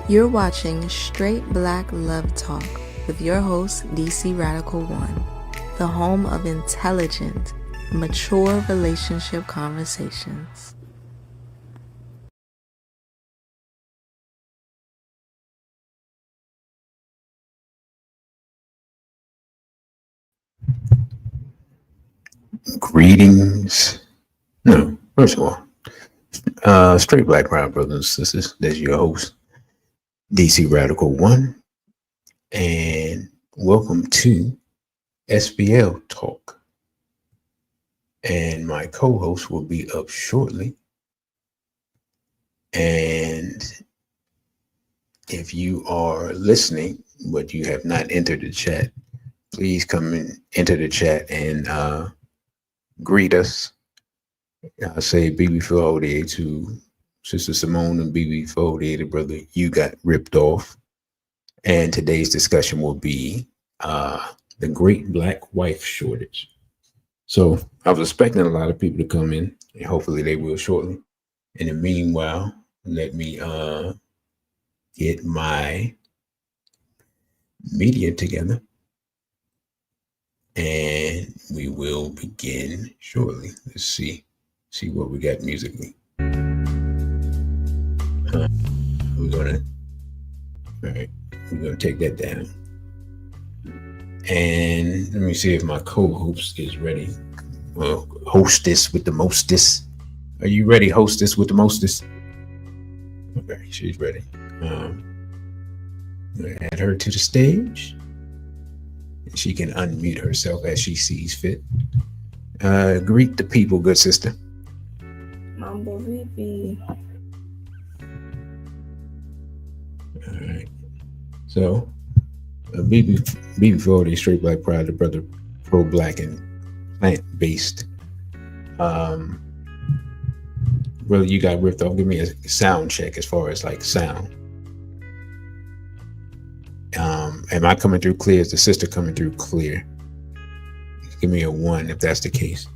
You're watching Straight Black Love Talk with your host, DC Radical One, the home of intelligent, mature relationship conversations. Greetings. No, first of all, straight black brown brothers and sisters. That's your host, DC Radical One, and welcome to SBL Talk. And my co-host will be up shortly. And if you are listening, but you have not entered the chat, please come and enter the chat and greet us. I say BB Folier to Sister Simone and BB Folier, brother, you got ripped off. And today's discussion will be the great black wife shortage. So I was expecting a lot of people to come in, and hopefully they will shortly. In the meanwhile, let me get my media together, and we will begin shortly. Let's see what we got musically. We're gonna take that down, and let me see if my co-host is ready. Well, hostess with the mostest. Are you ready, hostess with the mostest? Okay, she's ready. I'm gonna add her to the stage. She can unmute herself as she sees fit. Greet the people, good sister. Mambo VP. All right. So, before the straight black pride, the brother pro-black and plant-based. Brother, you got ripped off. Give me a sound check as far as like sound. Am I coming through clear? Is the sister coming through clear? Give me a 1 if that's the case.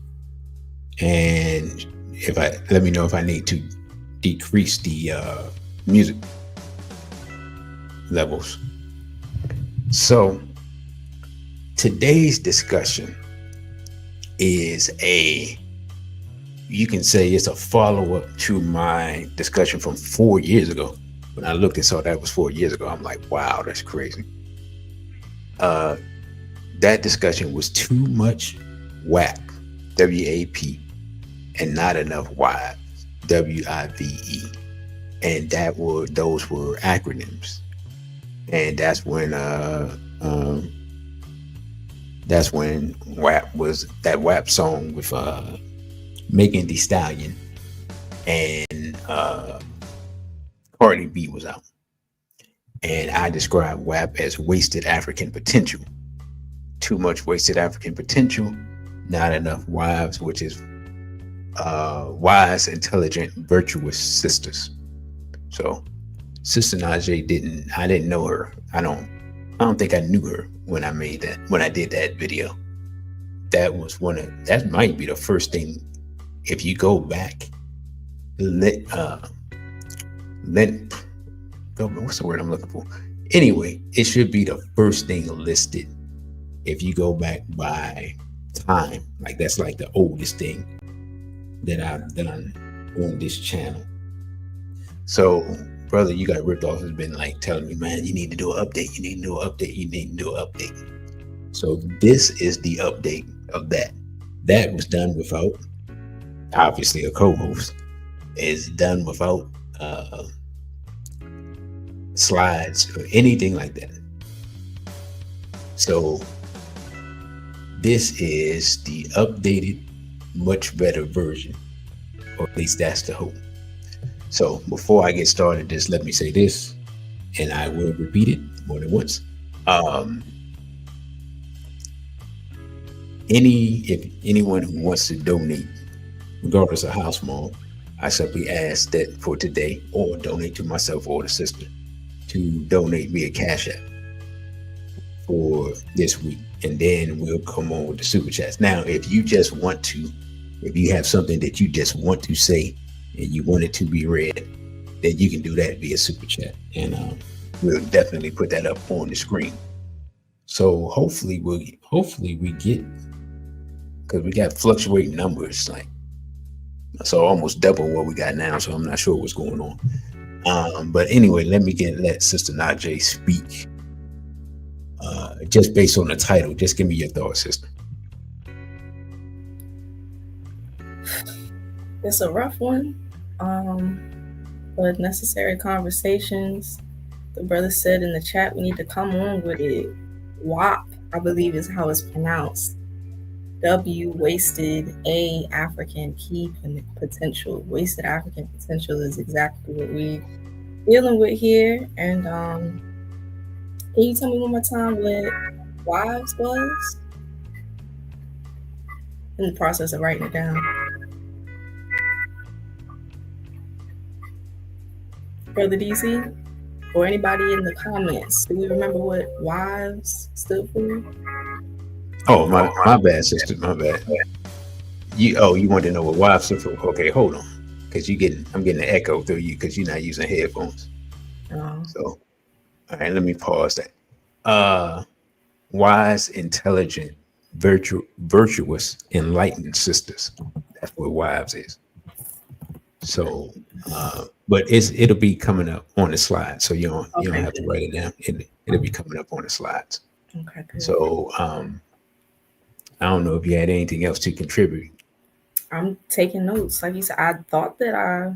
And let me know if I need to decrease the music levels. So today's discussion is you can say it's a follow-up to my discussion from 4 years ago. When I looked and saw that was 4 years ago, I'm like, wow, that's crazy. That discussion was too much WAP, W-A-P, and not enough wives, W-I-V-E. And those were acronyms. And that's when WAP was that WAP song with Megan Thee Stallion and Cardi B was out. And I described WAP as wasted African potential. Too much wasted African potential, not enough wives, which is wise, intelligent, virtuous sisters. So Sister Najee I didn't know her. I don't think I knew her when I did that video. That might be the first thing. If you go back, what's the word I'm looking for? Anyway, it should be the first thing listed. If you go back by time, like that's like the oldest thing that I've done on this channel. So, brother, you got ripped off has been like telling me, man, you need to do an update. You need to do an update. You need to do an update. So this is the update of that. That was done without, obviously, a co-host. Is done without slides or anything like that. So this is the updated, much better version, or at least that's the hope. So before I get started, just let me say this, and I will repeat it more than once. If anyone who wants to donate, regardless of how small, I simply ask that for today, or donate to myself or the sister, to donate via Cashapp for this week, and then we'll come on with the super chats. Now, if you have something that you just want to say and you want it to be read, then you can do that via super chat, and we'll definitely put that up on the screen. So hopefully we get, because we got fluctuating numbers, like so almost double what we got now. So I'm not sure what's going on. But anyway, let Sister Najee speak. Just based on the title, just give me your thoughts, sister. It's a rough one, but necessary conversations. The brother said in the chat we need to come on with it. WAP, I believe is how it's pronounced. W, wasted. A, African key potential. Wasted African potential is exactly what we're dealing with here. And can you tell me one more time what wives was? In the process of writing it down. Brother DC, or anybody in the comments, do you remember what wives stood for? Oh, my bad, sister. My bad. You want to know what wives stood for? Okay, hold on, because I'm getting an echo through you because you're not using headphones. So, all right, let me pause that. Wise, intelligent, virtuous, enlightened sisters. That's what wives is. So, but it'll be coming up on the slide, so you don't have to write it down. It'll be coming up on the slides. Okay, good. So, I don't know if you had anything else to contribute. I'm taking notes. Like you said, I thought that I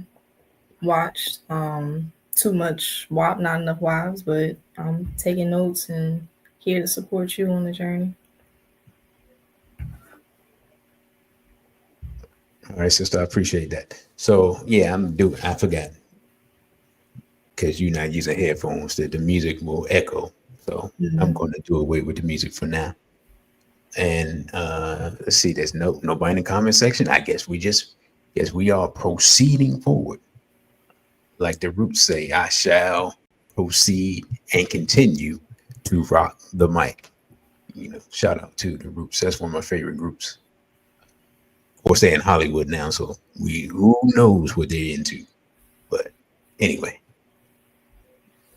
watched too much WAP, not enough wives, but I'm taking notes and here to support you on the journey. All right, sister, I appreciate that. So yeah, I forgot, because you're not using headphones, that the music will echo. So I'm going to do away with the music for now. And let's see, there's nobody in the comment section. I guess we are proceeding forward. Like the roots say, I shall proceed and continue to rock the mic. Shout out to the Roots. That's one of my favorite groups. Of course, they're in Hollywood now, so who knows what they're into. But anyway,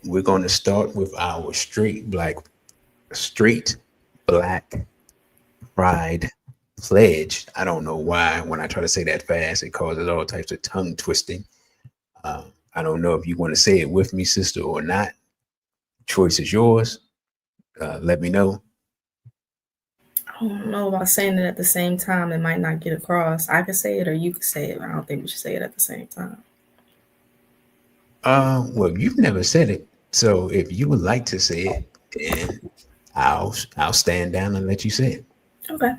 we're going to start with our straight black pride pledge. I don't know why when I try to say that fast, it causes all types of tongue twisting. I don't know if you want to say it with me, sister, or not. Choice is yours. Let me know. I don't know about saying it at the same time. It might not get across. I could say it or you could say it. I don't think we should say it at the same time. Well, you've never said it. So if you would like to say it, then I'll stand down and let you say it. Okay.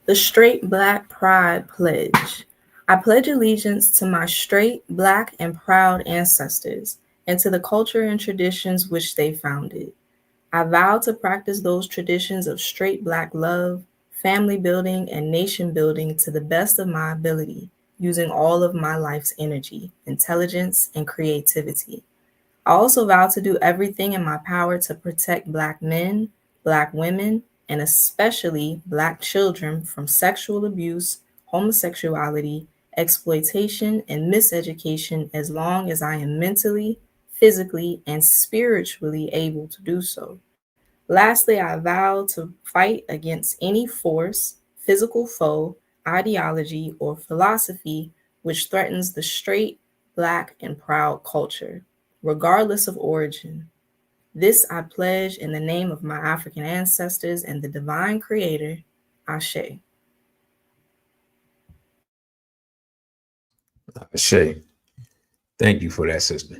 The Straight Black Pride Pledge. I pledge allegiance to my straight, black, and proud ancestors, and to the culture and traditions which they founded. I vow to practice those traditions of straight black love, family building, and nation building to the best of my ability, using all of my life's energy, intelligence, and creativity. I also vow to do everything in my power to protect Black men, Black women, and especially Black children from sexual abuse, homosexuality, exploitation, and miseducation as long as I am mentally, physically, and spiritually able to do so. Lastly, I vow to fight against any force, physical foe, ideology, or philosophy which threatens the straight, black, and proud culture, regardless of origin. This I pledge in the name of my African ancestors and the divine creator, Ashe. Ashe. Thank you for that, sister.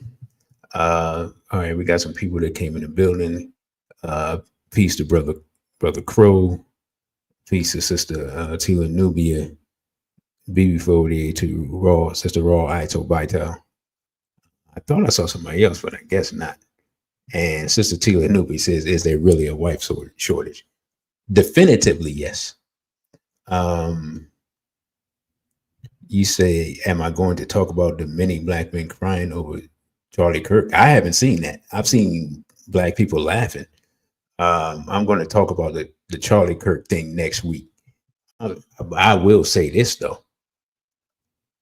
All right, we got some people that came in the building. Peace to brother Crow. Peace to sister Tila Nubia. BB48 to sister Raw Ito Baitel. I thought I saw somebody else, but I guess not. And sister Tila Nubia says, is there really a wife shortage? Definitively, yes. You say, am I going to talk about the many Black men crying over Charlie Kirk? I haven't seen that. I've seen Black people laughing. I'm going to talk about the Charlie Kirk thing next week. I will say this, though.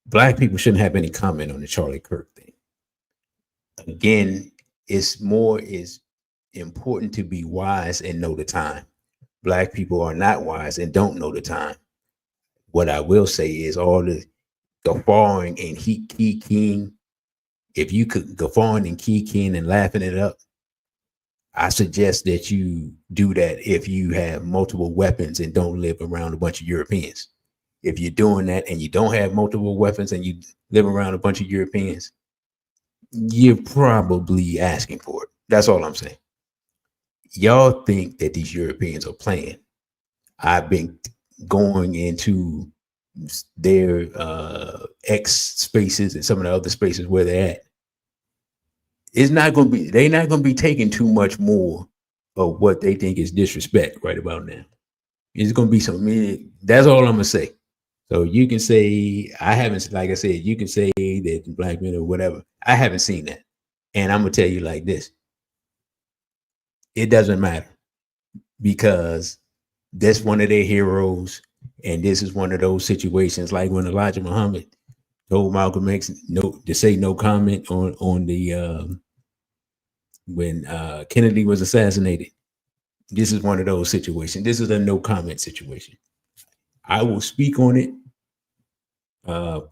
Black people shouldn't have any comment on the Charlie Kirk thing. Again, it's more is important to be wise and know the time. Black people are not wise and don't know the time. What I will say is all the guffawing and keying. If you could guffawing and keying and laughing it up, I suggest that you do that if you have multiple weapons and don't live around a bunch of Europeans. If you're doing that and you don't have multiple weapons and you live around a bunch of Europeans, you're probably asking for it. That's all I'm saying. Y'all think that these Europeans are playing. I've been going into their X spaces and some of the other spaces where they're at. It's not going to be, they're not going to be taking too much more of what they think is disrespect right about now. It's going to be some, that's all I'm going to say. So you can say, I haven't, like I said, you can say that black men or whatever. I haven't seen that. And I'm going to tell you like this. It doesn't matter because that's one of their heroes. And this is one of those situations like when Elijah Muhammad told Malcolm X to say no comment on the when Kennedy was assassinated. This is one of those situations. This is a no comment situation. I will speak on it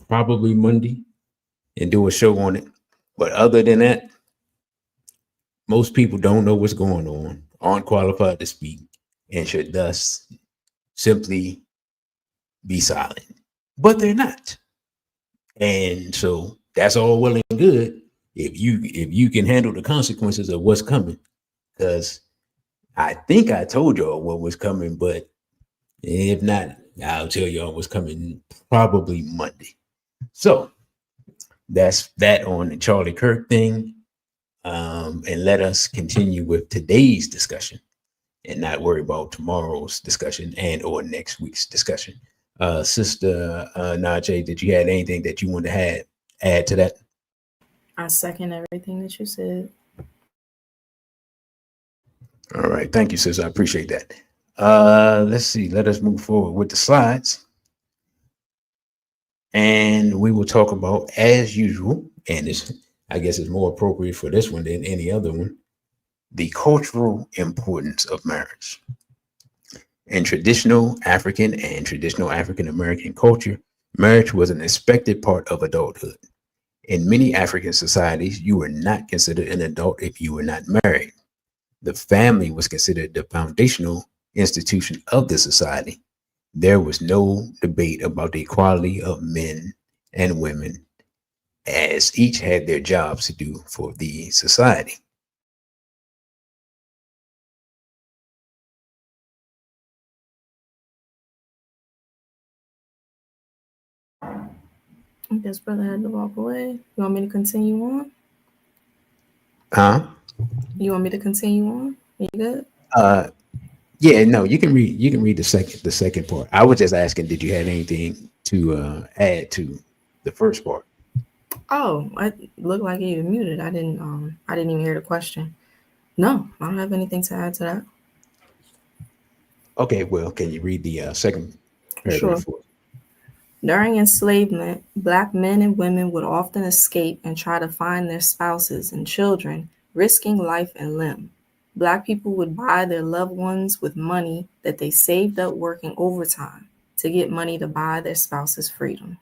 probably Monday and do a show on it. But other than that, most people don't know what's going on, aren't qualified to speak, and should thus simply be silent. But they're not. And so that's all well and good if you can handle the consequences of what's coming. Because I think I told y'all what was coming, but if not, I'll tell y'all what's coming probably Monday. So that's that on the Charlie Kirk thing. And let us continue with today's discussion and not worry about tomorrow's discussion and or next week's discussion. Sister Najee, did you have anything that you want to add to that? I second everything that you said. All right. Thank you, sis. I appreciate that. Let's see. Let us move forward with the slides. And we will talk about, as usual, and I guess it's more appropriate for this one than any other one, the cultural importance of marriage. In traditional African and traditional African American culture, marriage was an expected part of adulthood. In many African societies, you were not considered an adult if you were not married. The family was considered the foundational institution of the society. There was no debate about the equality of men and women, as each had their jobs to do for the society. I guess brother had to walk away. You want me to continue on? Huh? You want me to continue on? You good? Yeah, no, you can read the second part. I was just asking, did you have anything to add to the first part? Oh, it looked like you were muted. I didn't even hear the question. No, I don't have anything to add to that. Okay, well, can you read the second paragraph Sure. for us? During enslavement, black men and women would often escape and try to find their spouses and children, risking life and limb. Black people would buy their loved ones with money that they saved up working overtime to get money to buy their spouse's freedom.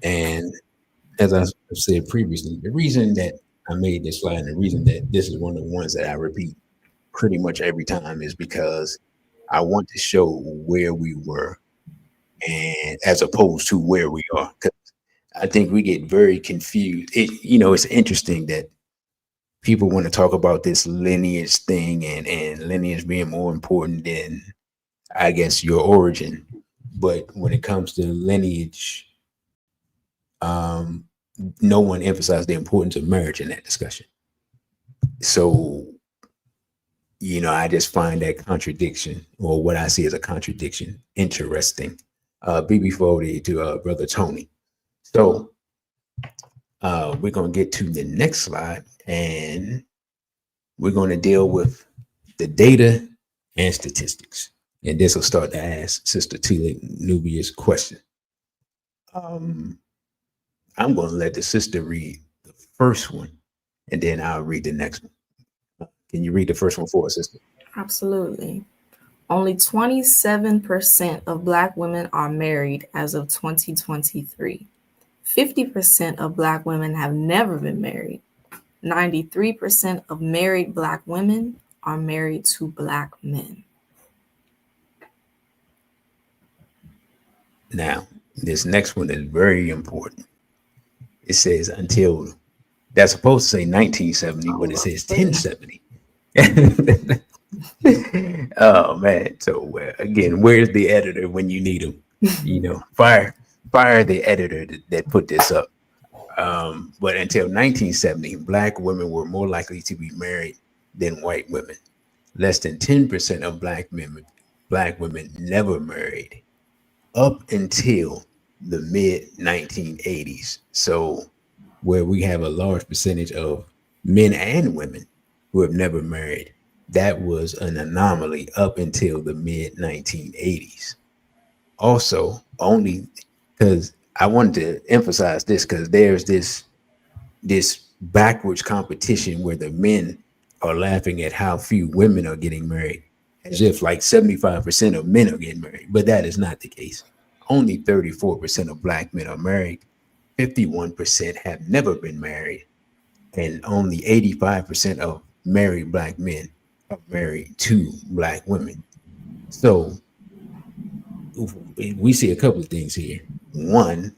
And as I said previously, the reason that I made this slide and the reason that this is one of the ones that I repeat pretty much every time is because I want to show where we were and as opposed to where we are. Because I think we get very confused. It's interesting that people want to talk about this lineage thing and lineage being more important than, I guess, your origin. But when it comes to lineage, no one emphasized the importance of marriage in that discussion. So, I just find that contradiction, or what I see as a contradiction, interesting. BB40 to Brother Tony. So we're going to get to the next slide, and we're going to deal with the data and statistics. And this will start to ask Sister Tila Nubia's question. I'm going to let the sister read the first one, and then I'll read the next one. Can you read the first one for us, sister? Absolutely. Only 27% of Black women are married as of 2023. 50% of Black women have never been married. 93% of married Black women are married to Black men. Now, this next one is very important. It says until, that's supposed to say 1970, but it says 1070. Oh man! So again, where's the editor when you need him? Fire the editor that put this up. But until 1970, Black women were more likely to be married than white women. Less than 10% of Black women never married up until the mid 1980s. So, where we have a large percentage of men and women who have never married, that was an anomaly up until the mid 1980s. Also, only because I wanted to emphasize this, because there's this backwards competition where the men are laughing at how few women are getting married, as if like 75% of men are getting married. But that is not the case. Only 34% of Black men are married, 51% have never been married, and only 85% of married Black men are married to Black women. So we see a couple of things here. One,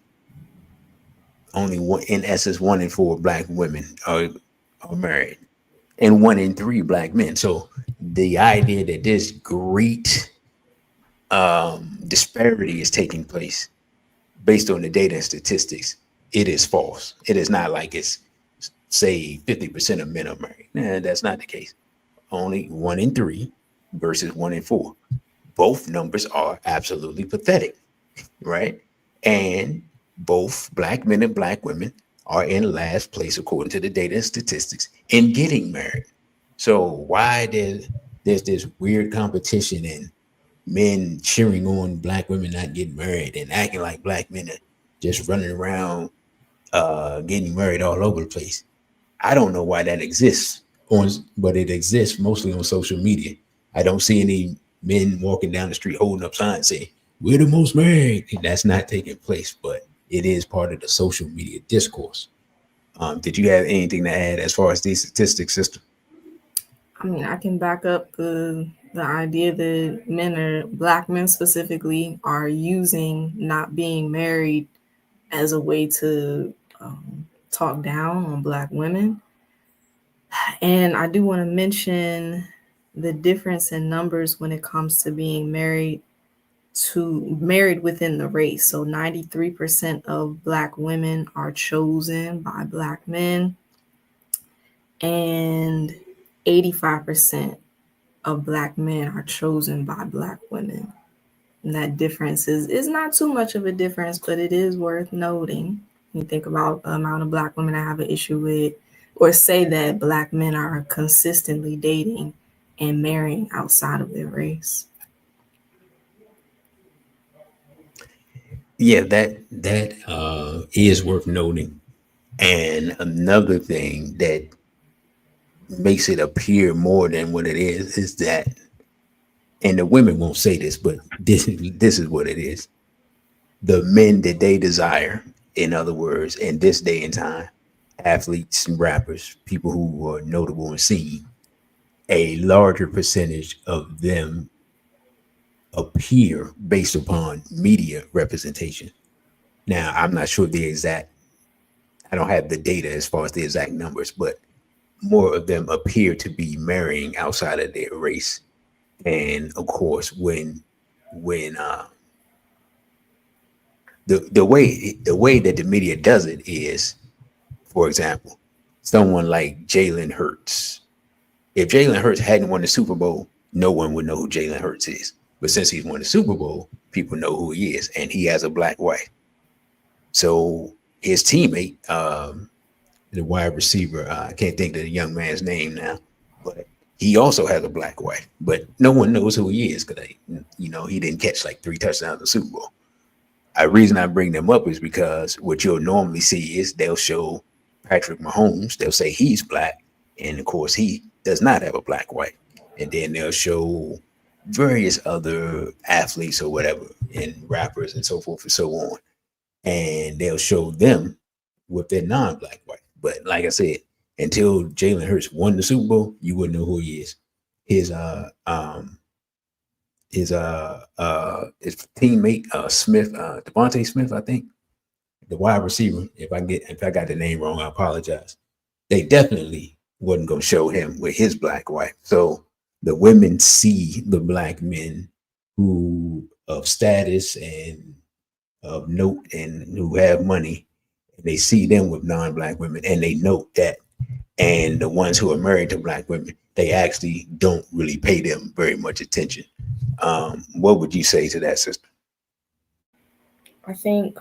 only one, in essence, 1 in 4 Black women are married, and 1 in 3 Black men. So the idea that this great disparity is taking place based on the data and statistics, it is false. It is not like it's, say, 50% of men are married. Nah, that's not the case. Only 1 in 3 versus 1 in 4. Both numbers are absolutely pathetic, right? And both Black men and Black women are in last place, according to the data and statistics, in getting married. So why there's this weird competition and men cheering on Black women not getting married and acting like Black men are just running around getting married all over the place? I don't know why that exists, but it exists mostly on social media. I don't see any men walking down the street holding up signs saying, "We're the most married." That's not taking place, but it is part of the social media discourse. Did you have anything to add as far as these statistics, sister? I mean, I can back up the idea that Black men specifically, are using not being married as a way to talk down on Black women. And I do want to mention the difference in numbers when it comes to being married within the race. So 93% of Black women are chosen by Black men, and 85% of Black men are chosen by Black women. And that difference is not too much of a difference, but it is worth noting. You think about the amount of Black women I have an issue with, or say that Black men are consistently dating and marrying outside of their race. Yeah, that is worth noting. And another thing that makes it appear more than what it is that, and the women won't say this, but this is what it is. The men that they desire, in other words, in this day and time, athletes and rappers, people who are notable and seen, a larger percentage of them appear based upon media representation. Now, I'm not sure I don't have the data as far as the exact numbers, but more of them appear to be marrying outside of their race. And of course, when the way that the media does it is, for example, someone like Jalen Hurts. If Jalen Hurts hadn't won the Super Bowl, no one would know who Jalen Hurts is. But since he's won the Super Bowl, people know who he is, and he has a Black wife. So his teammate, the wide receiver, I can't think of the young man's name now, but he also has a Black wife. But no one knows who he is because he didn't catch like 3 touchdowns in the Super Bowl. A reason I bring them up is because what you'll normally see is they'll show Patrick Mahomes. They'll say he's black, and of course he does not have a black wife. And then they'll show various other athletes or whatever, and rappers and so forth and so on, and they'll show them with their non-black wife. But like I said, until Jalen Hurts won the Super Bowl, you wouldn't know who he is. His his teammate Smith, Devontae Smith, I think, the wide receiver. If I got the name wrong, I apologize. They definitely wasn't gonna show him with his black wife. So the women see the black men who of status and of note and who have money, and they see them with non-black women, and they note that. And the ones who are married to black women, they actually don't really pay them very much attention. What would you say to that, sister? I think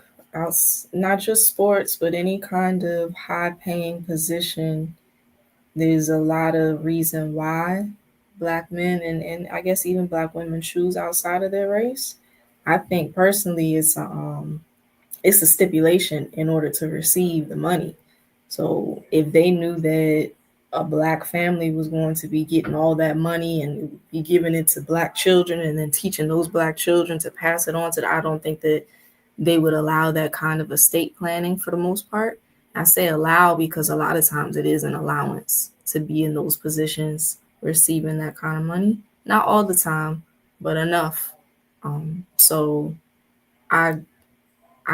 not just sports, but any kind of high paying position, there's a lot of reason why black men and I guess even black women choose outside of their race. I think personally it's a stipulation in order to receive the money. So if they knew that a black family was going to be getting all that money and be giving it to black children and then teaching those black children to pass it on I don't think that they would allow that kind of estate planning for the most part. I say allow because a lot of times it is an allowance to be in those positions receiving that kind of money. Not all the time, but enough. So I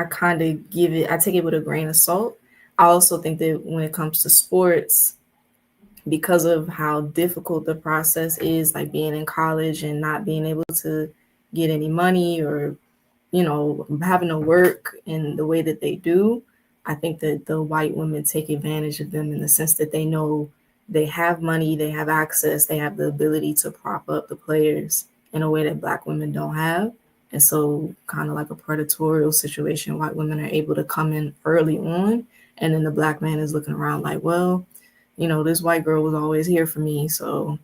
kind of I take it with a grain of salt. I also think that when it comes to sports, because of how difficult the process is, like being in college and not being able to get any money or, having to work in the way that they do, I think that the white women take advantage of them in the sense that they know they have money, they have access, they have the ability to prop up the players in a way that black women don't have. And so kind of like a predatorial situation, white women are able to come in early on, and then the black man is looking around like, well, this white girl was always here for me, so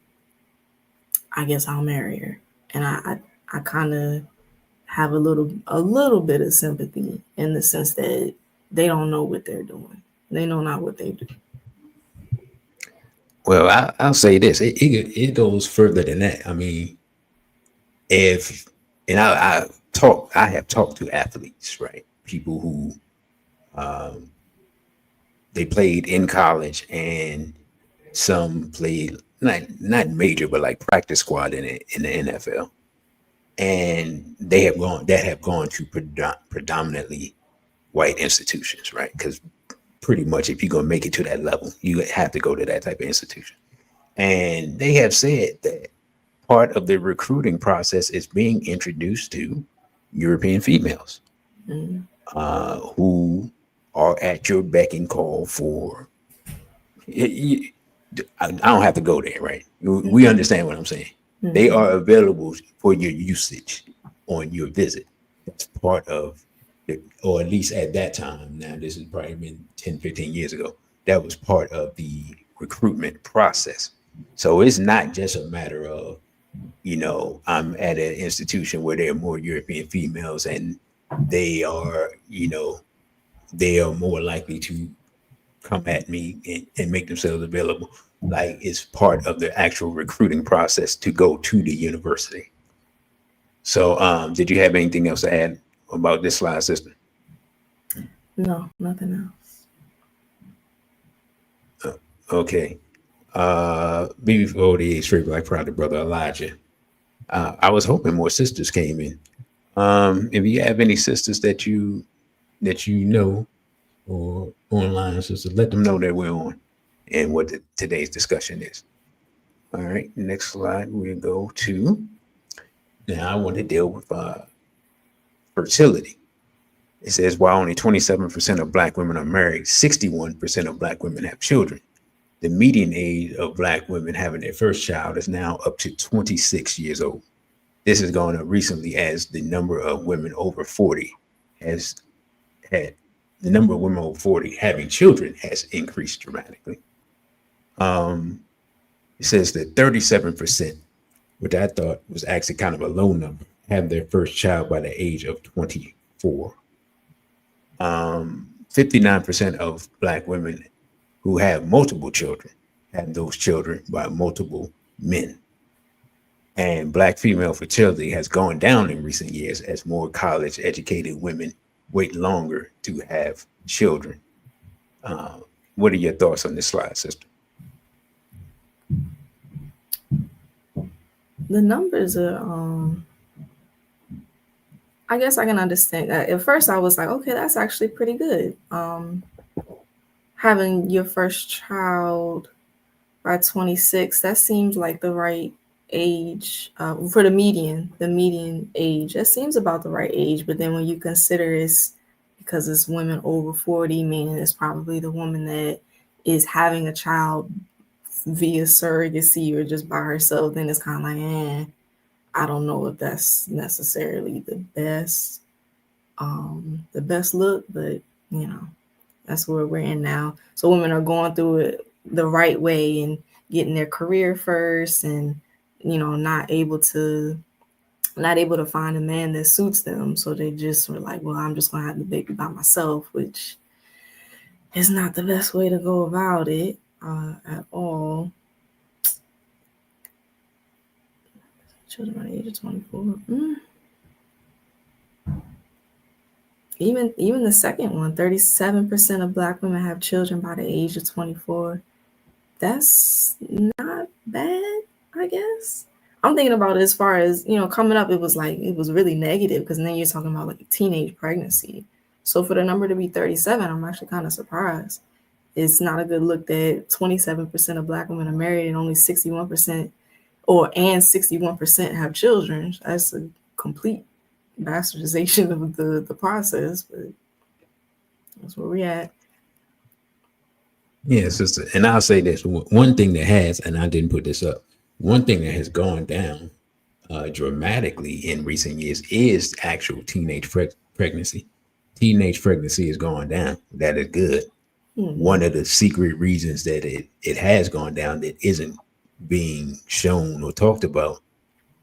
I guess I'll marry her. And I kind of have a little bit of sympathy in the sense that they don't know what they're doing. They know not what they do. Well, I'll say this: it goes further than that. I mean, if and I have talked to athletes, right? People who they played in college, and some played not major, but like practice squad in the NFL, and they have gone to predominantly white institutions, right? Because pretty much if you're gonna make it to that level, you have to go to that type of institution. And they have said that part of the recruiting process is being introduced to European females who are at your beck and call for. I don't have to go there, right? We understand what I'm saying. Mm-hmm. They are available for your usage on your visit. That's part of it, or at least at that time. Now, this has probably been 10, 15 years ago. That was part of the recruitment process. So it's not just a matter of, I'm at an institution where there are more European females and they are, they are more likely to come at me and make themselves available. Like it's part of the actual recruiting process to go to the university. So did you have anything else to add about this slide, sister? No, nothing else. Okay. Before the straight black pride, brother Elijah. I was hoping more sisters came in. If you have any sisters that you know or online sisters, let them know that we're on and what today's discussion is. All right, next slide we'll go to. Now I want to deal with fertility. It says while only 27% of black women are married, 61% of black women have children. The median age of black women having their first child is now up to 26 years old. This has gone up recently as the number of women over 40 has had the number of women over 40 having children has increased dramatically. It says that 37%, which I thought was actually kind of a low number, have their first child by the age of 24. 59% of Black women who have multiple children have those children by multiple men. And Black female fertility has gone down in recent years as more college educated women wait longer to have children. Uh, what are your thoughts on this slide, sister? The numbers are I guess I can understand that. At first I was like, okay, that's actually pretty good. Having your first child by 26, that seems like the right age for the median age. That seems about the right age. But then when you consider it's because it's women over 40, meaning it's probably the woman that is having a child via surrogacy or just by herself, then it's kind of like, I don't know if that's necessarily the best look, but you know, that's where we're in now. So women are going through it the right way and getting their career first, and not able to find a man that suits them. So they just were like, well, I'm just gonna have the baby by myself, which is not the best way to go about it at all. Children by the age of 24. Even the second one, 37% of Black women have children by the age of 24. That's not bad, I guess. I'm thinking about it as far as, coming up, it was really negative because then you're talking about like teenage pregnancy. So for the number to be 37, I'm actually kind of surprised. It's not a good look that 27% of Black women are married and only 61% and 61% have children. That's a complete bastardization of the process, but that's where we're at. Yeah, sister. And I'll say this one thing that has, and I didn't put this up, one thing that has gone down dramatically in recent years is actual teenage pregnancy. Teenage pregnancy is going down. That is good. One of the secret reasons that it has gone down that isn't being shown or talked about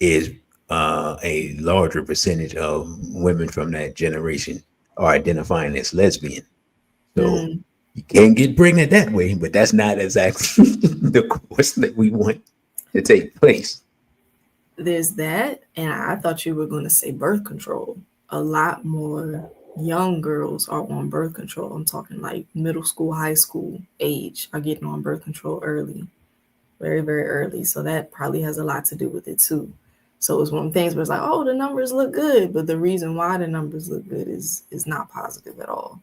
is a larger percentage of women from that generation are identifying as lesbian. So you can't get pregnant that way, but that's not exactly the course that we want to take place. There's that, and I thought you were going to say birth control. A lot more young girls are on birth control. I'm talking like middle school, high school age are getting on birth control early, very, very early. So that probably has a lot to do with it too. So it's one of the things where it's like, oh, the numbers look good, but the reason why the numbers look good is not positive at all.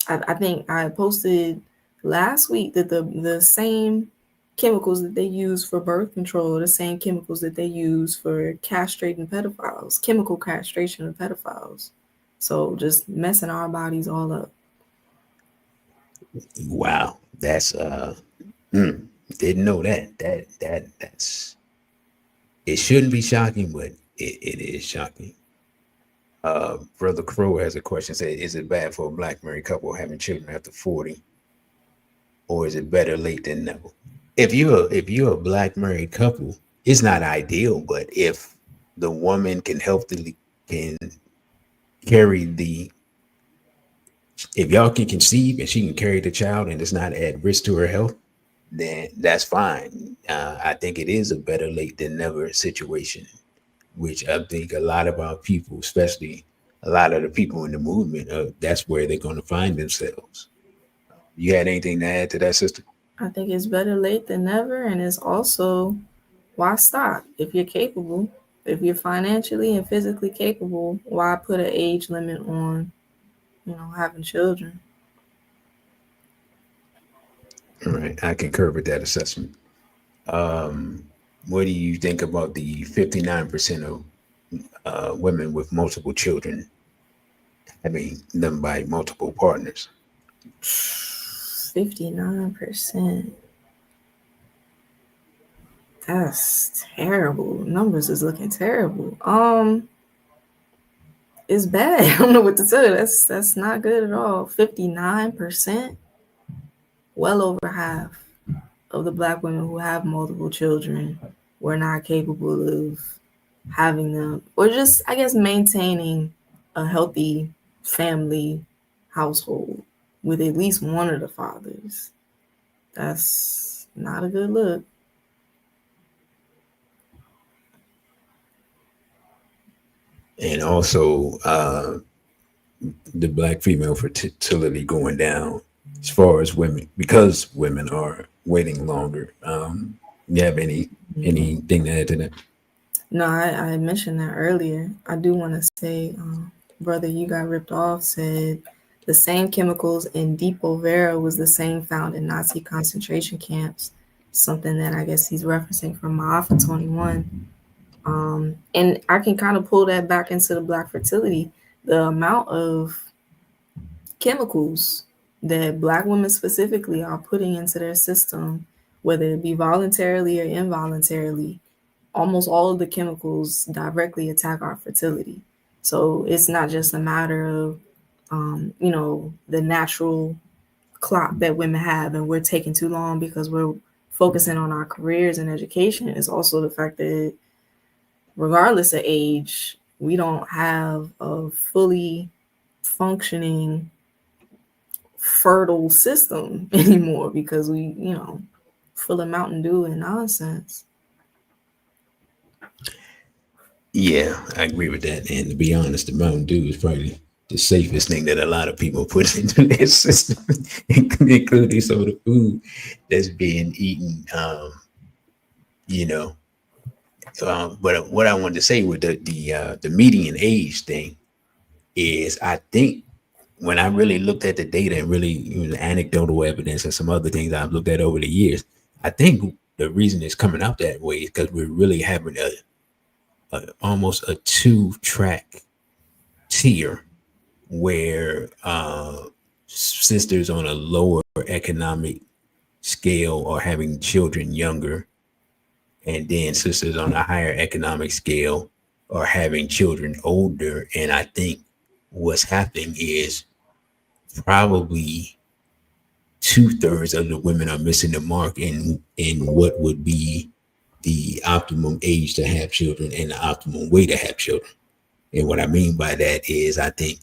I think I posted last week that the same chemicals that they use for birth control are the same chemicals that they use for castrating pedophiles, chemical castration of pedophiles. So just messing our bodies all up. Wow, that's didn't know that. That's it shouldn't be shocking, but it is shocking. Brother Crow has a question. Say, is it bad for a Black married couple having children after 40, or is it better late than never? If you're a Black married couple, it's not ideal, but if the woman can can carry the if y'all can conceive and she can carry the child and it's not at risk to her health, then that's fine. I think it is a better late than never situation, which I think a lot of our people, especially a lot of the people in the movement, that's where they're going to find themselves. You had anything to add to that, sister? I think it's better late than never, and it's also why stop if you're capable, if you're financially and physically capable. Why put an age limit on, having children? All right, I concur with that assessment. What do you think about the 59% of women with multiple children having them by multiple partners? 59%. That's terrible. Numbers is looking terrible. It's bad. I don't know what to tell you. That's not good at all. 59%, well over half of the Black women who have multiple children were not capable of having them, or just, I guess, maintaining a healthy family household with at least one of the fathers. That's not a good look. And also the black female fertility going down as far as women, because women are waiting longer. You have anything to add to that? No, I mentioned that earlier. I do want to say, brother, you got ripped off. Said the same chemicals in Depo-Vera was the same found in Nazi concentration camps. Something that I guess he's referencing from Maafa 21. And I can kind of pull that back into the black fertility. The amount of chemicals that black women specifically are putting into their system, whether it be voluntarily or involuntarily, almost all of the chemicals directly attack our fertility. So it's not just a matter of, the natural clock that women have and we're taking too long because we're focusing on our careers and education. It's also the fact that regardless of age, we don't have a fully functioning fertile system anymore because we, full of Mountain Dew and nonsense. Yeah, I agree with that. And to be honest, the Mountain Dew is probably the safest thing that a lot of people put into their system, including some of the food that's being eaten. You know, but what I wanted to say with the median age thing is, I think when I really looked at the data and really the anecdotal evidence and some other things I've looked at over the years, I think the reason it's coming out that way is because we're really having almost a two-track tier where sisters on a lower economic scale are having children younger, and then sisters on a higher economic scale are having children older. And I think what's happening is probably 2/3 of the women are missing the mark in what would be the optimum age to have children and the optimum way to have children. And what I mean by that is, I think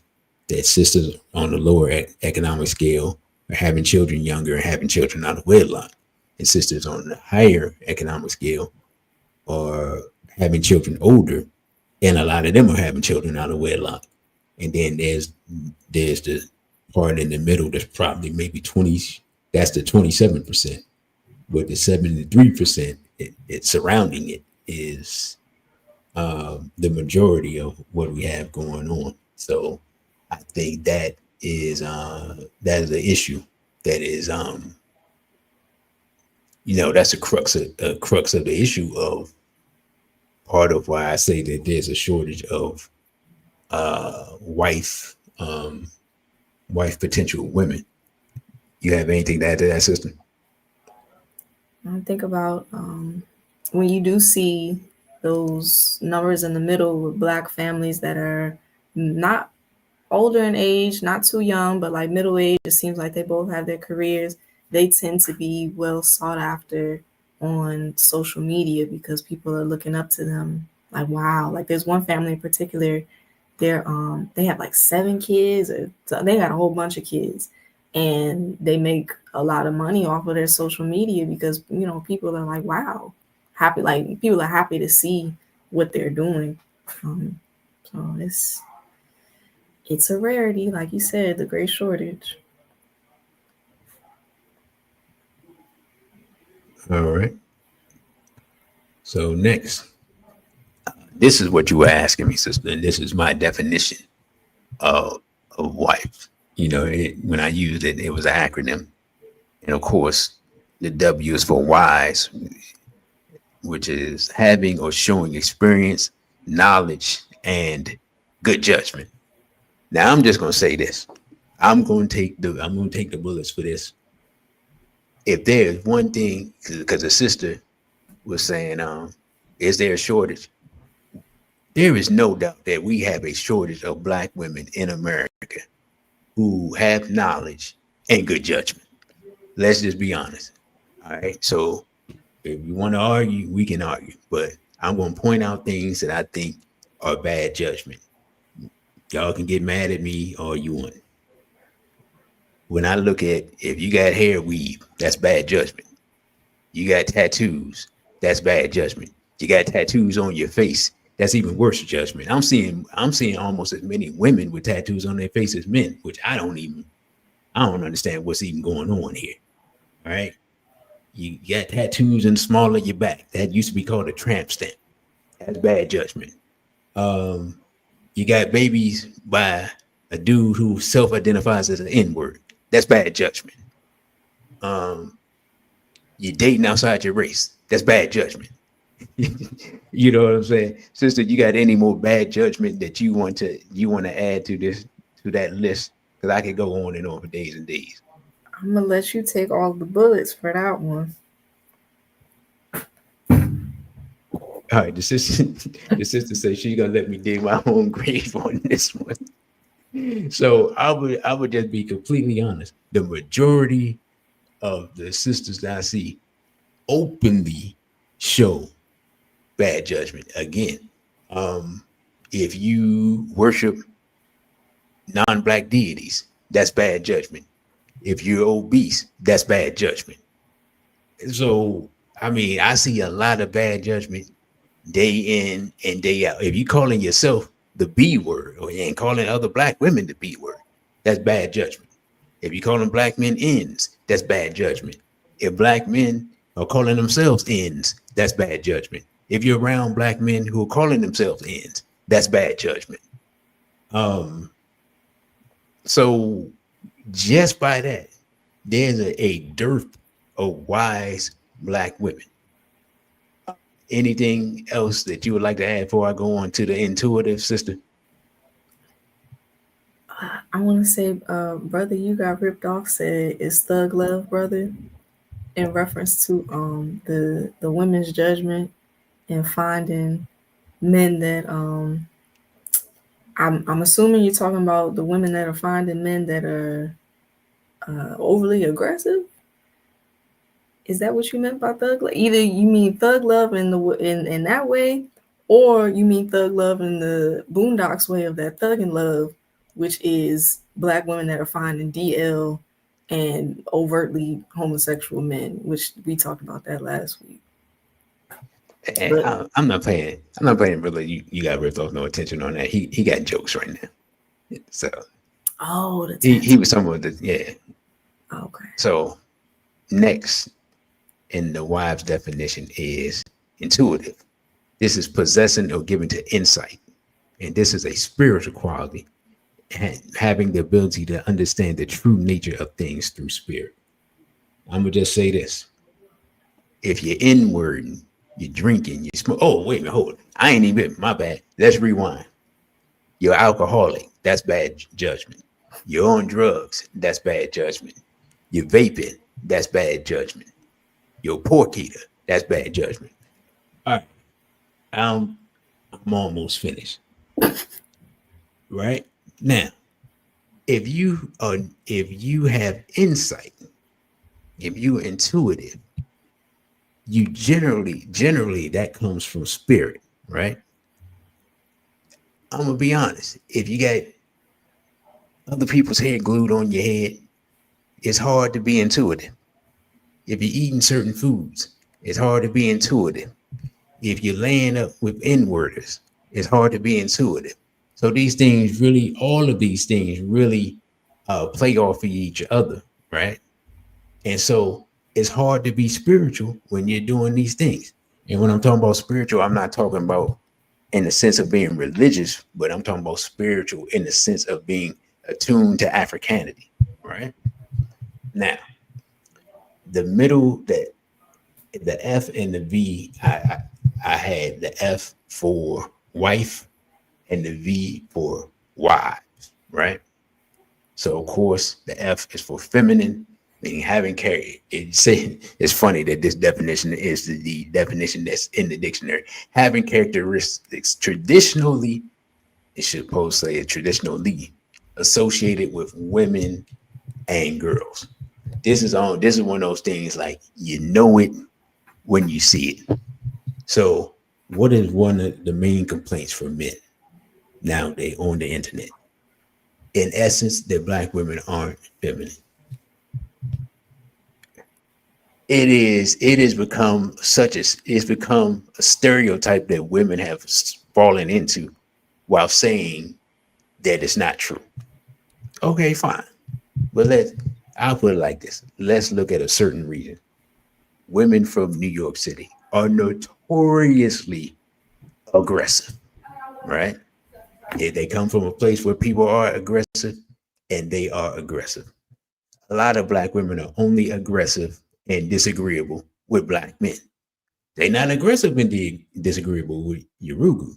that sisters on the lower economic scale are having children younger and having children out of wedlock, and sisters on the higher economic scale are having children older, and a lot of them are having children out of wedlock. And then there's the part in the middle that's probably maybe 20. That's the 27%. But the 73% it surrounding it is the majority of what we have going on. So I think that is the issue. That is that's a crux of the issue of part of why I say that there's a shortage of wife potential women. You have anything to add to that, sister? I think about when you do see those numbers in the middle with black families that are not older in age, not too young, but like middle age. It seems like they both have their careers. They tend to be well sought after on social media because people are looking up to them. Like, wow, like there's one family in particular. They have like 7 kids, or they got a whole bunch of kids, and they make a lot of money off of their social media because people are like, wow, happy. Like people are happy to see what they're doing. So it's a rarity, like you said, the great shortage. All right. So next, this is what you were asking me, sister, and this is my definition of wife. When I used it, it was an acronym, and of course, the W is for wise, which is having or showing experience, knowledge, and good judgment. Now, I'm just going to say this. I'm going to take the bullets for this. If there's one thing, because the sister was saying, is there a shortage? There is no doubt that we have a shortage of black women in America who have knowledge and good judgment. Let's just be honest. All right. So if you want to argue, we can argue, but I'm going to point out things that I think are bad judgment. Y'all can get mad at me all you want. when I look at, if you got hair weave, that's bad judgment. You got tattoos, that's bad judgment. You got tattoos on your face, that's even worse judgment. I'm seeing almost as many women with tattoos on their face as men, which I don't understand what's even going on here. All right. You got tattoos in the small of your back. That used to be called a tramp stamp. That's bad judgment. You got babies by a dude who self-identifies as an N-word. That's bad judgment. You're dating outside your race. That's bad judgment. You know what I'm saying? Sister, you got any more bad judgment that you want to add to that list? Because I could go on and on for days and days. I'm gonna let you take all the bullets for that one. All right, the sister says she's gonna let me dig my own grave on this one. So I would just be completely honest. The majority of the sisters that I see openly show bad judgment. Again, if you worship non-black deities, that's bad judgment. If you're obese, that's bad judgment. So I mean, I see a lot of bad judgment day in and day out. If you calling yourself the B word and calling other black women the B word, that's bad judgment. If you calling black men ends, that's bad judgment. If black men are calling themselves ends, that's bad judgment. If you're around black men who are calling themselves ends, that's bad judgment. So just by that, there's a dearth of wise black women. Anything else that you would like to add before I go on to the intuitive, sister? I want to say, brother, you got ripped off. Said it's thug love, brother, in reference to the women's judgment and finding men that I'm assuming you're talking about the women that are finding men that are overly aggressive. Is that what you meant by thug love? Either you mean thug love in that way, or you mean thug love in the Boondocks way of that thugging love, which is black women that are finding DL and overtly homosexual men, which we talked about that last week. I'm not paying brother. You got ripped off. No attention on that. He got jokes right now. So he was someone that Okay. So next in the wives definition is intuitive. This is possessing or giving to insight, and this is a spiritual quality, and having the ability to understand the true nature of things through spirit. I'm gonna just say this: if you're inward, you're drinking, you smoke. Oh, wait a minute, hold it. I ain't even, my bad. Let's rewind. You're alcoholic, that's bad judgment. You're on drugs, that's bad judgment. You're vaping, that's bad judgment. You're a pork eater, that's bad judgment. All right. I'm almost finished. Right? Now, if you have insight, if you're intuitive, you generally that comes from spirit, right? I'm gonna be honest. If you got other people's hair glued on your head, it's hard to be intuitive. If you're eating certain foods, it's hard to be intuitive. If you're laying up with inwarders, it's hard to be intuitive. So all of these things really play off of each other, right? And so it's hard to be spiritual when you're doing these things. And when I'm talking about spiritual, I'm not talking about in the sense of being religious, but I'm talking about spiritual in the sense of being attuned to Africanity, right? Now, the middle, the F and the V, I had the F for wife and the V for wives, right? So of course the F is for feminine, meaning having character. It's funny that this definition is the definition that's in the dictionary. Having characteristics traditionally, it should supposed to say traditionally associated with women and girls. This is one of those things like you know it when you see it. So what is one of the main complaints for men nowadays on the internet? In essence, that black women aren't feminine. it has become it's become a stereotype that women have fallen into while saying that it's not true. Okay, fine. But I'll put it like this. Let's look at a certain region. Women from New York City are notoriously aggressive, right? They come from a place where people are aggressive and they are aggressive. A lot of black women are only aggressive and disagreeable with black men. They're not aggressive and disagreeable with Yurugu.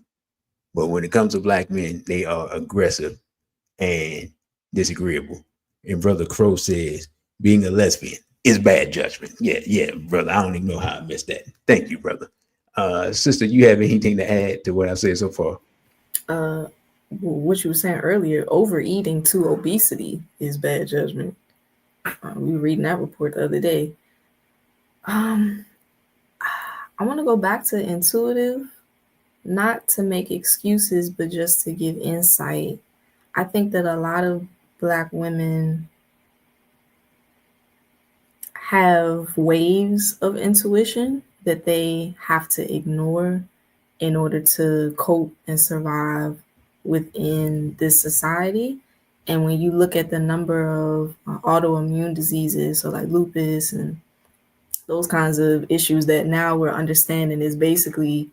But when it comes to black men, they are aggressive and disagreeable. And Brother Crow says being a lesbian is bad judgment. Yeah, brother. I don't even know how I missed that. Thank you, brother. Sister, you have anything to add to what I've said so far? What you were saying earlier, overeating to obesity is bad judgment. We were reading that report the other day. I want to go back to intuitive, not to make excuses, but just to give insight. I think that a lot of Black women have waves of intuition that they have to ignore in order to cope and survive within this society. And when you look at the number of autoimmune diseases, so like lupus and those kinds of issues that now we're understanding is basically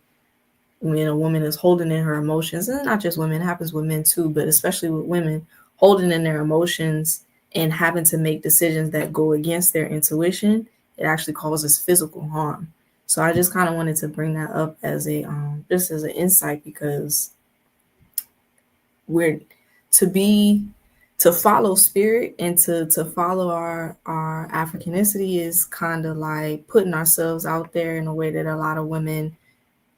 when a woman is holding in her emotions, and not just women, it happens with men too, but especially with women, holding in their emotions and having to make decisions that go against their intuition, it actually causes physical harm. So I just kind of wanted to bring that up as a just as an insight, because we're to follow spirit and to follow our Africanicity is kind of like putting ourselves out there in a way that a lot of women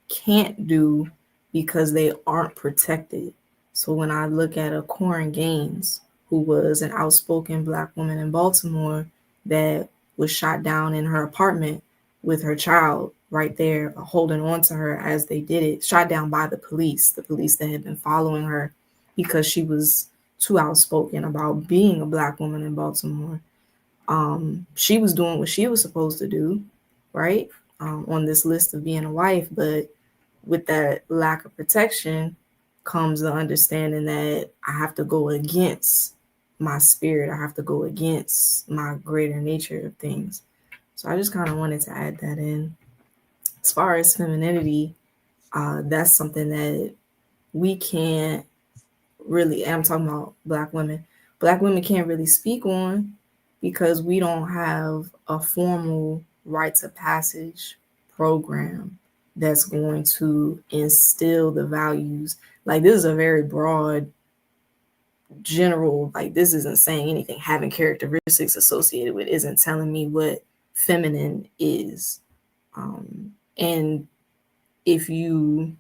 can't do because they aren't protected. So when I look at a Corin Gaines, who was an outspoken Black woman in Baltimore that was shot down in her apartment with her child right there, holding on to her as they did it, shot down by the police that had been following her because she was too outspoken about being a Black woman in Baltimore. She was doing what she was supposed to do, right? On this list of being a wife, but with that lack of protection comes the understanding that I have to go against my spirit. I have to go against my greater nature of things. So I just kind of wanted to add that in. As far as femininity, that's something that we can't really, and I'm talking about Black women can't really speak on because we don't have a formal rites of passage program that's going to instill the values. Like, this is a very broad, general, like, this isn't saying anything. Having characteristics associated with isn't telling me what feminine is. And if you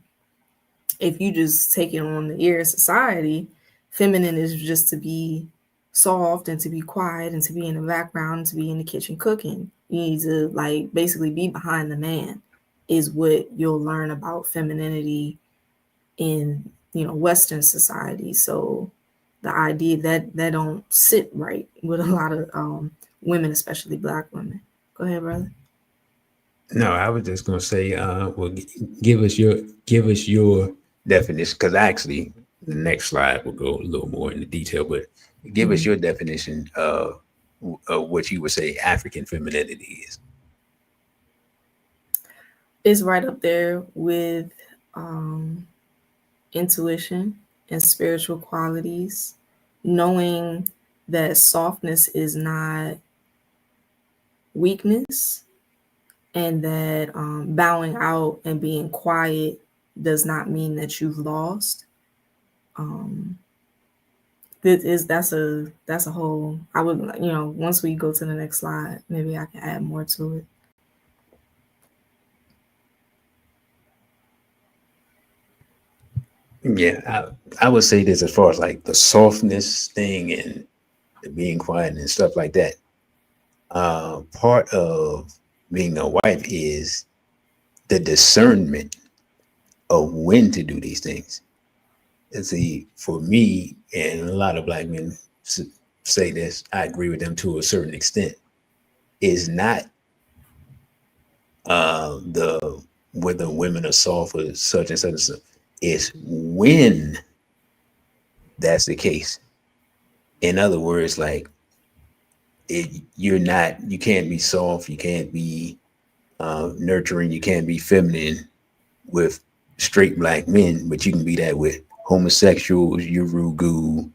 just take it on the ear of society, feminine is just to be soft and to be quiet and to be in the background and to be in the kitchen cooking. You need to, like, basically be behind the man is what you'll learn about femininity in, Western society. So the idea that don't sit right with a lot of women, especially Black women. Go ahead, brother. No, I was just gonna say, well, give us your definition, because actually the next slide will go a little more into detail. But give us your definition of what you would say African femininity is. It's right up there with intuition and spiritual qualities, knowing that softness is not weakness, and that bowing out and being quiet does not mean that you've lost. That's a whole, I would, once we go to the next slide, maybe I can add more to it. Yeah, I would say this as far as like the softness thing and the being quiet and stuff like that. Part of being a wife is the discernment of when to do these things. And see, for me, and a lot of Black men say this, I agree with them to a certain extent, is not the whether women are soft or such and such and such. It's when that's the case. In other words, like you can't be soft, you can't be nurturing, you can't be feminine with straight black men, but you can be that with homosexuals, your rugu,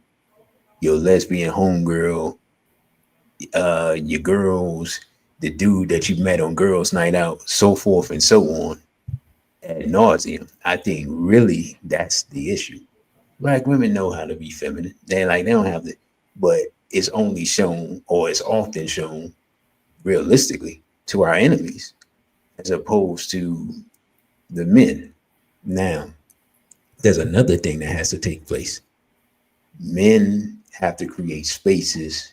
your lesbian homegirl, your girls, the dude that you met on girls' night out, so forth and so on, ad nauseum. I think really that's the issue. Black women know how to be feminine. They don't have to, but it's only shown or it's often shown realistically to our enemies as opposed to the men. Now, there's another thing that has to take place. Men have to create spaces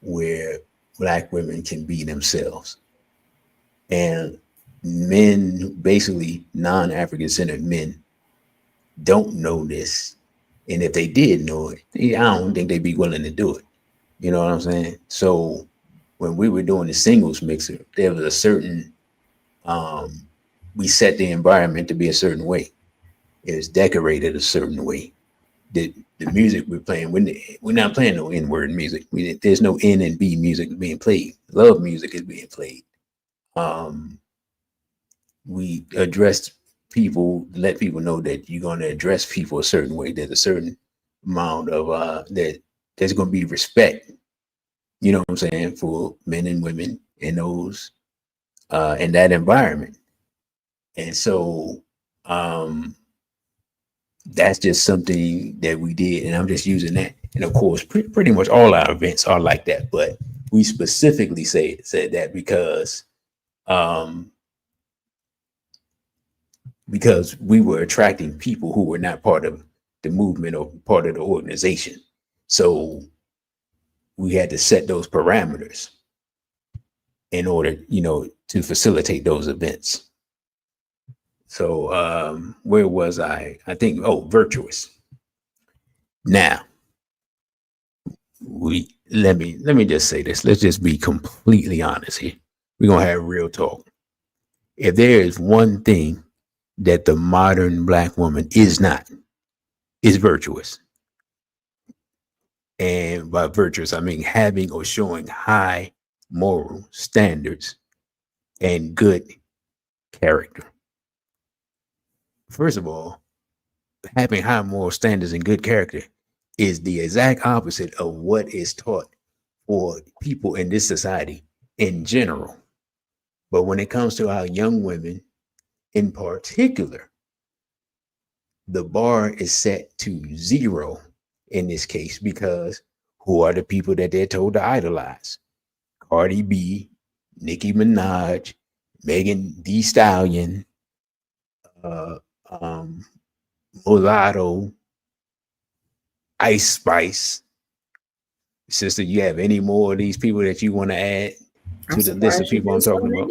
where black women can be themselves. And men, basically non-African centered men, don't know this. And if they did know it, I don't think they'd be willing to do it. You know what I'm saying? So when we were doing the singles mixer, there was a certain we set the environment to be a certain way. It was decorated a certain way. The music we're playing, we're not playing no N-word music. There's no N and B music being played. Love music is being played. We addressed people, let people know that you're going to address people a certain way. There's a certain amount of that there's going to be respect. You know what I'm saying, for men and women in those in that environment. And so that's just something that we did, and I'm just using that. And of course, pretty much all our events are like that, but we specifically said that because we were attracting people who were not part of the movement or part of the organization. So we had to set those parameters in order, to facilitate those events. So where was I? I think, virtuous. Now, let me just say this. Let's just be completely honest here. We're gonna have real talk. If there is one thing that the modern black woman is not, is virtuous. And by virtuous, I mean having or showing high moral standards and good character. First of all, having high moral standards and good character is the exact opposite of what is taught for people in this society in general. But when it comes to our young women in particular, the bar is set to zero in this case, because who are the people that they're told to idolize? Cardi B, Nicki Minaj, Megan Thee Stallion, Mulatto, Ice Spice. Sister, you have any more of these people that you want to add to the list of people I'm talking about?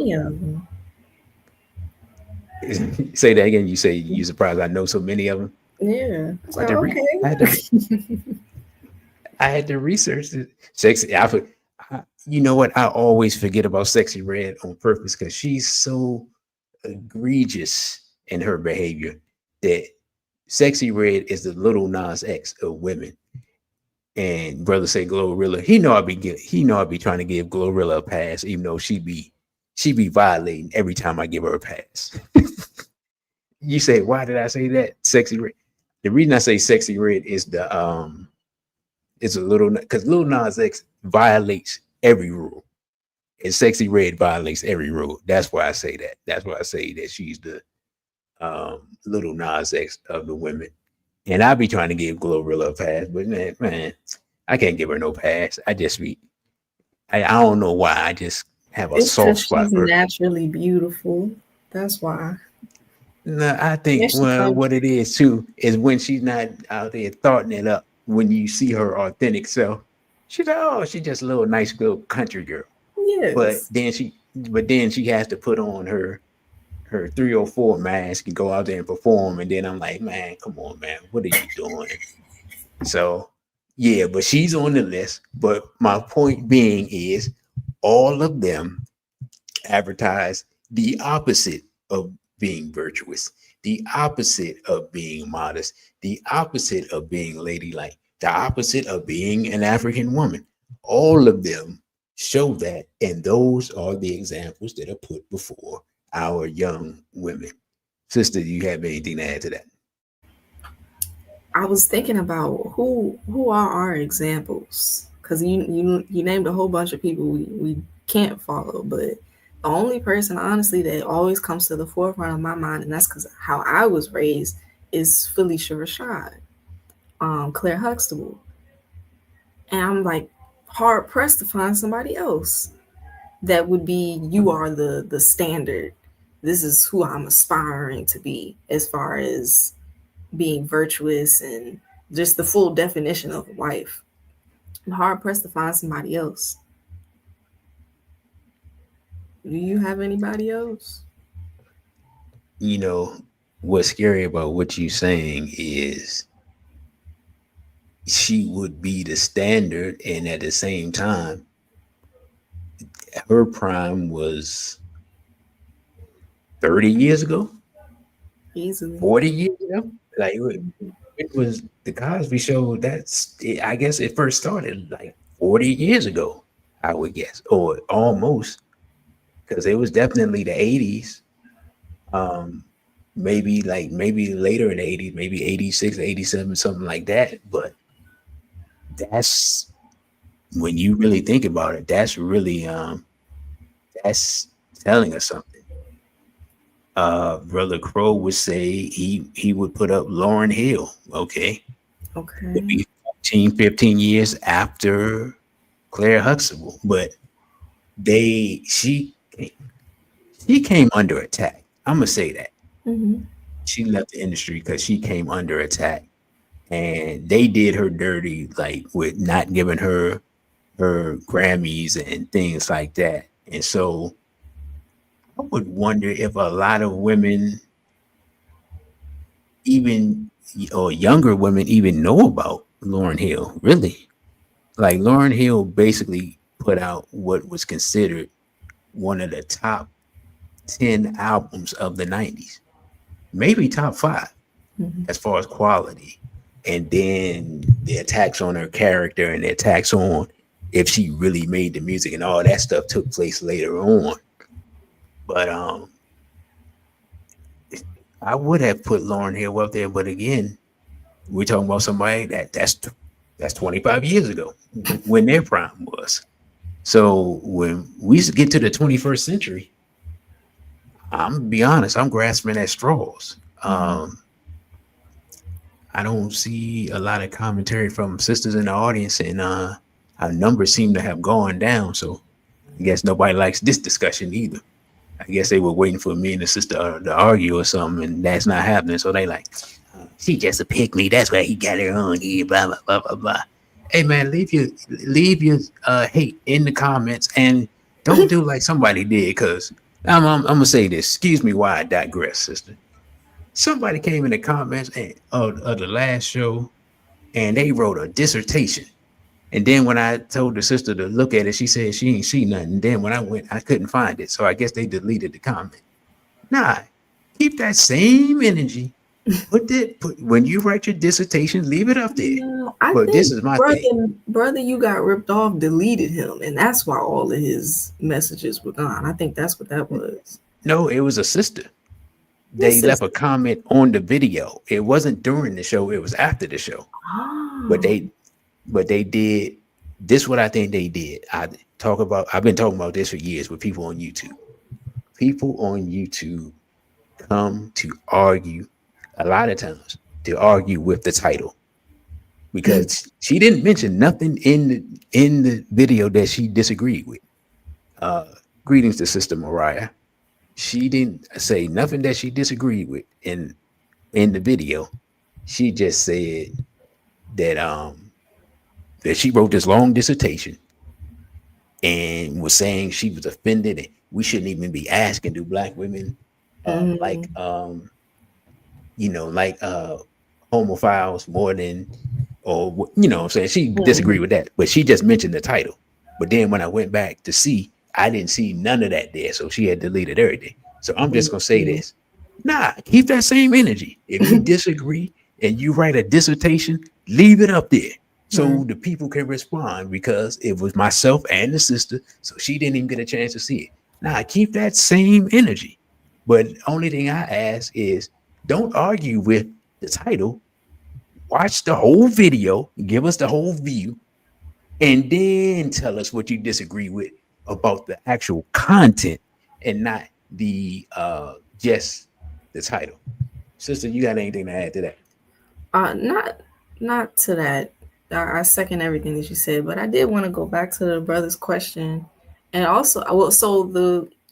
Say that again. You say you're surprised I know so many of them. Yeah. I had to research it. Sexy. You know what? I always forget about Sexy Red on purpose because she's so egregious in her behavior that Sexy Red is the little Nas X of women. And brother say Glorilla, he know I be trying to give Glorilla a pass, even though she be violating every time I give her a pass. You say, why did I say that? Sexy Red. The reason I say Sexy Red is it's a little, because Lil Nas X violates every rule, and Sexy Red violates every rule. That's why I say that. That's why I say that she's the Little Nas X of the women. And I be trying to give Glorilla a pass, but man, I can't give her no pass. I don't know why. I just have a soft spot for her. She's naturally beautiful. That's why. No, I think what it is too is when she's not out there thoughting it up. When you see her authentic self, she's like, oh, she's just a little nice little country girl. Yes. But then she has to put on her 304 mask and go out there and perform. And then I'm like, man, come on, man, what are you doing? So yeah, but she's on the list. But my point being is all of them advertise the opposite of being virtuous, the opposite of being modest, the opposite of being ladylike, the opposite of being an African woman. All of them show that, and those are the examples that are put before our young women. Sister, do you have anything to add to that? I was thinking about who are our examples, because you named a whole bunch of people we can't follow, but the only person honestly that always comes to the forefront of my mind, and that's because how I was raised, is Felicia Rashad, Claire Huxtable, and I'm like hard pressed to find somebody else that would be, you are the standard. This is who I'm aspiring to be as far as being virtuous and just the full definition of a wife. I'm hard pressed to find somebody else. Do you have anybody else? You know, what's scary about what you're saying is she would be the standard, and at the same time, her prime was 30 years ago, Easily. 40 years ago. Like it was the Cosby Show. I guess it first started like 40 years ago, I would guess, or almost, because it was definitely the 80s. Um, maybe later in the 80s, maybe 86, 87, something like that. But that's when you really think about it, that's telling us something. Brother Crow would say he would put up Lauren Hill. Okay. Would Okay. be 14, 15 years after Claire Huxtable. But they she came under attack. I'm gonna say that. Mm-hmm. She left the industry because she came under attack. And they did her dirty, like with not giving her Grammys and things like that. And so I would wonder if a lot of women, even or younger women, even know about Lauryn Hill. Really, like Lauryn Hill basically put out what was considered one of the top 10 albums of the 90s, maybe top five Mm-hmm. as far as quality. And then the attacks on her character and the attacks on if she really made the music and all that stuff took place later on. But I would have put Lauren Hill up there, but again, we're talking about somebody that's 25 years ago when their prime was. So when we get to the 21st century, I'm gonna be honest, I'm grasping at straws. I don't see a lot of commentary from sisters in the audience, and our numbers seem to have gone down. So I guess nobody likes this discussion either. I guess they were waiting for me and the sister to argue or something, and that's not happening. So they like, she just a pick me. That's why he got her on here. Blah blah blah blah blah. Hey man, leave your hate in the comments and don't do like somebody did. Because I'm gonna say this. Excuse me, why I digress, sister. Somebody came in the comments of the last show, and they wrote a dissertation. And then when I told the sister to look at it, she said she ain't see nothing. And then when I went, I couldn't find it. So I guess they deleted the comment. Nah, keep that same energy. Put when you write your dissertation, leave it up there. No, I But this think is my thing. brother you got ripped off deleted him, and that's why all of his messages were gone. I think that's what that was. No, it was a sister. They This left is a comment on the video. It wasn't during the show, it was after the show. But oh. they did this. What I think they did. I've been talking about this for years with people on YouTube. People on YouTube come to argue a lot of times to argue with the title, because she didn't mention nothing in the video that she disagreed with. Greetings to Sister Mariah. She didn't say nothing that she disagreed with in the video. She just said that that she wrote this long dissertation and was saying she was offended and we shouldn't even be asking, do black women like like homophiles more than, or what I'm saying? She disagreed with that, but she just mentioned the title. But then when I went back to see, I didn't see none of that there, so she had deleted everything. So I'm just gonna say this. Nah, keep that same energy. If you disagree and you write a dissertation, leave it up there so the people can respond, because it was myself and the sister, so she didn't even get a chance to see it. Nah, keep that same energy. But only thing I ask is, don't argue with the title. Watch the whole video, give us the whole view, and then tell us what you disagree with about the actual content, and not the just the title. Sister, you got anything to add to that? Not to that. I second everything that you said, but I did want to go back to the brother's question, and also, well, so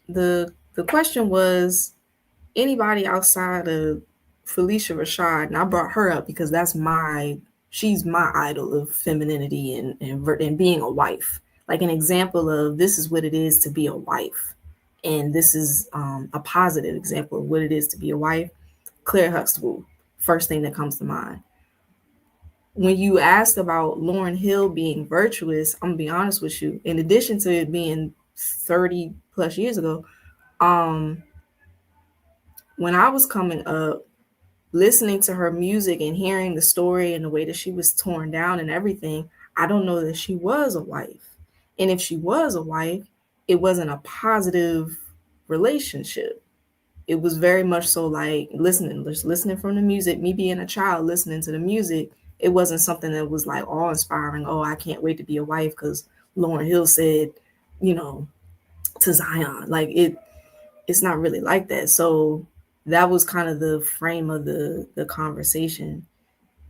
the question was anybody outside of Felicia Rashad, and I brought her up because she's my idol of femininity and being a wife, like an example of this is what it is to be a wife, and this is a positive example of what it is to be a wife. Claire Huxtable, first thing that comes to mind. When you asked about Lauryn Hill being virtuous, I'm gonna be honest with you. In addition to it being 30 plus years ago, um, when I was coming up, listening to her music and hearing the story and the way that she was torn down and everything, I don't know that she was a wife. And if she was a wife, it wasn't a positive relationship. It was very much so like just listening from the music, me being a child listening to the music. It wasn't something that was like awe inspiring. Oh, I can't wait to be a wife because Lauryn Hill said, you know, to Zion. Like it's not really like that. So that was kind of the frame of the conversation.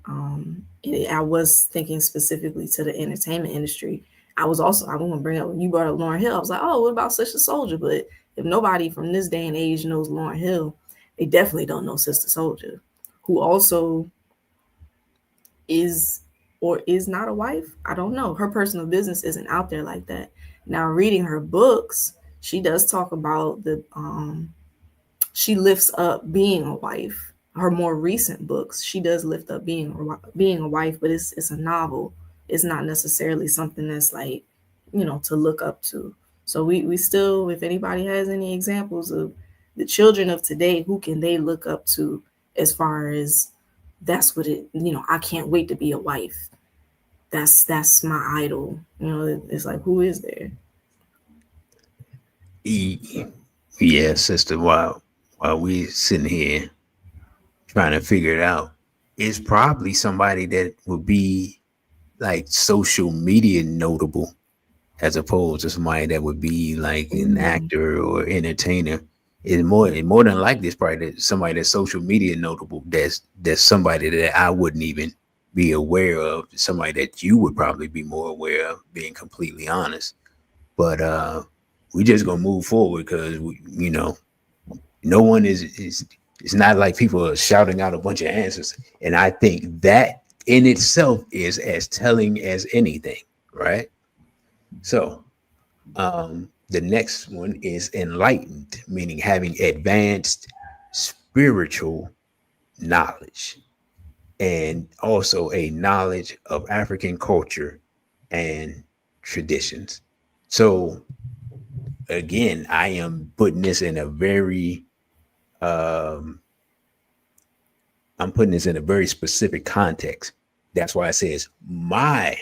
I was thinking specifically to the entertainment industry. I want to bring up when you brought up Lauryn Hill. I was like, oh, what about Sister Soldier? But if nobody from this day and age knows Lauryn Hill, they definitely don't know Sister Soldier, who also is or is not a wife. I don't know. Her personal business isn't out there like that. Now, reading her books, she does talk about she lifts up being a wife. Her more recent books, she does lift up being a wife, but it's a novel. It's not necessarily something that's like, to look up to. So we still, if anybody has any examples of the children of today, who can they look up to as far as that's what I can't wait to be a wife. That's my idol. It's like, who is there? Yeah, sister. While we sitting here trying to figure it out, it's probably somebody that would be like social media notable, as opposed to somebody that would be like an actor or entertainer. It's more than likely it's probably somebody that's social media notable. That's somebody that I wouldn't even be aware of. Somebody that you would probably be more aware of, being completely honest. But we just gonna move forward because no one is. It's not like people are shouting out a bunch of answers, and I think that in itself is as telling as anything, right? So the next one is enlightened, meaning having advanced spiritual knowledge, and also a knowledge of African culture and traditions. So again, I am putting this in a very um, I'm putting this in a very specific context. That's why it says my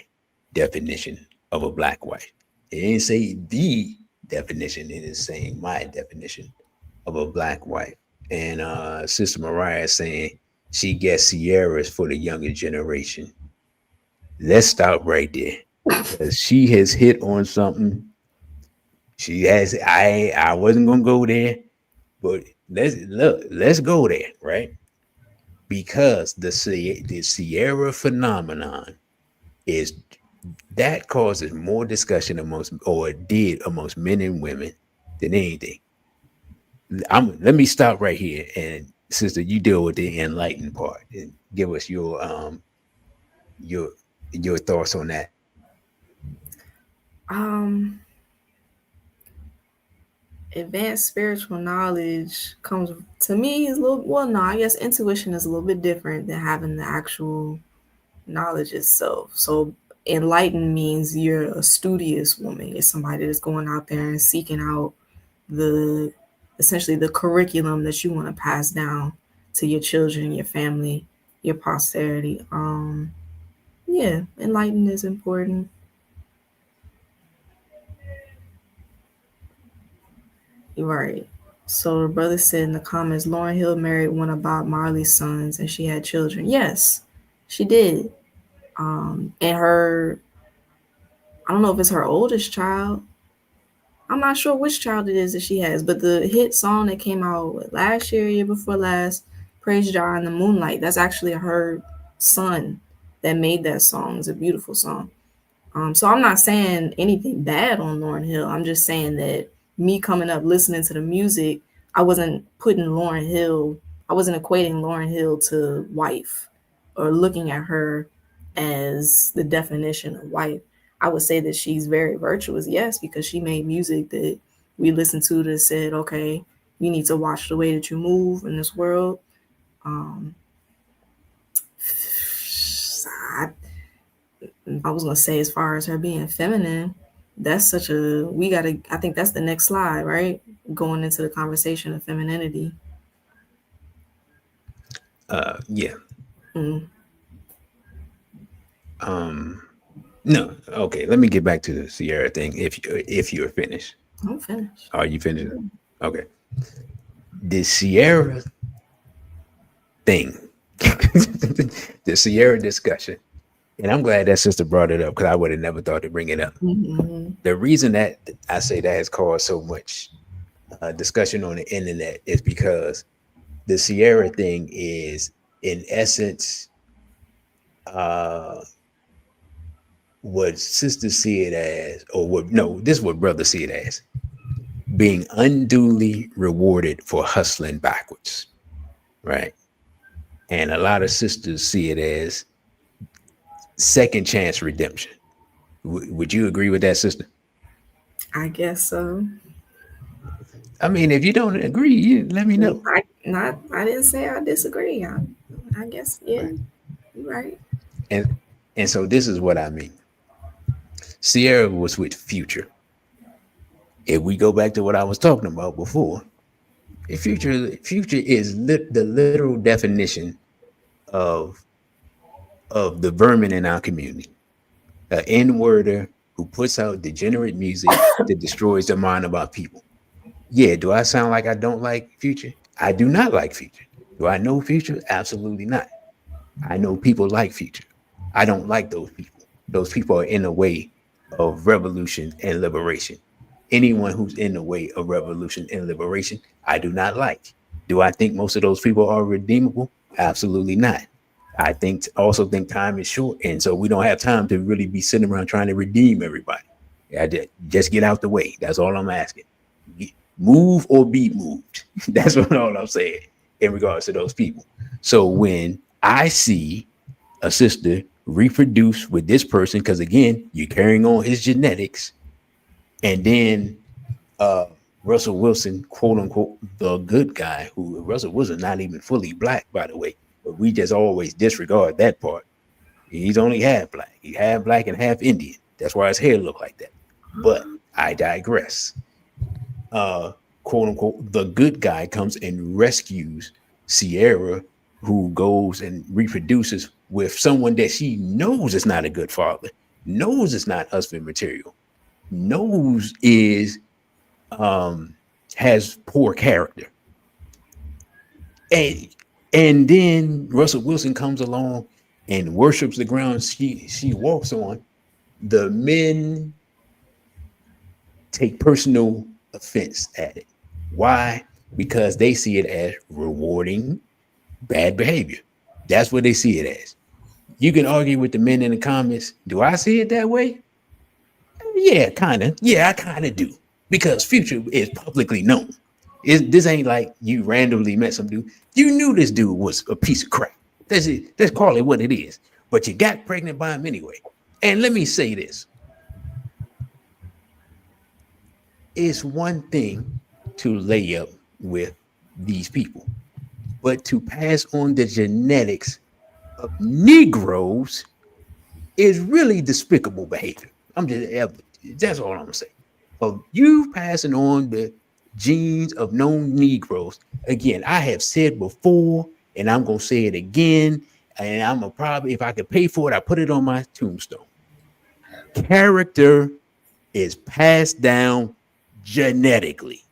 definition of a black wife. It didn't say the definition. It is saying my definition of a black wife. And Sister Mariah is saying she gets Sierras for the younger generation. Let's stop right there, because she has hit on something. She has. I wasn't gonna go there, but let's go there, right? Because the Sierra phenomenon is that causes more discussion amongst, or it did amongst, men and women than anything. Let me stop right here, and sister, you deal with the enlightened part and give us your your thoughts on that. Um, Advanced spiritual knowledge comes to me is a little, well, no, I guess intuition is a little bit different than having the actual knowledge itself. So enlightened means you're a studious woman. You're somebody that's going out there and seeking out the essentially the curriculum that you want to pass down to your children, your family, your posterity. Yeah, enlightenment is important. You're right. So the brother said in the comments, Lauren Hill married one of Bob Marley's sons and she had children. Yes, she did. And her, I don't know if it's her oldest child. I'm not sure which child it is that she has, but the hit song that came out last year, year before last, Praise Jah in the Moonlight, that's actually her son that made that song. It's a beautiful song. So I'm not saying anything bad on Lauryn Hill. I'm just saying that me coming up listening to the music, I wasn't putting Lauryn Hill, I wasn't equating Lauryn Hill to wife or looking at her as the definition of wife. I would say that she's very virtuous, yes, because she made music that we listened to that said, okay, you need to watch the way that you move in this world. Um, I I was gonna say, as far as her being feminine, that's such a we gotta. I think that's the next slide, right? Going into the conversation of femininity. Yeah. Mm, No. Okay. Let me get back to the Sierra thing. If you're finished, I'm finished. are you finished? Okay. The Sierra thing, the Sierra discussion, and I'm glad that sister brought it up because I would have never thought to bring it up. Mm-hmm. The reason that I say that has caused so much discussion on the internet is because the Sierra thing is, in essence, what sisters see it as, or what, no, this is what brothers see it as, being unduly rewarded for hustling backwards, right? And a lot of sisters see it as second chance redemption. Would you agree with that, sister? I guess so. I mean, if you don't agree, you let me know. I didn't say I disagree. I guess yeah, you're right. And and so this is what I mean. Sierra was with Future. If we go back to what I was talking about before, Future is the literal definition of of the vermin in our community. An N-worder who puts out degenerate music that destroys the mind of our people. Yeah, do I sound like I don't like Future? I do not like Future. Do I know Future? Absolutely not. I know people like Future. I don't like those people. Those people are in the way of revolution and liberation. Anyone who's in the way of revolution and liberation, I do not like. Do I think most of those people are redeemable? Absolutely not. I think time is short, and so we don't have time to really be sitting around trying to redeem everybody. Just get out the way. That's all I'm asking. Move or be moved. That's all I'm saying in regards to those people. So when I see a sister reproduce with this person, because again, you're carrying on his genetics, and then Russell Wilson, quote unquote, the good guy, who Russell Wilson not even fully black, by the way, but we just always disregard that part. He's only half black. He's half black and half Indian. That's why his hair look like that. But I digress. Quote unquote, the good guy comes and rescues Sierra, who goes and reproduces with someone that she knows is not a good father, knows it's not husband material, knows is has poor character. And then Russell Wilson comes along and worships the ground she walks on. The men take personal offense at it. Why? Because they see it as rewarding bad behavior. That's what they see it as. You can argue with the men in the comments. Do I see it that way? Yeah, kind of. Yeah, I kind of do. Because Future is publicly known. This ain't like you randomly met some dude. You knew this dude was a piece of crap. That's it. Let's call it what it is. But you got pregnant by him anyway. And let me say this. It's one thing to lay up with these people, but to pass on the genetics of Negroes is really despicable behavior. That's all I'm gonna say. Of you passing on genes of known Negroes. Again, I have said before, and I'm gonna say it again, and I'm gonna probably, if I could pay for it, I put it on my tombstone. Character is passed down genetically.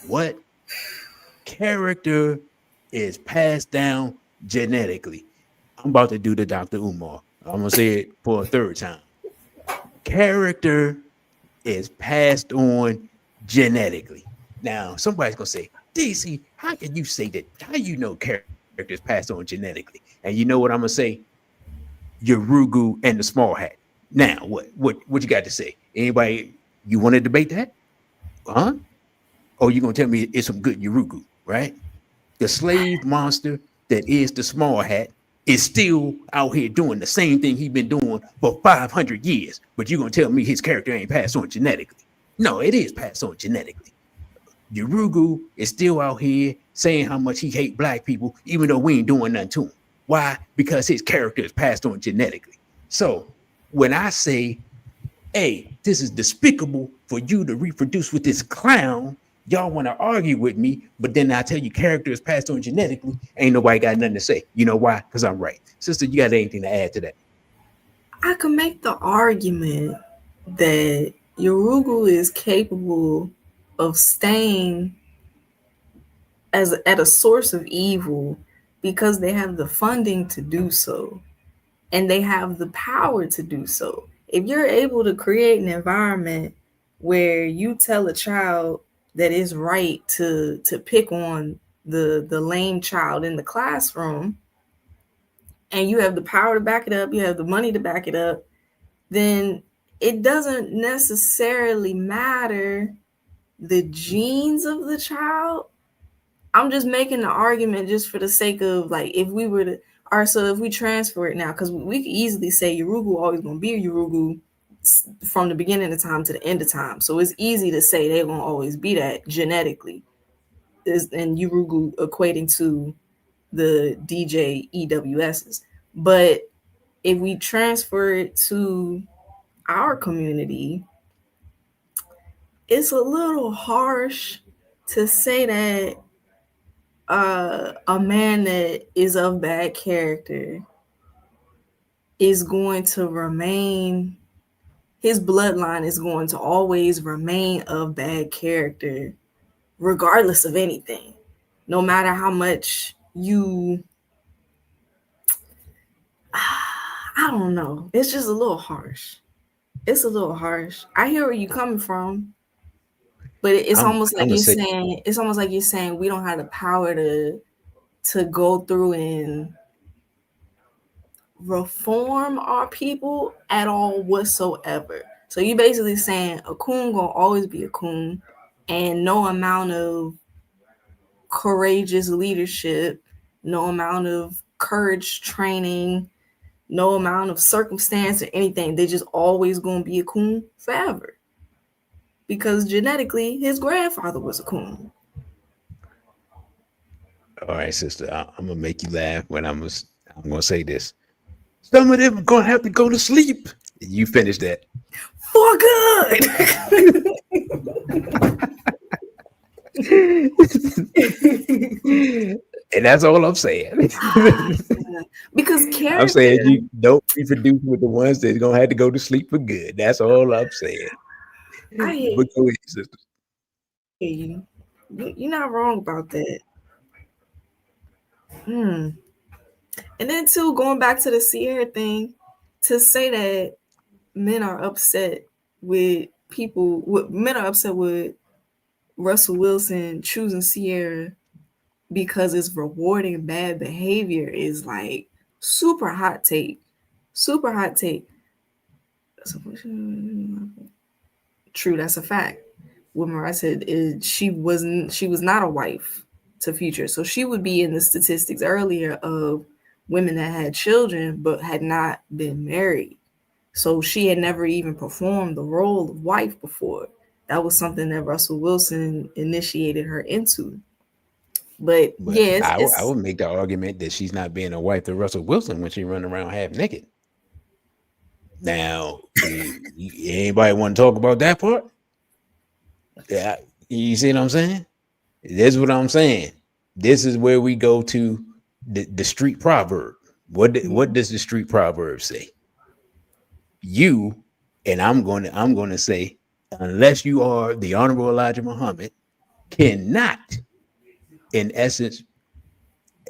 What? Character is passed down genetically. I'm about to do the Dr. Umar. I'm gonna say it for a third time. Character is passed on genetically. Now, somebody's gonna say, DC, how can you say that? How you know character is passed on genetically? And you know what I'm gonna say? Urugu and the small hat. Now, what you got to say? Anybody, you want to debate that? Huh? Or you gonna tell me it's some good Urugu, right? The slave monster that is the small hat is still out here doing the same thing he's been doing for 500 years. But you're going to tell me his character ain't passed on genetically. No, it is passed on genetically. Urugu is still out here saying how much he hate black people, even though we ain't doing nothing to him. Why? Because his character is passed on genetically. So when I say, hey, this is despicable for you to reproduce with this clown, y'all want to argue with me, but then I tell you character is passed on genetically, ain't nobody got nothing to say. You know why? Because I'm right. Sister, you got anything to add to that? I can make the argument that Urugu is capable of staying at a source of evil because they have the funding to do so and they have the power to do so. If you're able to create an environment where you tell a child that it's right to pick on the lame child in the classroom, and you have the power to back it up, you have the money to back it up, then it doesn't necessarily matter the genes of the child. I'm just making the argument just for the sake of, like, if we were to, so if we transfer it now, because we could easily say Urugu always going to be a Urugu from the beginning of time to the end of time. So it's easy to say they're going to always be that genetically. And Urugu equating to the DJ EWSs. But if we transfer it to our community, it's a little harsh to say that a man that is of bad character is going to remain, his bloodline is going to always remain of bad character, regardless of anything. No matter how much you, I don't know. It's just a little harsh. It's a little harsh. I hear where you're coming from, but it's almost like you're saying, it's almost like you're saying we don't have the power to go through and reform our people at all whatsoever. So you basically saying a coon gonna always be a coon, and no amount of courageous leadership, no amount of courage training, no amount of circumstance or anything, they just always gonna be a coon forever. Because genetically, his grandfather was a coon. All right, sister, I'm gonna make you laugh when I'm gonna say this. Some of them are gonna have to go to sleep. You finish that. For good. And that's all I'm saying. Because character, I'm saying you don't reproduce with the ones that's gonna have to go to sleep for good. That's all I'm saying. But go ahead, sister. You're not wrong about that. And then too, going back to the Sierra thing, to say that men are upset with men are upset with Russell Wilson choosing Sierra because it's rewarding bad behavior is like super hot take. Super hot take. True, that's a fact. What Mariah said is she was not a wife to Future. So she would be in the statistics earlier of women that had children but had not been married. So she had never even performed the role of wife before. That was something that Russell Wilson initiated her into. But yes, I would make the argument that she's not being a wife to Russell Wilson when she run around half naked. Now, anybody want to talk about that part? Yeah, You see what I'm saying? That's what I'm saying. This is where we go to the street proverb. What does the street proverb say? You and I'm gonna say, unless you are the Honorable Elijah Muhammad, cannot, in essence,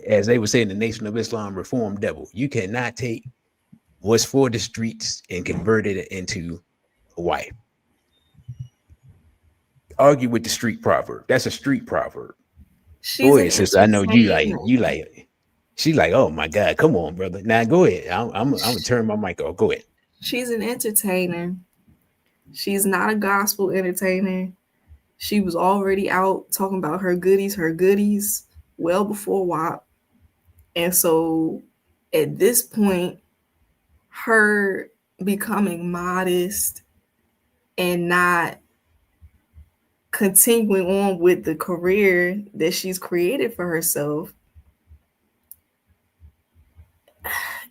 as they would say in the Nation of Islam, reform devil. You cannot take what's for the streets and convert it into a wife. Argue with the street proverb. That's a street proverb. She's Go an ahead, sister. I know entertainer. you like. She's like, oh my God, come on, brother. Now go ahead. I'm gonna turn my mic off. Go ahead. She's an entertainer. She's not a gospel entertainer. She was already out talking about her goodies, well before WAP. And so at this point, her becoming modest and not continuing on with the career that she's created for herself,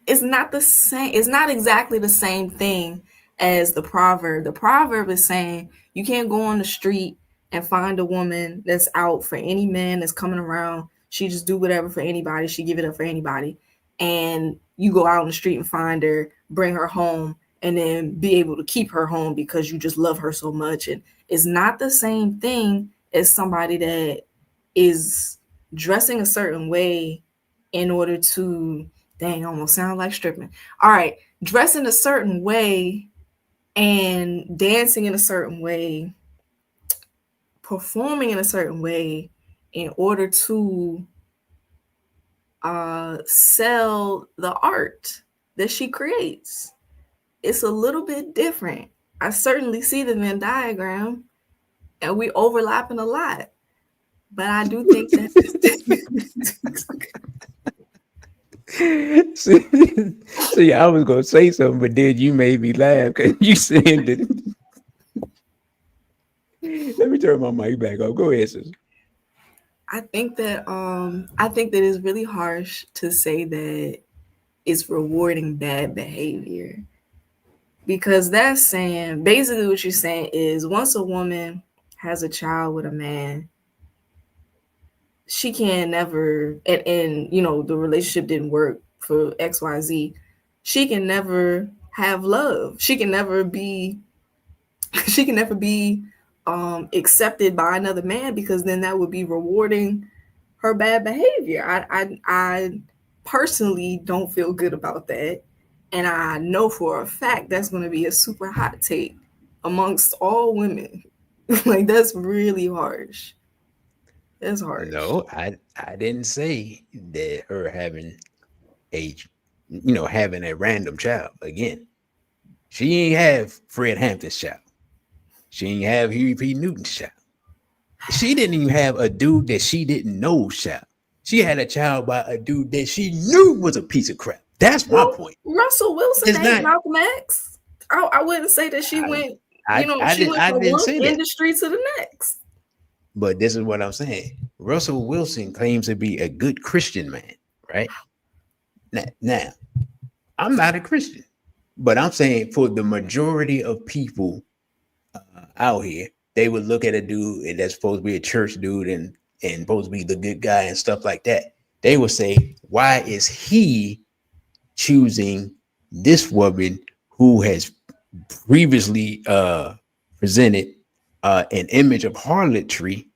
it's not the same. It's not exactly the same thing as the proverb. The proverb is saying you can't go on the street and find a woman that's out for any man that's coming around. She just do whatever for anybody. She give it up for anybody. And you go out on the street and find her, bring her home, and then be able to keep her home because you just love her so much. And it's not the same thing as somebody that is dressing a certain way in order to, dang, almost sound like stripping. All right, dressing a certain way and dancing in a certain way, performing in a certain way in order to sell the art that she creates. It's a little bit different. I certainly see the Venn diagram and we overlapping a lot. But I do think that See, I was gonna say something, but then you made me laugh because you said that. Let me turn my mic back off. Go ahead, sis. I think that it's really harsh to say that it's rewarding bad behavior, because that's saying, basically what you're saying is, once a woman has a child with a man, she can never, and you know, the relationship didn't work for XYZ, she can never have love. She can never be accepted by another man, because then that would be rewarding her bad behavior. I personally don't feel good about that, and I know for a fact that's going to be a super hot take amongst all women. Like, that's really harsh. That's harsh. No, I didn't say that her having having a random child. Again, she ain't have Fred Hampton's child. She ain't have Huey P. Newton's child. She didn't even have a dude that she didn't know's child. She had a child by a dude that she knew was a piece of crap. That's my point. Russell Wilson ain't Malcolm X. I wouldn't say that she went, she went from one industry to the next. But this is what I'm saying. Russell Wilson claims to be a good Christian man, right? Now, I'm not a Christian, but I'm saying for the majority of people out here, they would look at a dude that's supposed to be a church dude and supposed to be the good guy and stuff like that. They would say, why is he choosing this woman who has previously presented an image of harlotry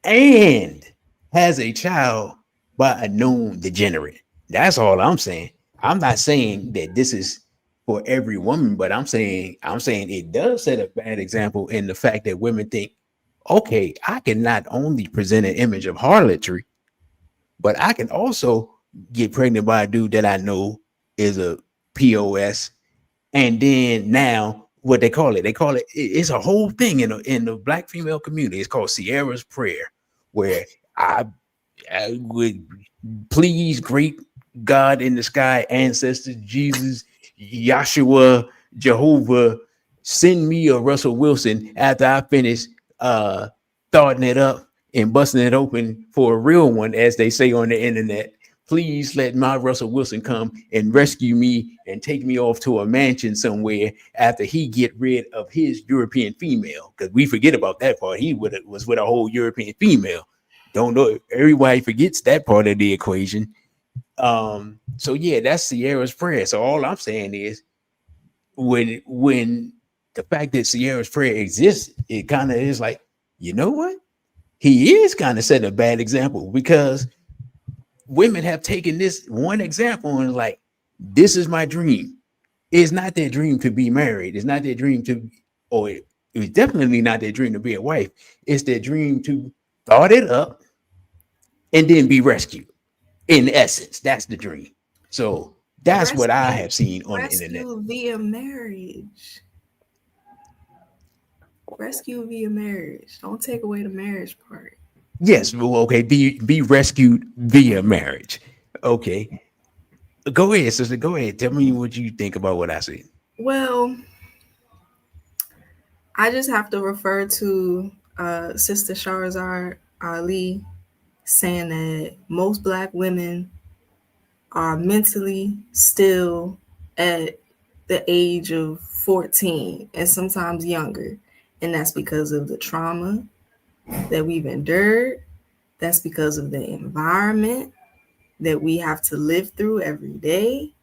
and has a child by a known degenerate? That's all I'm saying. I'm not saying that this is for every woman, but I'm saying it does set a bad example in the fact that women think, okay, I can not only present an image of harlotry, but I can also get pregnant by a dude that I know is a POS. And then now what they call it, it's a whole thing in the Black female community. It's called Sierra's Prayer, where I would please great God in the sky, ancestors, Jesus, Yahshua, Jehovah, send me a Russell Wilson after I finish starting it up and busting it open for a real one, as they say on the internet. please let my Russell Wilson come and rescue me and take me off to a mansion somewhere after he get rid of his European female. Because we forget about that part. He was with a whole European female. Don't know. Everybody forgets that part of the equation. So yeah, that's Sierra's prayer. So all I'm saying is when the fact that Sierra's prayer exists, it kind of is like, you know what? He is kind of setting a bad example, because women have taken this one example and like, this is my dream. It's not their dream to be married. It's not their dream to, or it was definitely not their dream to be a wife. It's their dream to start it up and then be rescued. In essence, that's the dream. So that's what I have seen on the internet. Rescue via marriage. Rescue via marriage. Don't take away the marriage part. Yes, well, okay, be rescued via marriage. Okay. Go ahead, sister. Go ahead. Tell me what you think about what I said. Well, I just have to refer to Sister Shahrazad Ali saying that most Black women are mentally still at the age of 14 and sometimes younger. And that's because of the trauma that we've endured. That's because of the environment that we have to live through every day.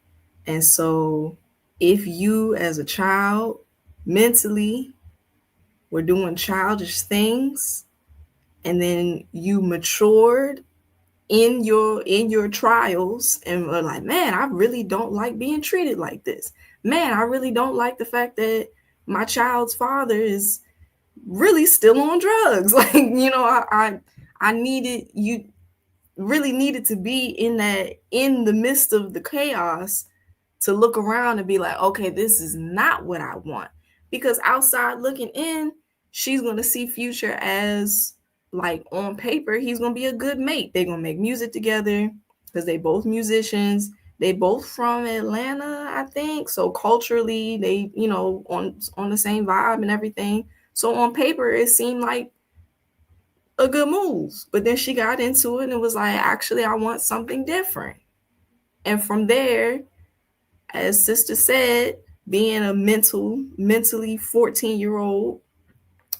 And so if you as a child mentally were doing childish things and then you matured in your trials and were like, man, I really don't like being treated like this. Man, I really don't like the fact that my child's father is really still on drugs. Like, you know, I needed, you really needed to be in the midst of the chaos to look around and be like, okay, this is not what I want. Because outside looking in, she's going to see Future as, like, on paper, he's going to be a good mate. They're going to make music together because they both musicians. They both from Atlanta, I think. So culturally, they, you know, on the same vibe and everything. So on paper, it seemed like a good move. But then she got into it and was like, actually, I want something different. And from there, as sister said, being a mentally 14-year-old,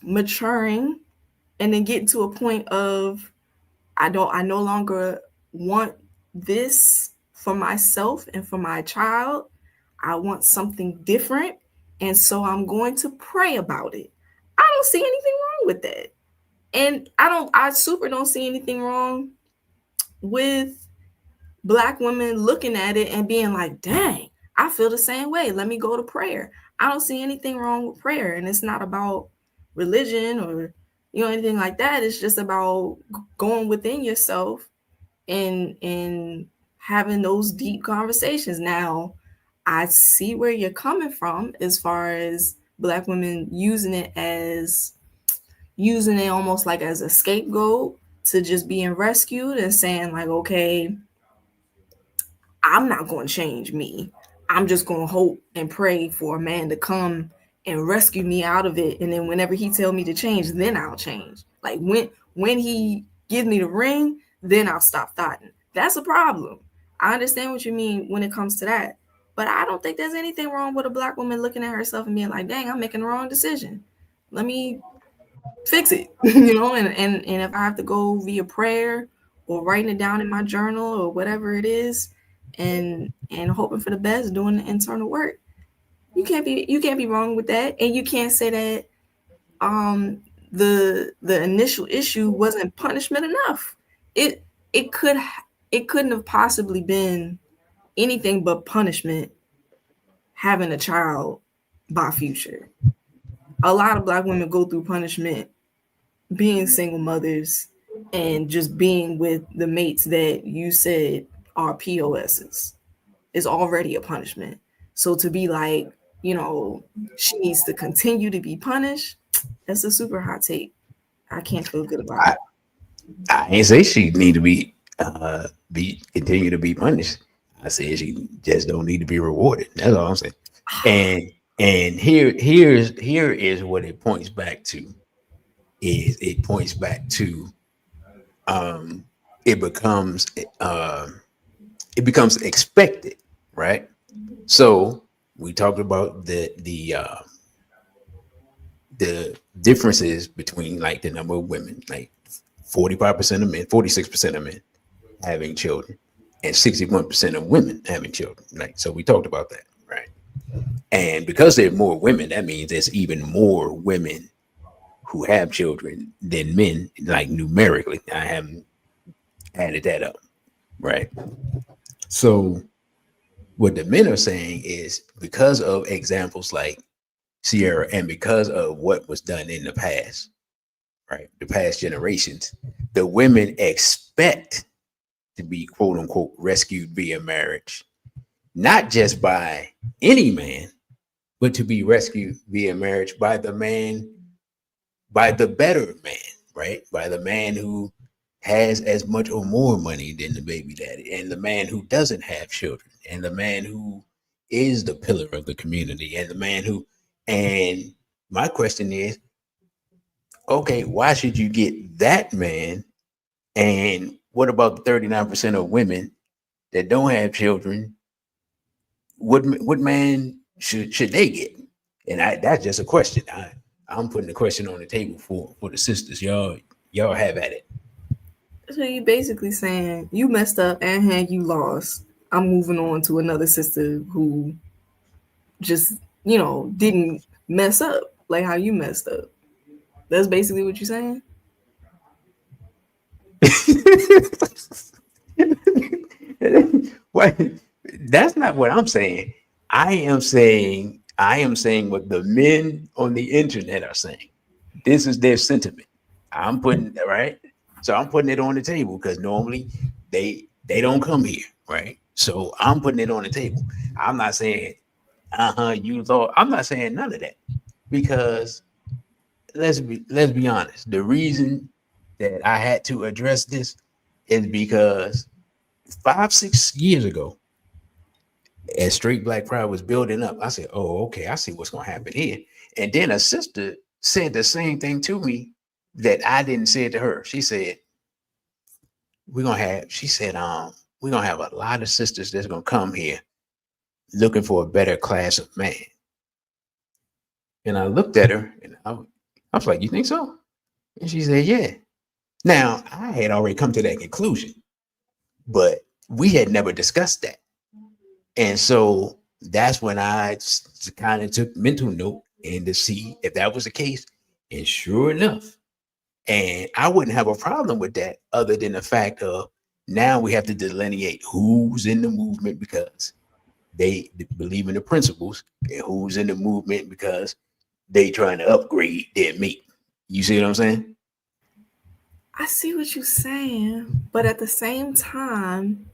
maturing, and then getting to a point of, I no longer want this for myself and for my child. I want something different. And so I'm going to pray about it. I don't see anything wrong with that. And I super don't see anything wrong with Black women looking at it and being like, dang, I feel the same way. Let me go to prayer. I don't see anything wrong with prayer. And it's not about religion or, you know, anything like that. It's just about going within yourself and having those deep conversations. Now, I see where you're coming from as far as Black women using it almost like as a scapegoat to just being rescued and saying like, okay, I'm not going to change me. I'm just going to hope and pray for a man to come and rescue me out of it. And then whenever he tell me to change, then I'll change. Like when he gives me the ring, then I'll stop thoughting. That's a problem. I understand what you mean when it comes to that. But I don't think there's anything wrong with a Black woman looking at herself and being like, dang, I'm making the wrong decision. Let me fix it. You know, and if I have to go via prayer or writing it down in my journal or whatever it is, and hoping for the best, doing the internal work, you can't be wrong with that. And you can't say that the initial issue wasn't punishment enough. It couldn't have possibly been anything but punishment having a child by Future. A lot of Black women go through punishment being single mothers and just being with the mates that you said are POSs is already a punishment. So to be like, you know, she needs to continue to be punished, that's a super hot take. I can't feel good about it. I ain't say she need to be continue to be punished. I said she just don't need to be rewarded. That's all I'm saying. And here is what it points back to. It points back to it becomes it becomes expected, right? So we talked about the differences between like the number of women, like 45% of men, 46% of men having children, and 61% of women having children. Like, so we talked about that, right? And because there are more women, that means there's even more women who have children than men, like numerically. I haven't added that up, right? So what the men are saying is because of examples like Sierra and because of what was done in the past, right? The past generations, the women expect to be quote unquote rescued via marriage, not just by any man, but to be rescued via marriage by the man, by the better man, right? By the man who has as much or more money than the baby daddy, and the man who doesn't have children, and the man who is the pillar of the community, and the man who, and my question is, okay, why should you get that man? And what about the 39% of women that don't have children? What man should they get? And that's just a question. I'm putting the question on the table for the sisters. Y'all have at it. So you basically saying you messed up and you lost. I'm moving on to another sister who just, didn't mess up like how you messed up. That's basically what you're saying? What? That's not what I'm saying. I am saying what the men on the internet are saying. This is their sentiment. I'm putting right. So I'm putting it on the table because normally they don't come here, right? So I'm putting it on the table. I'm not saying, you thought. I'm not saying none of that because let's be honest. The reason that I had to address this is because 5 6 years ago, as Straight Black Pride was building up, I said, "Oh, okay, I see what's gonna happen here." And then a sister said the same thing to me that I didn't say it to her. She said, "We're gonna have," she said, we're gonna have a lot of sisters that's gonna come here looking for a better class of man." And I looked at her and I was like, "You think so?" And she said, "Yeah." Now I had already come to that conclusion, but we had never discussed that. And so that's when I kind of took mental note and to see if that was the case. And sure enough, and I wouldn't have a problem with that other than the fact of now we have to delineate who's in the movement because they believe in the principles and who's in the movement because they trying to upgrade their meat. You see what I'm saying? I see what you're saying, but at the same time,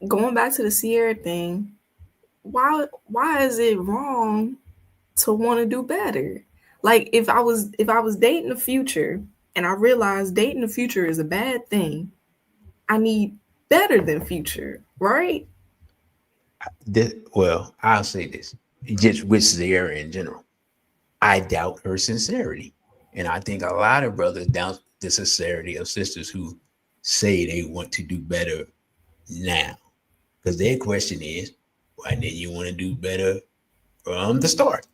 going back to the Sierra thing, why is it wrong to want to do better? Like if I was dating the future and I realized dating the future is a bad thing, I need better than future, right? Well, I'll say this just with Sierra in general. I doubt her sincerity. And I think a lot of brothers doubt the sincerity of sisters who say they want to do better now. Because their question is, why didn't you want to do better from the start?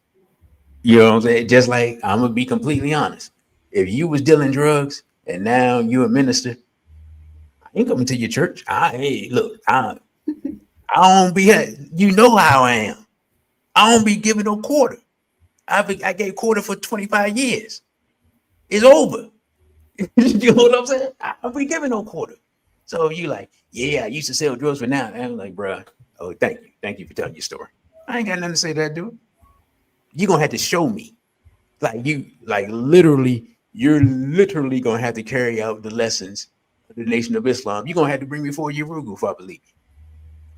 You know what I'm saying? Just like I'm gonna be completely honest. If you was dealing drugs and now you a minister, I ain't coming to your church. Hey, look, I don't be you know how I am. I don't be giving no quarter. I gave quarter for 25 years. It's over. You know what I'm saying? I be giving no quarter. So you like, yeah, I used to sell drugs, but now I'm like, bro, oh, thank you for telling your story. I ain't got nothing to say to that, dude. You gonna have to show me, you're literally gonna have to carry out the lessons of the Nation of Islam. You're gonna have to bring me for Urugu, if I believe.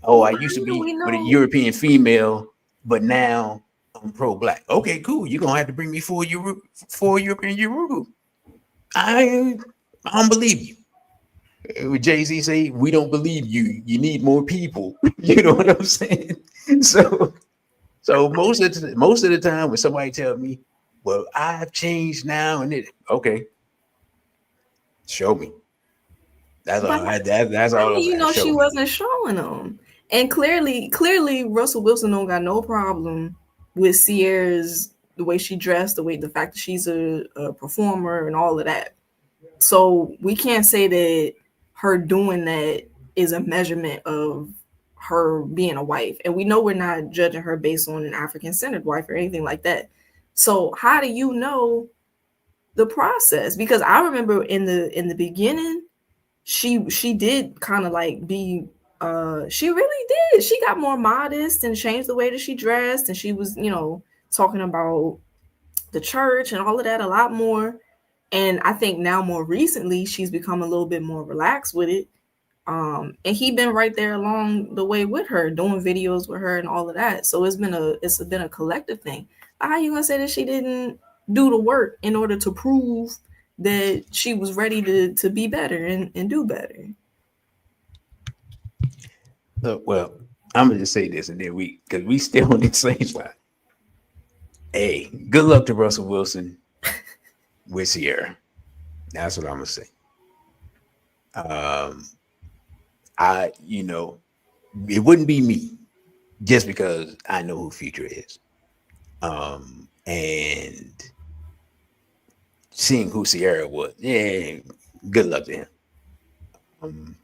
Oh, I Well, used to how do be we with a know? European female, but now I'm pro-black. Okay, cool. You're gonna have to bring me for European Urugu. I I don't believe you. Jay Z say we don't believe you. You need more people. You know what I'm saying? So most of the time when somebody tell me, "Well, I've changed now," and it okay, show me. That's But all. That's how all do I'm you saying. know she Show me. wasn't showing them? And clearly, Russell Wilson don't got no problem with Sierra's the way she dressed, the fact that she's a performer and all of that. So we can't say that her doing that is a measurement of her being a wife. And we know we're not judging her based on an African centered wife or anything like that. So how do you know the process? Because I remember in the beginning, she did kind of like be she really did. She got more modest and changed the way that she dressed, and she was, talking about the church and all of that a lot more. And I think now more recently she's become a little bit more relaxed with it. And he been right there along the way with her, doing videos with her and all of that. So it's been a collective thing. How you gonna say that she didn't do the work in order to prove that she was ready to be better and do better? Well, I'm gonna just say this, and then because we still on the same spot. Hey, good luck to Russell Wilson with Sierra. That's what I'm gonna say. Um, it wouldn't be me just because I know who Future is. And seeing who Sierra was, yeah, good luck to him. Um,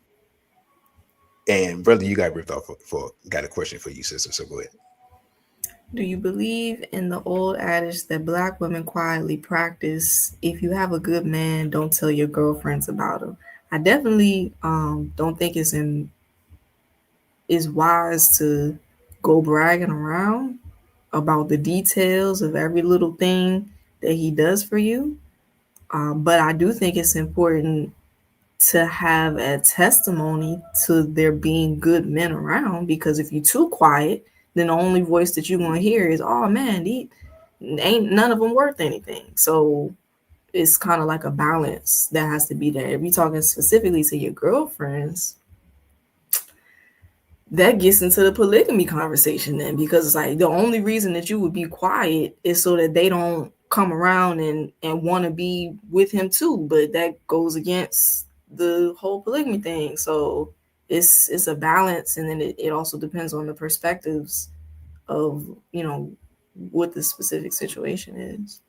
and brother, you got ripped off for got a question for you, sister. So go ahead. Do you believe in the old adage that black women quietly practice, if you have a good man, don't tell your girlfriends about him? I definitely don't think is wise to go bragging around about the details of every little thing that he does for you. But I do think it's important to have a testimony to there being good men around, because if you're too quiet, then the only voice that you're going to hear is, oh man, ain't none of them worth anything. So it's kind of like a balance that has to be there. If you're talking specifically to your girlfriends, that gets into the polygamy conversation then, because it's like the only reason that you would be quiet is so that they don't come around and want to be with him too, but that goes against the whole polygamy thing. So it's a balance, and then it also depends on the perspectives of what the specific situation is.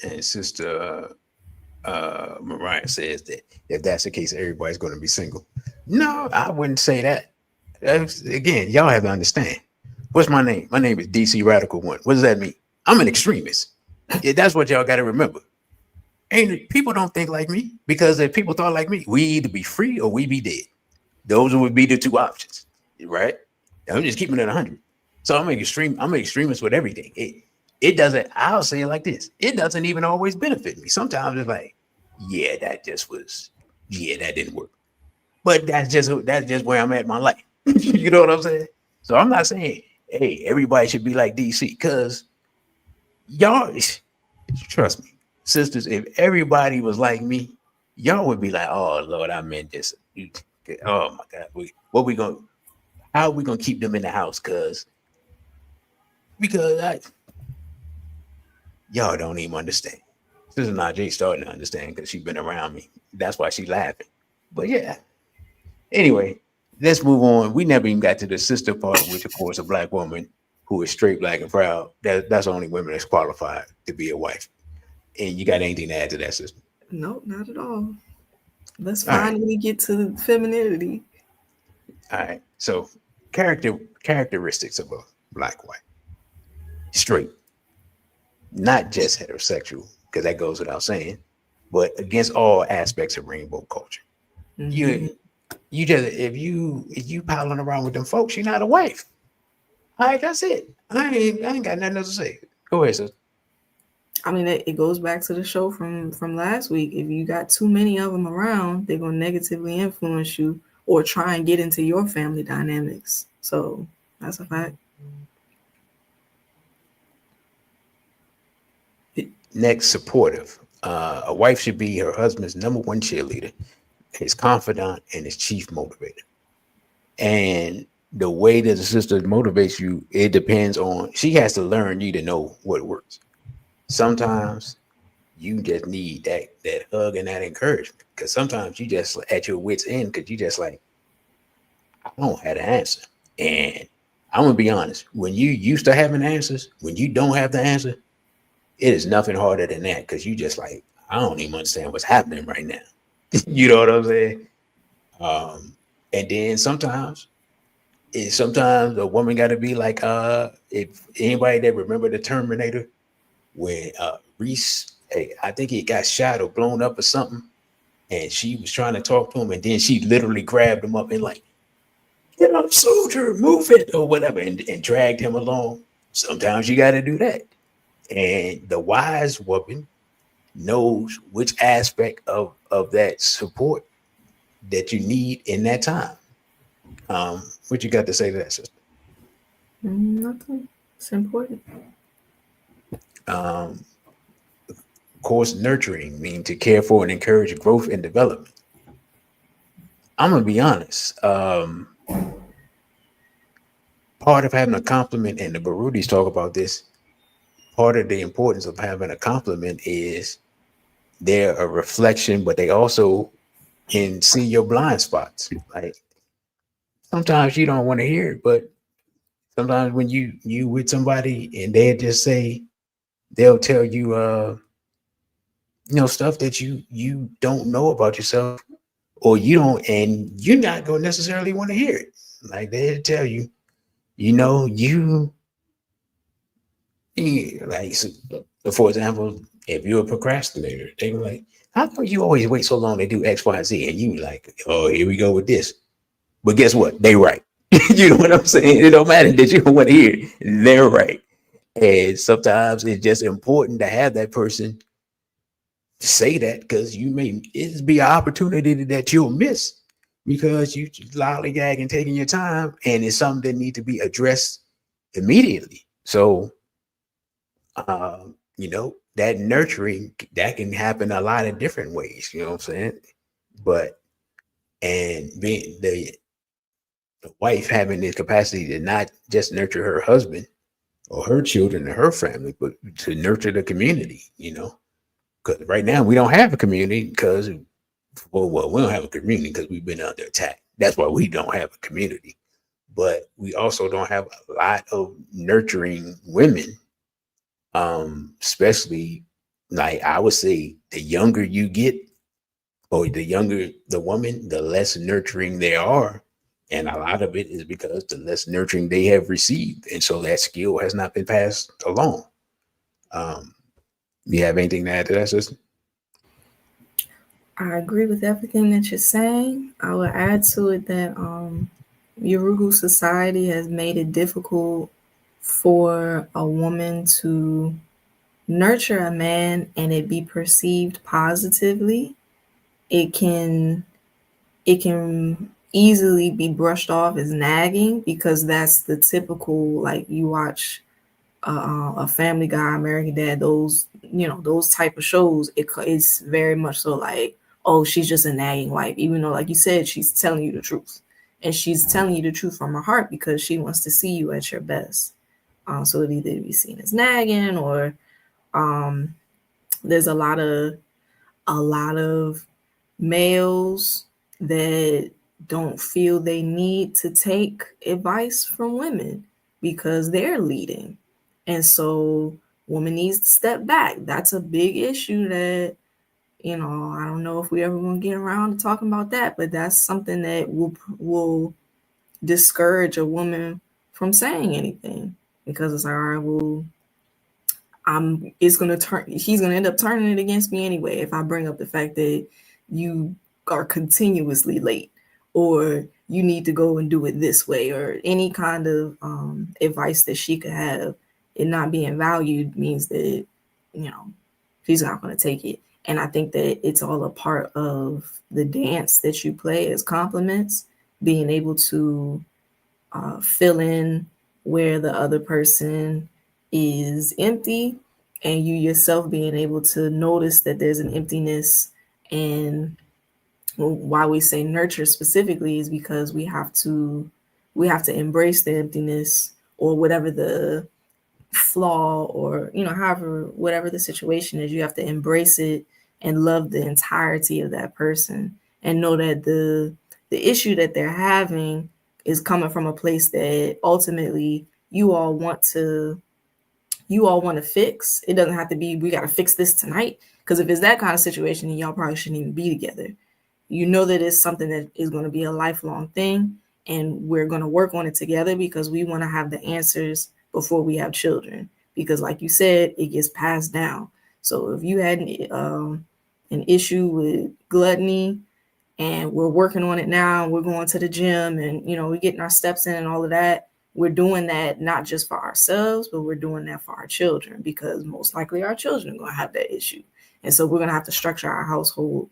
And sister Mariah says that if that's the case, everybody's going to be single. No, I wouldn't say that. Again, y'all have to understand. What's my name? My name is DC Radical One. What does that mean? I'm an extremist. Yeah, that's what y'all got to remember. And people don't think like me, because if people thought like me, we either be free or we be dead. Those would be the two options, right? I'm just keeping it 100. So I'm an extremist with everything. It doesn't. I'll say it like this: it doesn't even always benefit me. Sometimes it's like, yeah, that didn't work. But that's just where I'm at in my life. You know what I'm saying? So I'm not saying, hey, everybody should be like DC, because y'all, trust me, sisters, if everybody was like me, y'all would be like, oh Lord, I meant this. Oh my God, how are we gonna keep them in the house? Because y'all don't even understand. Sister Najee starting to understand because she's been around me. That's why she's laughing. But yeah. Anyway, let's move on. We never even got to the sister part, which of course a black woman who is straight, black, and proud. That's the only women that's qualified to be a wife. And you got anything to add to that, sister? Nope, not at all. Let's All right. finally get to femininity. All right. So characteristics of a black wife. Straight, not just heterosexual, because that goes without saying, but against all aspects of rainbow culture. Mm-hmm. You just if you piling around with them folks, you're not a wife. All right, that's it. I ain't got nothing else to say. Go ahead, sis. I mean, it goes back to the show from last week. If you got too many of them around, they're gonna negatively influence you or try and get into your family dynamics. So that's a fact. Next, supportive. A wife should be her husband's number one cheerleader, his confidant, and his chief motivator. And the way that the sister motivates you, it depends on, she has to learn you to know what works. Sometimes You just need that hug and that encouragement. Because sometimes you just at your wits end because you just like, I don't have the answer. And I'm gonna be honest, when you used to having answers, when you don't have the answer, it is nothing harder than that because you just like, I don't even understand what's happening right now. You know what I'm saying? And then sometimes a woman got to be like, if anybody that remember the Terminator, when Reese, hey, I think he got shot or blown up or something, and she was trying to talk to him, and then she literally grabbed him up and like, get up, soldier, move it or whatever, and dragged him along. Sometimes you got to do that, and the wise woman knows which aspect of that support that you need in that time. What you got to say to that, sister? Nothing. It's important. Um, of course, nurturing means to care for and encourage growth and development. I'm gonna be honest. Part of having a compliment, and the Barudis talk about this. Part of the importance of having a compliment is they're a reflection, but they also can see your blind spots. Like sometimes you don't want to hear it, but sometimes when you with somebody and they just say they'll tell you stuff that you don't know about yourself or you don't and you're not gonna necessarily want to hear it. Like they'll tell you, like so, for example, if you're a procrastinator, they were like, how come you always wait so long to do X, Y, Z? And you like, oh, here we go with this. But guess what? They right. You know what I'm saying? It don't matter that you don't want to hear it. They're right. And sometimes it's just important to have that person say that because you may it be an opportunity that you'll miss because you lollygag and taking your time and it's something that need to be addressed immediately. So that nurturing that can happen a lot of different ways, you know what I'm saying? But and being the wife having the capacity to not just nurture her husband or her children or her family, but to nurture the community, because right now we don't have a community because we don't have a community because we've been under attack. That's why we don't have a community. But we also don't have a lot of nurturing women, especially like I would say the younger you get or the younger the woman, the less nurturing they are. And a lot of it is because the less nurturing they have received. And so that skill has not been passed along. Um, you have anything to add to that, sister? I agree with everything that you're saying. I would add to it that Yorugu society has made it difficult for a woman to nurture a man and it be perceived positively. It can it can easily be brushed off as nagging because that's the typical, like you watch a Family Guy, American Dad, those type of shows. It's very much so like, oh, she's just a nagging wife, even though, like you said, she's telling you the truth, and she's telling you the truth from her heart because she wants to see you at your best. So it either be seen as nagging or um, there's a lot of males that don't feel they need to take advice from women because they're leading. And so woman needs to step back. That's a big issue that, I don't know if we ever going to get around to talking about that, but that's something that will discourage a woman from saying anything because it's like, all right, well, he's gonna end up turning it against me anyway if I bring up the fact that you are continuously late or you need to go and do it this way or any kind of advice that she could have. It not being valued means that you know she's not going to take it. And I think that it's all a part of the dance that you play as compliments, being able to fill in where the other person is empty, and you yourself being able to notice that there's an emptiness. And why we say nurture specifically is because we have to embrace the emptiness or whatever the flaw, or however, whatever the situation is, you have to embrace it and love the entirety of that person, and know that the issue that they're having is coming from a place that ultimately you all want to fix. It doesn't have to be, we got to fix this tonight, because if it's that kind of situation, then y'all probably shouldn't even be together. You know that it's something that is going to be a lifelong thing, and we're going to work on it together, because we want to have the answers before we have children, because like you said, it gets passed down. So if you had an issue with gluttony, and we're working on it now, we're going to the gym, and we're getting our steps in and all of that, we're doing that not just for ourselves, but we're doing that for our children, because most likely our children are going to have that issue. And so we're going to have to structure our household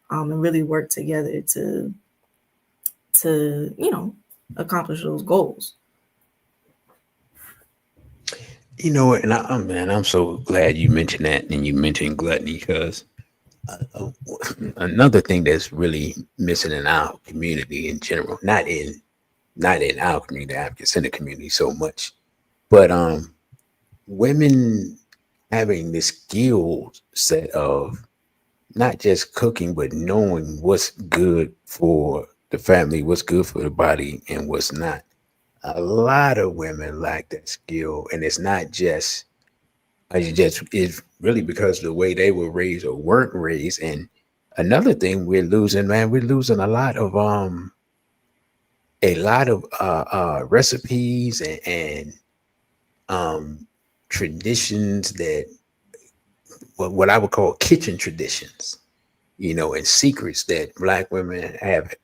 and really work together to accomplish those goals. And I'm so glad you mentioned that, and you mentioned gluttony, because another thing that's really missing in our community in general, not in our community, African Center community so much, but women having the skill set of not just cooking, but knowing what's good for the family, what's good for the body, and what's not. A lot of women lack that skill, and it's not just it's really because of the way they were raised or weren't raised. And another thing we're losing, man, we're losing a lot of recipes and traditions, that what I would call kitchen traditions, and secrets that Black women have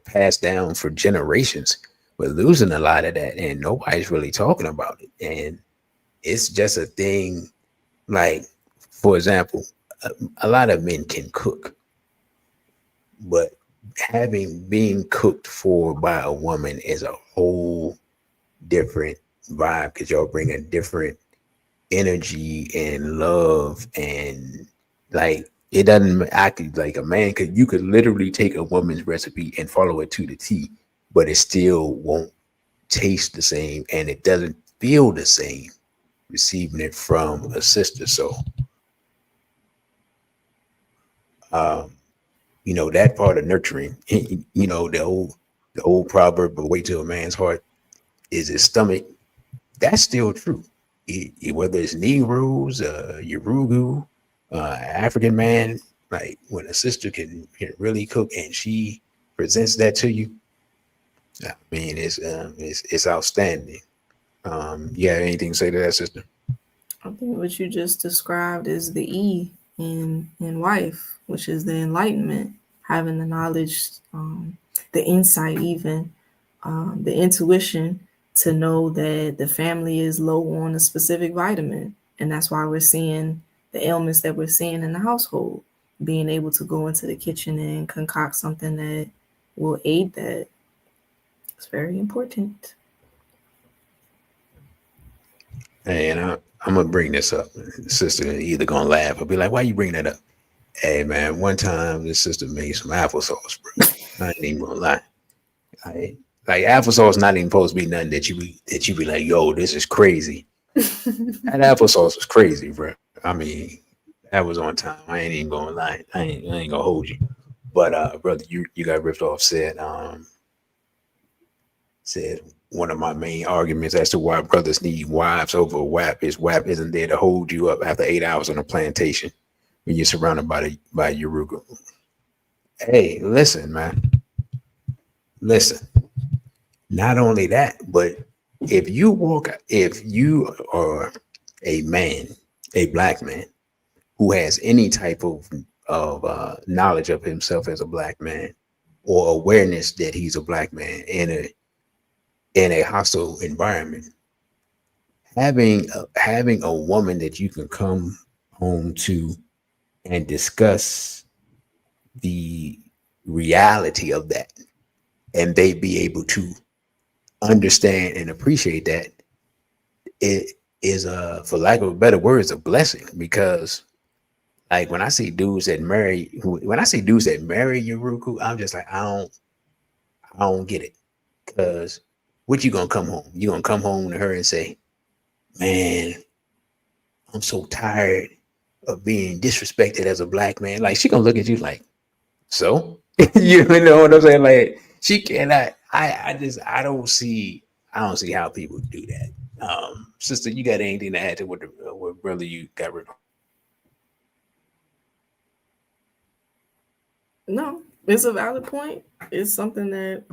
passed down for generations. We're losing a lot of that, and nobody's really talking about it. And it's just a thing. Like, for example, a lot of men can cook, but being cooked for by a woman is a whole different vibe, because y'all bring a different energy and love, and like it doesn't act like a man you could literally take a woman's recipe and follow it to the T, but it still won't taste the same, and it doesn't feel the same receiving it from a sister. So that part of nurturing, the old proverb, but wait till a man's heart is his stomach. That's still true. Whether it's Negroes, Yorugu, African man, like when a sister can really cook and she presents that to you, I mean, it's outstanding. You have anything to say to that, sister? I think what you just described is the E in wife, which is the enlightenment, having the knowledge, the insight, even the intuition to know that the family is low on a specific vitamin. And that's why we're seeing the ailments that we're seeing in the household. Being able to go into the kitchen and concoct something that will aid that. It's very important. And I'm gonna bring this up. Sister either gonna laugh or be like, "Why you bring that up?" Hey man, one time this sister made some applesauce, bro. I ain't even gonna lie. Like applesauce not even supposed to be nothing that you be like, "Yo, this is crazy." That applesauce was crazy, bro. I mean, that was on time. I ain't even gonna lie. I ain't gonna hold you. But brother, you got ripped off. Said one of my main arguments as to why brothers need wives over WAP is WAP isn't there to hold you up after 8 hours on a plantation when you're surrounded by Yoruga. Hey, listen, man. Listen. Not only that, but if you are a man, a Black man who has any type of knowledge of himself as a Black man, or awareness that he's a Black man in a hostile environment, having a woman that you can come home to and discuss the reality of that, and they be able to understand and appreciate that, it is for lack of better words, a blessing. Because like when I see dudes that marry Yuruku, I'm just like, I don't get it. Because what you gonna come home? You gonna come home to her and say, man, I'm so tired of being disrespected as a black man. Like she gonna look at you like, so you know what I'm saying? Like she cannot. I don't see how people do that. Sister, you got anything to add to what brother you got rid of? No, it's a valid point. It's something that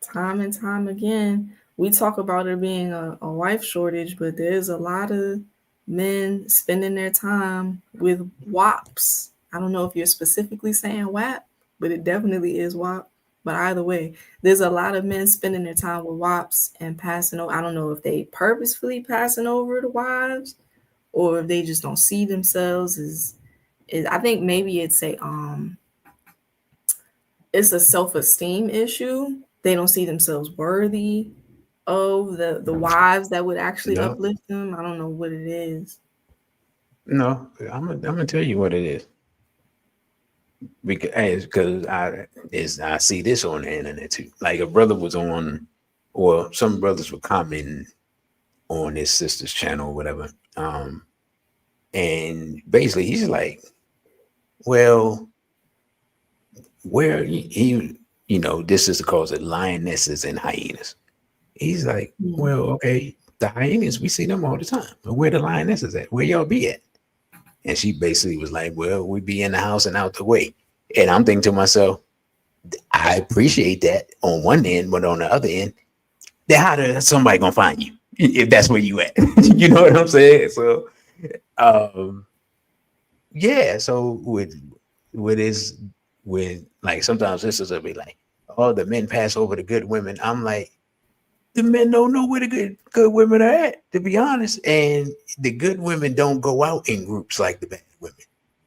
time and time again we talk about there being a wife shortage, but there's a lot of men spending their time with WAPs. I don't know if you're specifically saying WAP, but it definitely is WAP. But either way, there's a lot of men spending their time with WAPs and passing over. I don't know if they purposefully passing over the wives or if they just don't see themselves as. I think maybe it's a self-esteem issue. They don't see themselves worthy of the wives that would actually No, uplift them. I don't know what it is. no, I'm gonna tell you what it is. Because I see this on the internet too. Like a brother was on, or some brothers were commenting on his sister's channel or whatever. And basically he's like, well, where you know, this is the cause of lionesses and hyenas. He's like, Mm. well, okay, the hyenas, we see them all the time. But where the lionesses at? Where y'all be at? And she basically was like, well, we be in the house and out the way. And I'm thinking to myself, I appreciate that on one end, but on the other end, then how does somebody gonna find you if that's where you at? You know what I'm saying? So um yeah, so with his with like sometimes sisters will be like, oh, the men pass over the good women. I'm like, the men don't know where the good women are at, to be honest. And the good women don't go out in groups like the bad women.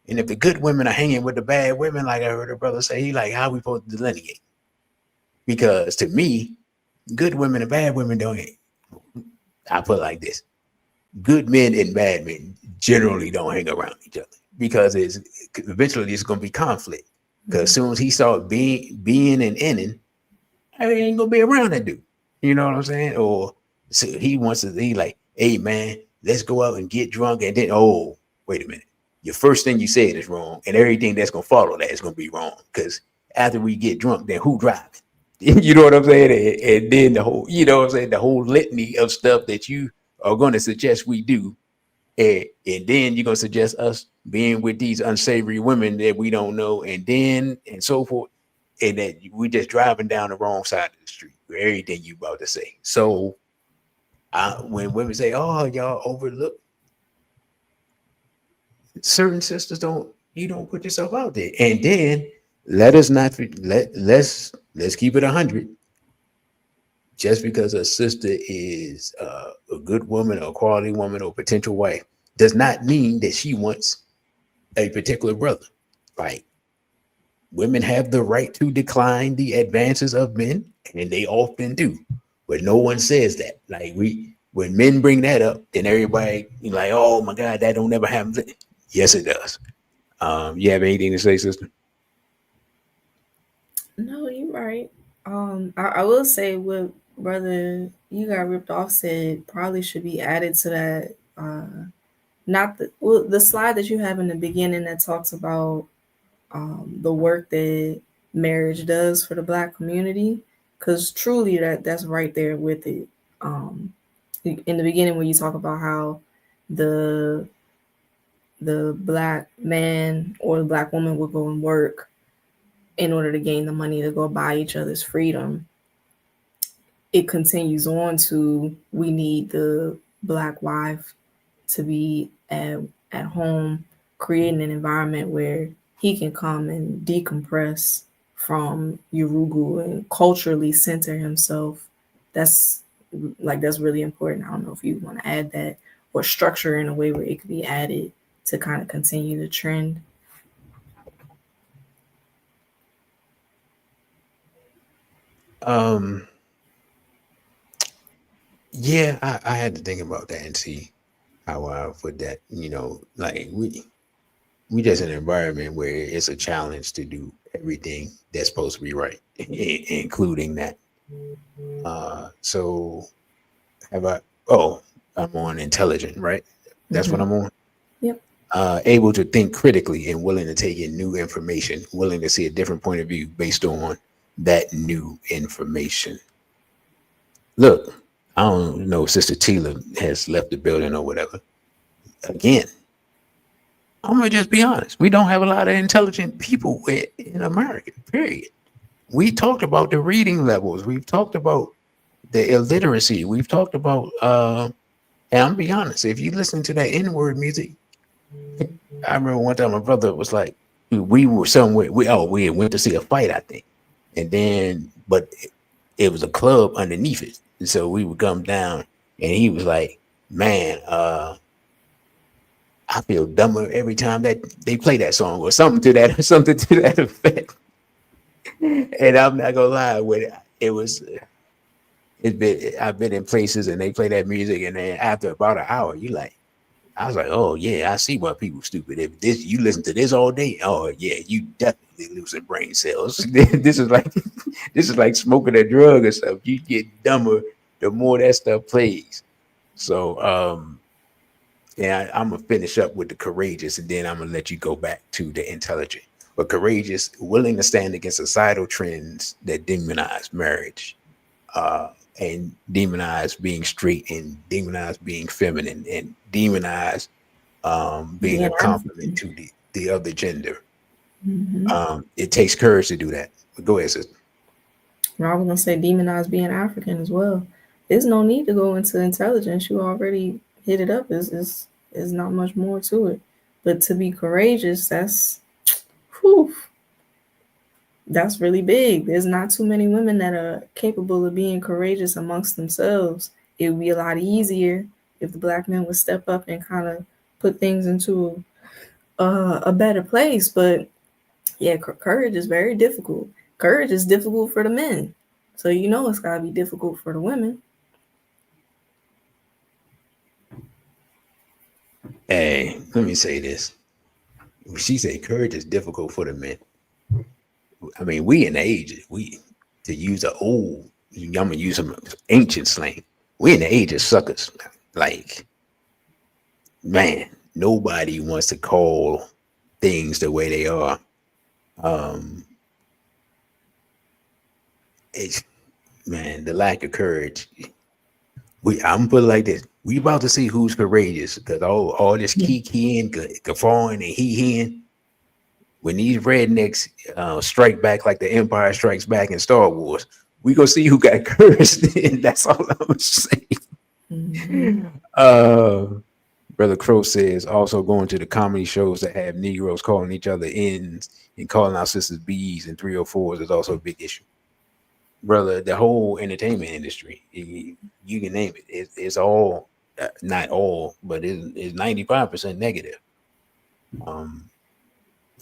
And if the good women are hanging with the bad women, like I heard a brother say, he like, how are we supposed to delineate? Because to me, good women and bad women don't. I put it like this: good men and bad men generally don't hang around each other because it's eventually it's going to be conflict. Because as soon as he start being and ending, I ain't gonna be around that dude. You know what I'm saying? Or so he wants to be like, hey man, let's go out and get drunk, and then oh, wait a minute. Your first thing you said is wrong, and everything that's gonna follow that is gonna be wrong. Because after we get drunk, then who driving? You know what I'm saying? And then the whole, you know what I'm saying, the whole litany of stuff that you are gonna suggest we do. And then you're gonna suggest us being with these unsavory women that we don't know, and then and so forth, and that we just driving down the wrong side of the street for everything you about to say. So when women say, "Oh, y'all overlook," certain sisters don't. You don't put yourself out there, and then let us not let's keep it 100. Just because a sister is a good woman, or a quality woman, or potential wife, does not mean that she wants a particular brother. Like women have the right to decline the advances of men, and they often do. But no one says that. Like when men bring that up, then everybody like, oh my God, that don't ever happen. Yes, it does. You have anything to say, sister? No, you're right. I will say what brother you got ripped off said probably should be added to that. Not the slide that you have in the beginning that talks about the work that marriage does for the Black community, because truly that's right there with it. Um, in the beginning, when you talk about how the the Black man or the Black woman would go and work in order to gain the money to go buy each other's freedom, it continues on to we need the Black wife to be at home, creating an environment where he can come and decompress from Urugu and culturally center himself. That's that's really important. I don't know if you want to add that or structure in a way where it could be added to kind of continue the trend. Um, yeah, I had to think about that and see how I put that. You know, like we just in an environment where it's a challenge to do everything that's supposed to be right, including that. So have I? Oh, I'm on intelligent, right? That's what Mm-hmm. I'm on. Yep. Able to think critically and willing to take in new information, willing to see a different point of view based on that new information. Look, I don't know if Sister Tila has left the building or whatever. Again, I'm gonna just be honest. We don't have a lot of intelligent people in America, period. We talked about the reading levels. We've talked about the illiteracy. We've talked about and I'm be honest, if you listen to that N-word music, I remember one time my brother was like, we were somewhere. We went to see a fight, I think, and then but it was a club underneath it, and so we would come down, and he was like, "Man, I feel dumber every time that they play that song or something to that something to that effect." And I'm not gonna lie, when it was, it's been I've been in places and they play that music, and then after about an hour, you like. I was like, oh yeah, I see why people stupid. If this you listen to this all day, oh yeah, you definitely losing brain cells. This is like this is like smoking a drug or stuff. You get dumber the more that stuff plays. So yeah, I'm gonna finish up with the courageous, and then I'm gonna let you go back to the intelligent. But courageous, willing to stand against societal trends that demonize marriage, and demonize being straight, and demonize being feminine, and demonize being Being a compliment African. to the other gender. Mm-hmm. It takes courage to do that. But go ahead, sister. I was gonna say demonize being African as well. There's no need to go into intelligence. You already hit it up. Is not much more to it. But to be courageous, whew, that's really big. There's not too many women that are capable of being courageous amongst themselves. It would be a lot easier if the black men would step up and kind of put things into a better place. But yeah, courage is very difficult. Courage is difficult for the men. So you know it's gotta be difficult for the women. Hey, let me say this. She said courage is difficult for the men. I mean, we in the age, we to use a old, I'm gonna use some ancient slang. We in the age of suckers. Like, man, nobody wants to call things the way they are. Um, it's man, the lack of courage. I'm gonna put it like this: we about to see who's courageous because all this kikiing, guffawing, and he when these rednecks strike back like the Empire Strikes Back in Star Wars, we gonna see who got courage. And that's all I'm gonna say. Mm-hmm. Uh, Brother Crow says also going to the comedy shows that have Negroes calling each other ins and calling our sisters B's and 304s is also a big issue. Brother, the whole entertainment industry, you can name it. It's all, not all, but it's 95% negative. Um,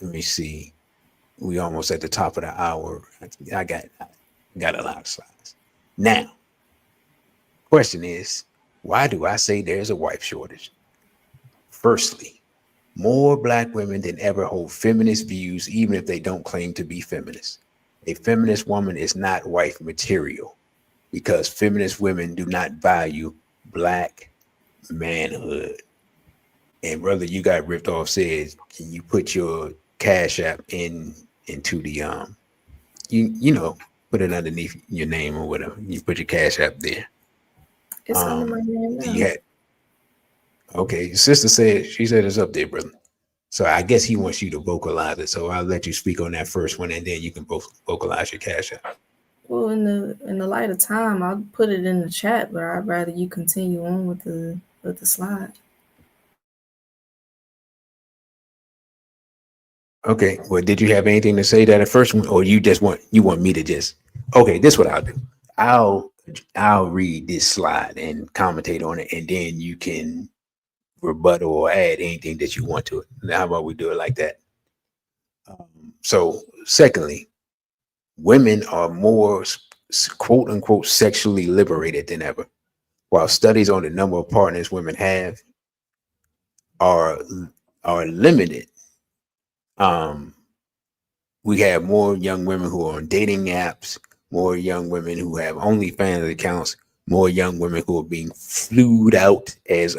Let me see. We almost at the top of the hour. I got a lot of slides. Now, question is, why do I say there's a wife shortage? Firstly, more black women than ever hold feminist views, even if they don't claim to be feminists. A feminist woman is not wife material because feminist women do not value black manhood. And brother, you got ripped off says, can you put your cash app into the you know, put it underneath your name or whatever. You put your cash app there. It's under my name You now. had okay, sister said she said it's up there, brother. So I guess he wants you to vocalize it. So I'll let you speak on that first one, and then you can both vocalize your cash app. Well, in the light of time, I'll put it in the chat, but I'd rather you continue on with the slide. Okay. Well, did you have anything to say that at first one, or you want me to just? Okay, this is what I'll do. I'll I'll read this slide and commentate on it, and then you can rebuttal or add anything that you want to it. Now, how about we do it like that? So, secondly, women are more quote unquote sexually liberated than ever. While studies on the number of partners women have are are limited, um, we have more young women who are on dating apps, more young women who have OnlyFans accounts, more young women who are being flued out as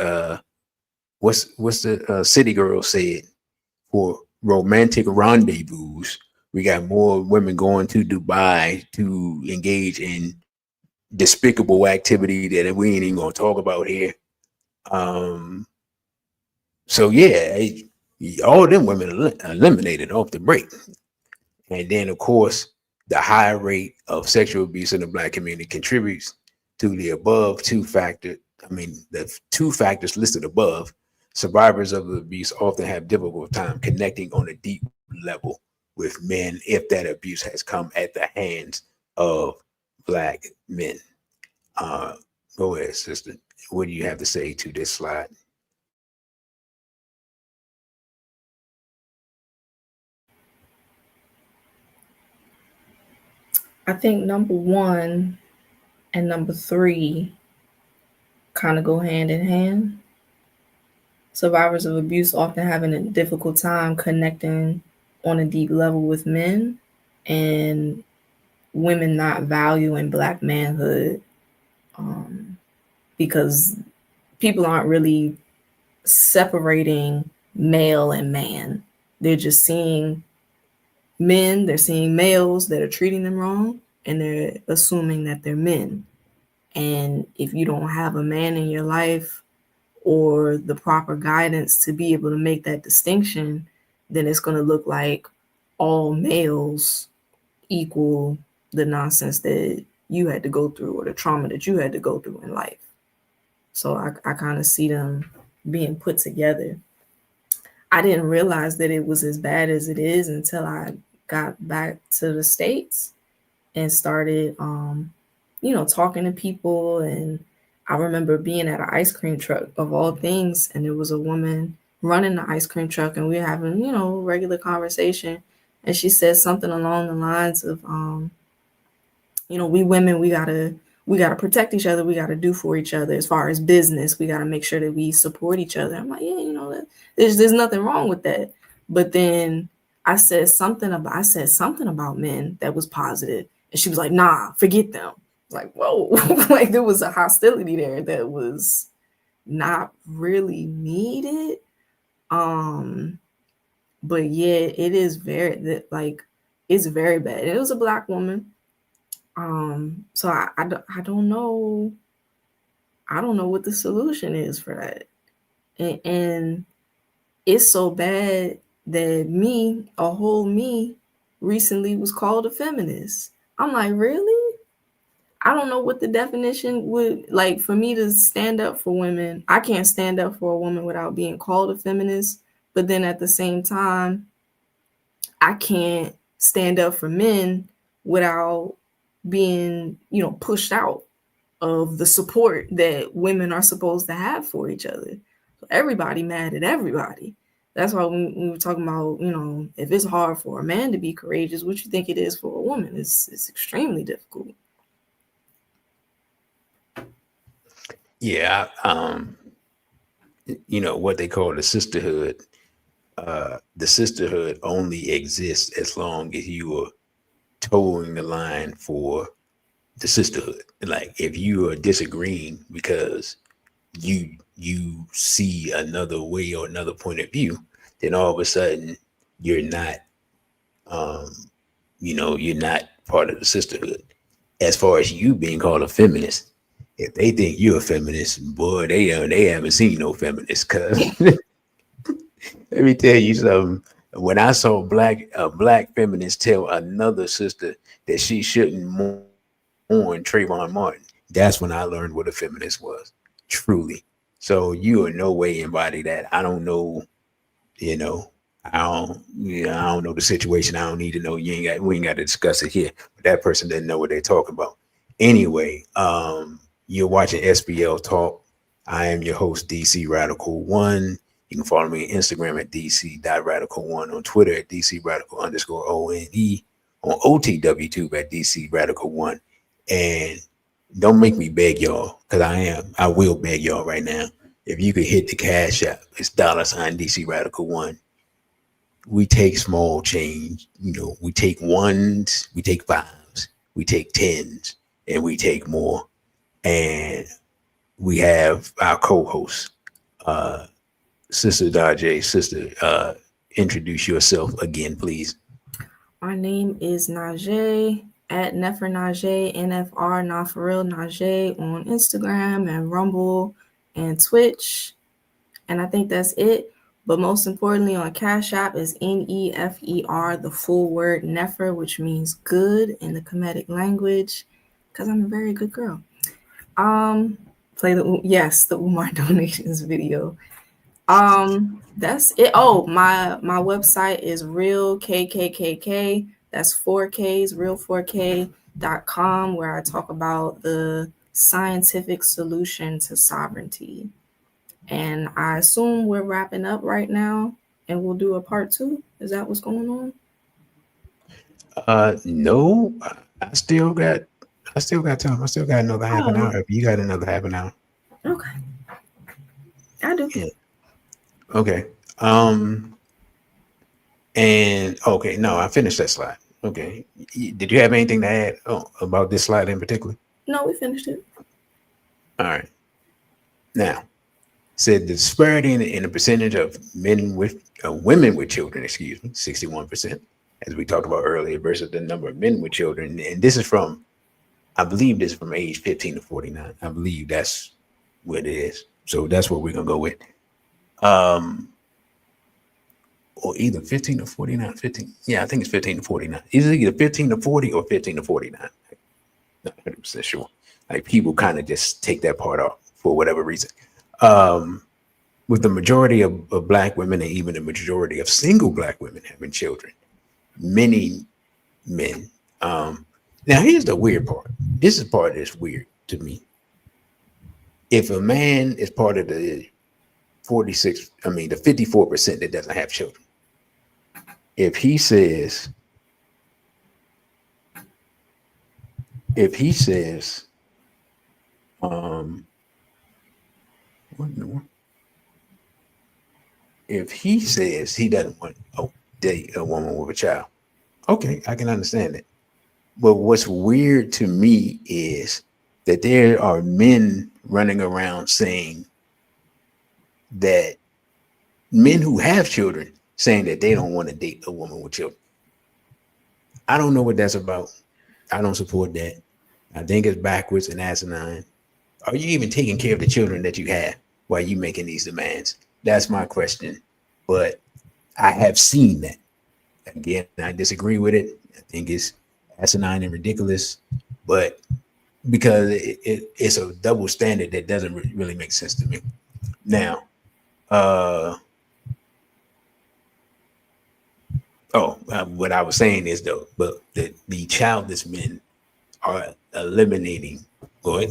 what's the city girl said, for romantic rendezvous. We got more women going to Dubai to engage in despicable activity that we ain't even gonna talk about here. Um, so yeah, all them women eliminated off the break. And then, of course, the high rate of sexual abuse in the Black community contributes to the above two factor. I mean, the two factors listed above. Survivors of abuse often have difficult time connecting on a deep level with men if that abuse has come at the hands of Black men. Uh, Go ahead, sister. What do you have to say to this slide? I think number one and number three kind of go hand in hand. Survivors of abuse often having a difficult time connecting on a deep level with men, and women not valuing Black manhood, because people aren't really separating male and man. They're just seeing men, they're seeing males that are treating them wrong, and they're assuming that they're men. And if you don't have a man in your life or the proper guidance to be able to make that distinction, then it's going to look like all males equal the nonsense that you had to go through or the trauma that you had to go through in life. So I kind of see them being put together. I didn't realize that it was as bad as it is until I got back to the States and started, talking to people. And I remember being at an ice cream truck of all things, and there was a woman running the ice cream truck, and we were having, regular conversation. And she said something along the lines of, we women, we gotta protect each other. We gotta do for each other as far as business. We gotta make sure that we support each other. I'm like, yeah, there's nothing wrong with that. But then I said something about men that was positive, and she was like, nah, forget them. Like, whoa, like there was a hostility there that was not really needed. But yeah, it is it's very bad. It was a Black woman. So I don't know. I don't know what the solution is for that. And it's so bad that a whole me, recently was called a feminist. I'm like, really? I don't know what the definition would like for me to stand up for women. I can't stand up for a woman without being called a feminist. But then at the same time, I can't stand up for men without being, pushed out of the support that women are supposed to have for each other. So everybody mad at everybody. That's why we were talking about, if it's hard for a man to be courageous, what you think it is for a woman? It's extremely difficult. Yeah, what they call the sisterhood. The sisterhood only exists as long as you are towing the line for the sisterhood. Like if you are disagreeing because you see another way or another point of view, then all of a sudden you're not you're not part of the sisterhood. As far as you being called a feminist, if they think you're a feminist, boy, they haven't seen no feminists. Cause let me tell you something. When I saw a black feminist tell another sister that she shouldn't mourn Trayvon Martin, that's when I learned what a feminist was, truly. So you in no way embody that. I don't know, you know, I don't know the situation. I don't need to know. We ain't got to discuss it here. But that person didn't know what they're talking about. Anyway, you're watching SBL Talk. I am your host, DC Radical One. You can follow me on Instagram at DC.radical1, on Twitter at DC Radical _ONE, on OTWTube at DC Radical One. And don't make me beg y'all, because I will beg y'all right now. If you could hit the Cash App, it's $ DC Radical One. We take small change, we take ones, we take fives, we take tens, and we take more. And we have our co-host, uh, Sister Dajay. Sister, introduce yourself again, please. My name is Najee at Nefer Najee, NFR, not for real Najee on Instagram and Rumble and Twitch. And I think that's it. But most importantly, on Cash App is Nefer, the full word Nefer, which means good in the Kemetic language, because I'm a very good girl. Play the Umar donations video. That's it. Oh, my website is real KKKK. That's 4Ks, real4k.com, where I talk about the scientific solution to sovereignty. And I assume we're wrapping up right now and we'll do a part 2. Is that what's going on? No, I still got time. I still got another half an hour. If you got another half an hour. Okay. I do. Yeah. Okay. And okay, no, I finished that slide. Okay. Did you have anything to add about this slide in particular? No, we finished it. All right. Now, said the disparity in the percentage of men with women with children, 61%, as we talked about earlier, versus the number of men with children. And this is from, I believe this is from age 15 to 49. I believe that's what it is. So that's what we're gonna go with. Or either 15 to 49, 15. Yeah, I think it's 15 to 49. Is it either 15 to 40 or 15 to 49? Not 100% sure. Like people kind of just take that part off for whatever reason. With the majority of Black women and even the majority of single Black women having children, many men. Now, here's the weird part. This is part that's weird to me. If a man is part of the 54% that doesn't have children, if he says, if he says he doesn't want to date a woman with a child, okay, I can understand it. But what's weird to me is that there are men running around saying that men who have children saying that they don't want to date a woman with children. I don't know what that's about. I don't support that. I think it's backwards and asinine. Are you even taking care of the children that you have while you making these demands? That's my question. But I have seen that. Again, I disagree with it. I think it's asinine and ridiculous, but because it's a double standard that doesn't really make sense to me. Now, what I was saying is though, but the childless men are eliminating, or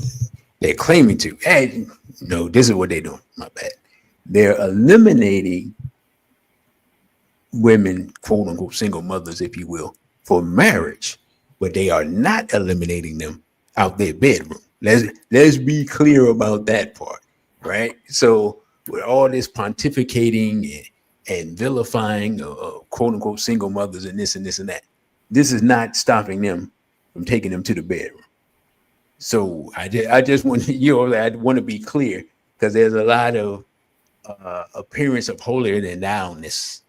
they're claiming to. Hey, no, this is what they're doing. My bad. They're eliminating women, quote unquote, single mothers, if you will, for marriage, but they are not eliminating them out their bedroom. Let's be clear about that part, right? So with all this pontificating and vilifying quote unquote single mothers and this and this and that, this is not stopping them from taking them to the bedroom. So I just want I want to be clear, because there's a lot of appearance of holier than thou-ness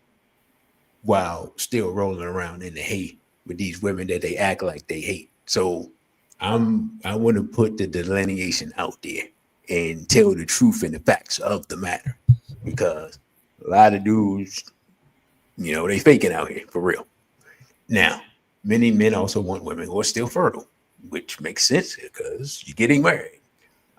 while still rolling around in the hate with these women that they act like they hate. So I want to put the delineation out there and tell the truth and the facts of the matter, because a lot of dudes, they faking out here for real. Now, many men also want women who are still fertile, which makes sense because you're getting married.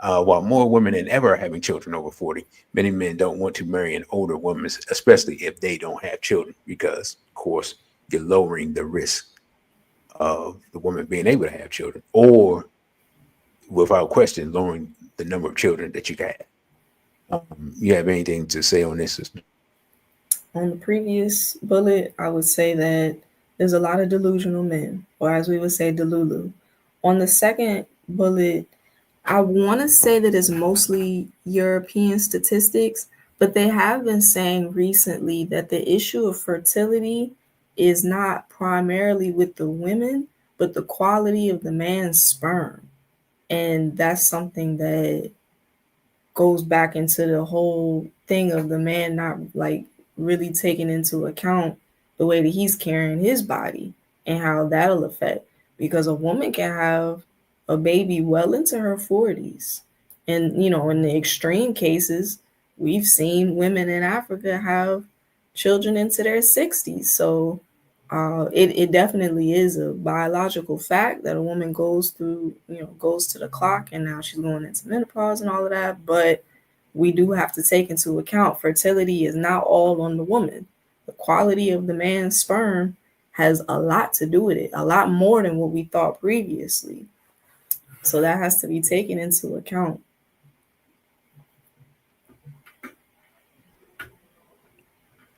While more women than ever are having children over 40, many men don't want to marry an older woman, especially if they don't have children, because, of course, you're lowering the risk of the woman being able to have children, or, without question, lowering the number of children that you have. You have anything to say on this, sister? On the previous bullet, I would say that there's a lot of delusional men, or as we would say, delulu. On the second bullet, I want to say that it's mostly European statistics, but they have been saying recently that the issue of fertility is not primarily with the women, but the quality of the man's sperm. And that's something that goes back into the whole thing of the man not like really taking into account the way that he's carrying his body and how that'll affect, because a woman can have a baby well into her 40s, and in the extreme cases we've seen women in Africa have children into their 60s. So it definitely is a biological fact that a woman goes through, goes to the clock, and now she's going into menopause and all of that. But we do have to take into account fertility is not all on the woman. The quality of the man's sperm has a lot to do with it, a lot more than what we thought previously. So that has to be taken into account.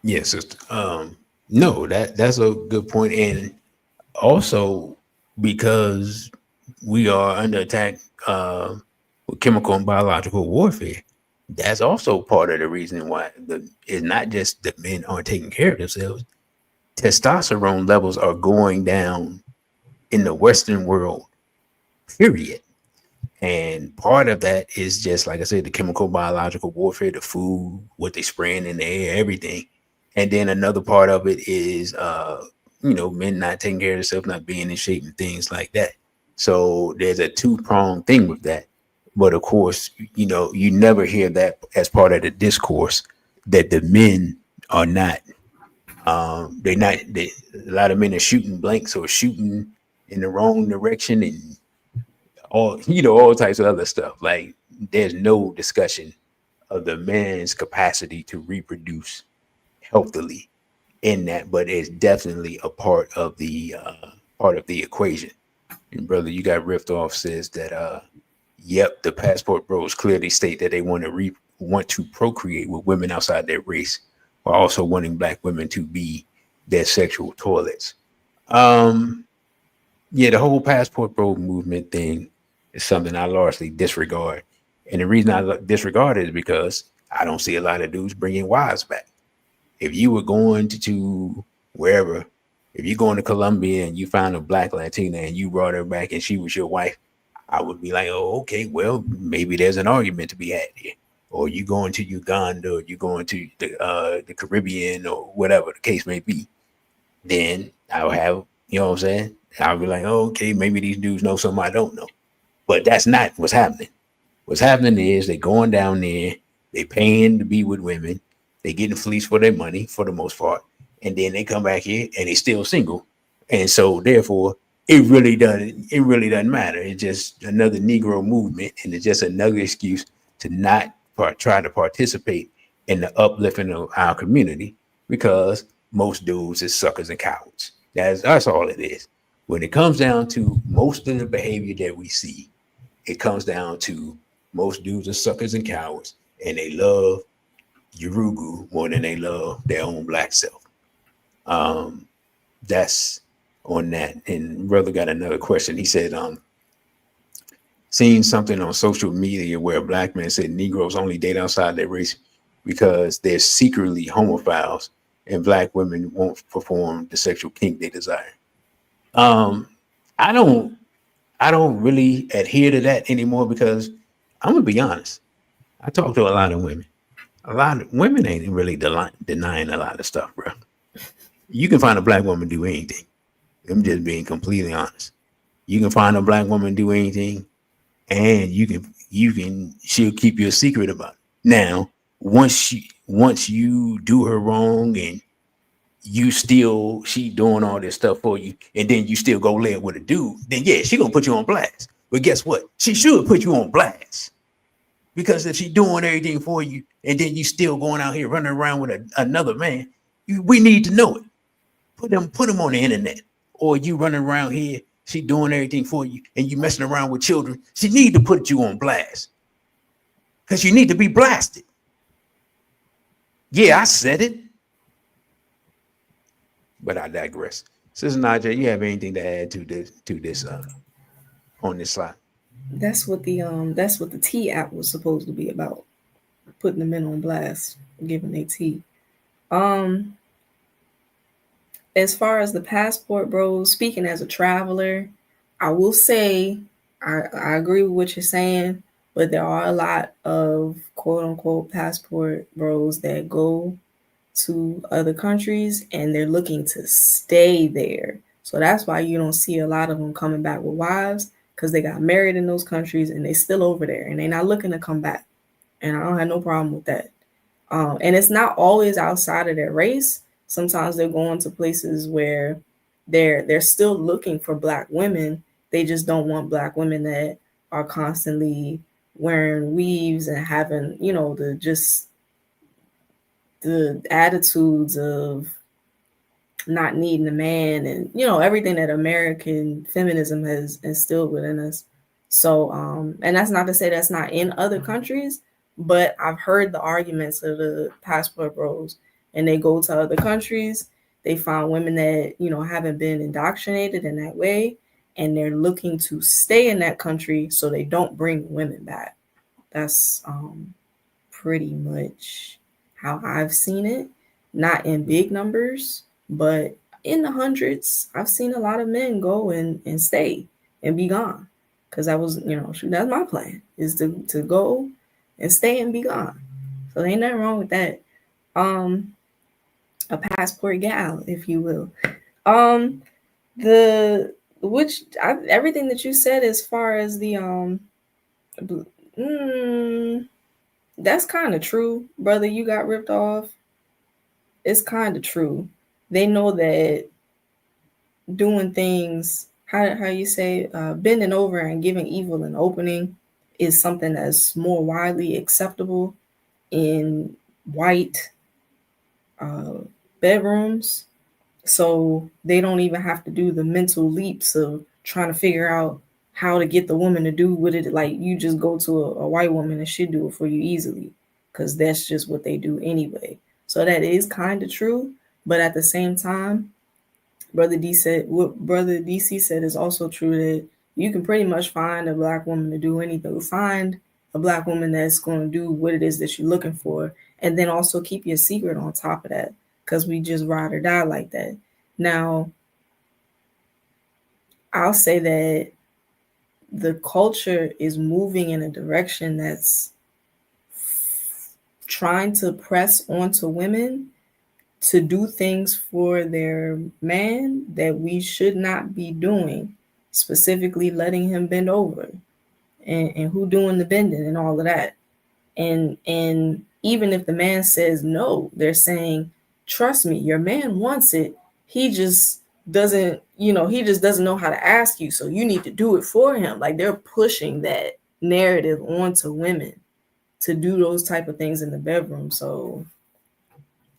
Yes, sister. No, that's a good point, and also because we are under attack with chemical and biological warfare. That's also part of the reason why it's not just that men aren't taking care of themselves. Testosterone levels are going down in the Western world, period. And part of that is just like I said, the chemical biological warfare, the food, what they spraying in the air, everything. And then another part of it is men not taking care of themselves, not being in shape and things like that. So there's a two-pronged thing with that. But of course, you never hear that as part of the discourse that the men are not a lot of men are shooting blanks or shooting in the wrong direction and all types of other stuff. Like there's no discussion of the man's capacity to reproduce healthily in that, but it's definitely a part of the equation. And brother, you got ripped off says that yep, the passport bros clearly state that they want to procreate with women outside their race, while also wanting black women to be their sexual toilets. Um, yeah, the whole passport bro movement thing is something I largely disregard. And the reason I disregard it is because I don't see a lot of dudes bringing wives back. If you were going to wherever, if you're going to Colombia and you found a black Latina and you brought her back and she was your wife, I would be like, oh, okay, well, maybe there's an argument to be had here. Or you going to Uganda, or you going to the Caribbean, or whatever the case may be. Then I'll have, you know what I'm saying? I'll be like, oh, okay, maybe these dudes know something I don't know. But that's not what's happening. What's happening is they going down there, they paying to be with women, they getting fleeced for their money for the most part, and then they come back here and they still single, and so therefore it really doesn't matter. It's just another Negro movement, and it's just another excuse to not try to participate in the uplifting of our community because most dudes is suckers and cowards. That's all it is. When it comes down to most of the behavior that we see, it comes down to most dudes are suckers and cowards, and they love Urugu more than they love their own black self. Um, that's on that. And brother got another question. He said, seen something on social media where a black man said Negroes only date outside their race because they're secretly homophiles and black women won't perform the sexual kink they desire. Um, I don't I don't really adhere to that anymore because I'm gonna be honest. I talk to a lot of women. A lot of women ain't really denying a lot of stuff, bro. You can find a black woman do anything. I'm just being completely honest. You can find a black woman do anything, and she'll keep you a secret about it. Now, once you do her wrong and she doing all this stuff for you, and then you still go lay it with a dude, then yeah, she gonna put you on blast. But guess what? She should put you on blast. Because if she doing everything for you, and then you still going out here running around with another man, we need to know it. Put them on the internet, or you running around here, she doing everything for you, and you messing around with children. She need to put you on blast, because you need to be blasted. Yeah, I said it, but I digress. Sister Naja, you have anything to add to this on this slide? That's what the T app was supposed to be about, putting the men on blast, giving they tea. Um, as far as the passport bros, speaking as a traveler, I will say I agree with what you're saying, but there are a lot of quote unquote passport bros that go to other countries and they're looking to stay there. So that's why you don't see a lot of them coming back with wives, because they got married in those countries and they still over there and they're not looking to come back. And I don't have no problem with that. And it's not always outside of their race. Sometimes they're going to places where they're still looking for black women. They just don't want black women that are constantly wearing weaves and having, the attitudes of not needing a man, and everything that American feminism has instilled within us. So and that's not to say that's not in other countries, but I've heard the arguments of the passport bros, and they go to other countries, they find women that haven't been indoctrinated in that way, and they're looking to stay in that country so they don't bring women back. That's pretty much how I've seen it. Not in big numbers, but in the hundreds. I've seen a lot of men go and stay and be gone. Because that was, shoot, that's my plan, is to go and stay and be gone. So there ain't nothing wrong with that. A passport gal, if you will. The everything that you said as far as the that's kind of true, brother. You got ripped off. It's kind of true. They know that doing things, how you say, bending over and giving evil an opening is something that's more widely acceptable in white bedrooms. So they don't even have to do the mental leaps of trying to figure out how to get the woman to do what it, like you just go to a white woman and she'll do it for you easily, because that's just what they do anyway. So that is kind of true, but at the same time, Brother DC said is also true, that you can pretty much find a black woman to do anything. Find a black woman that's going to do what it is that you're looking for, and then also keep your secret on top of that, because we just ride or die like that. Now, I'll say that the culture is moving in a direction that's trying to press onto women to do things for their man that we should not be doing, specifically letting him bend over, and who doing the bending and all of that. And even if the man says no, they're saying, trust me, your man wants it. He just doesn't, he just doesn't know how to ask you. So you need to do it for him. Like, they're pushing that narrative onto women to do those type of things in the bedroom. So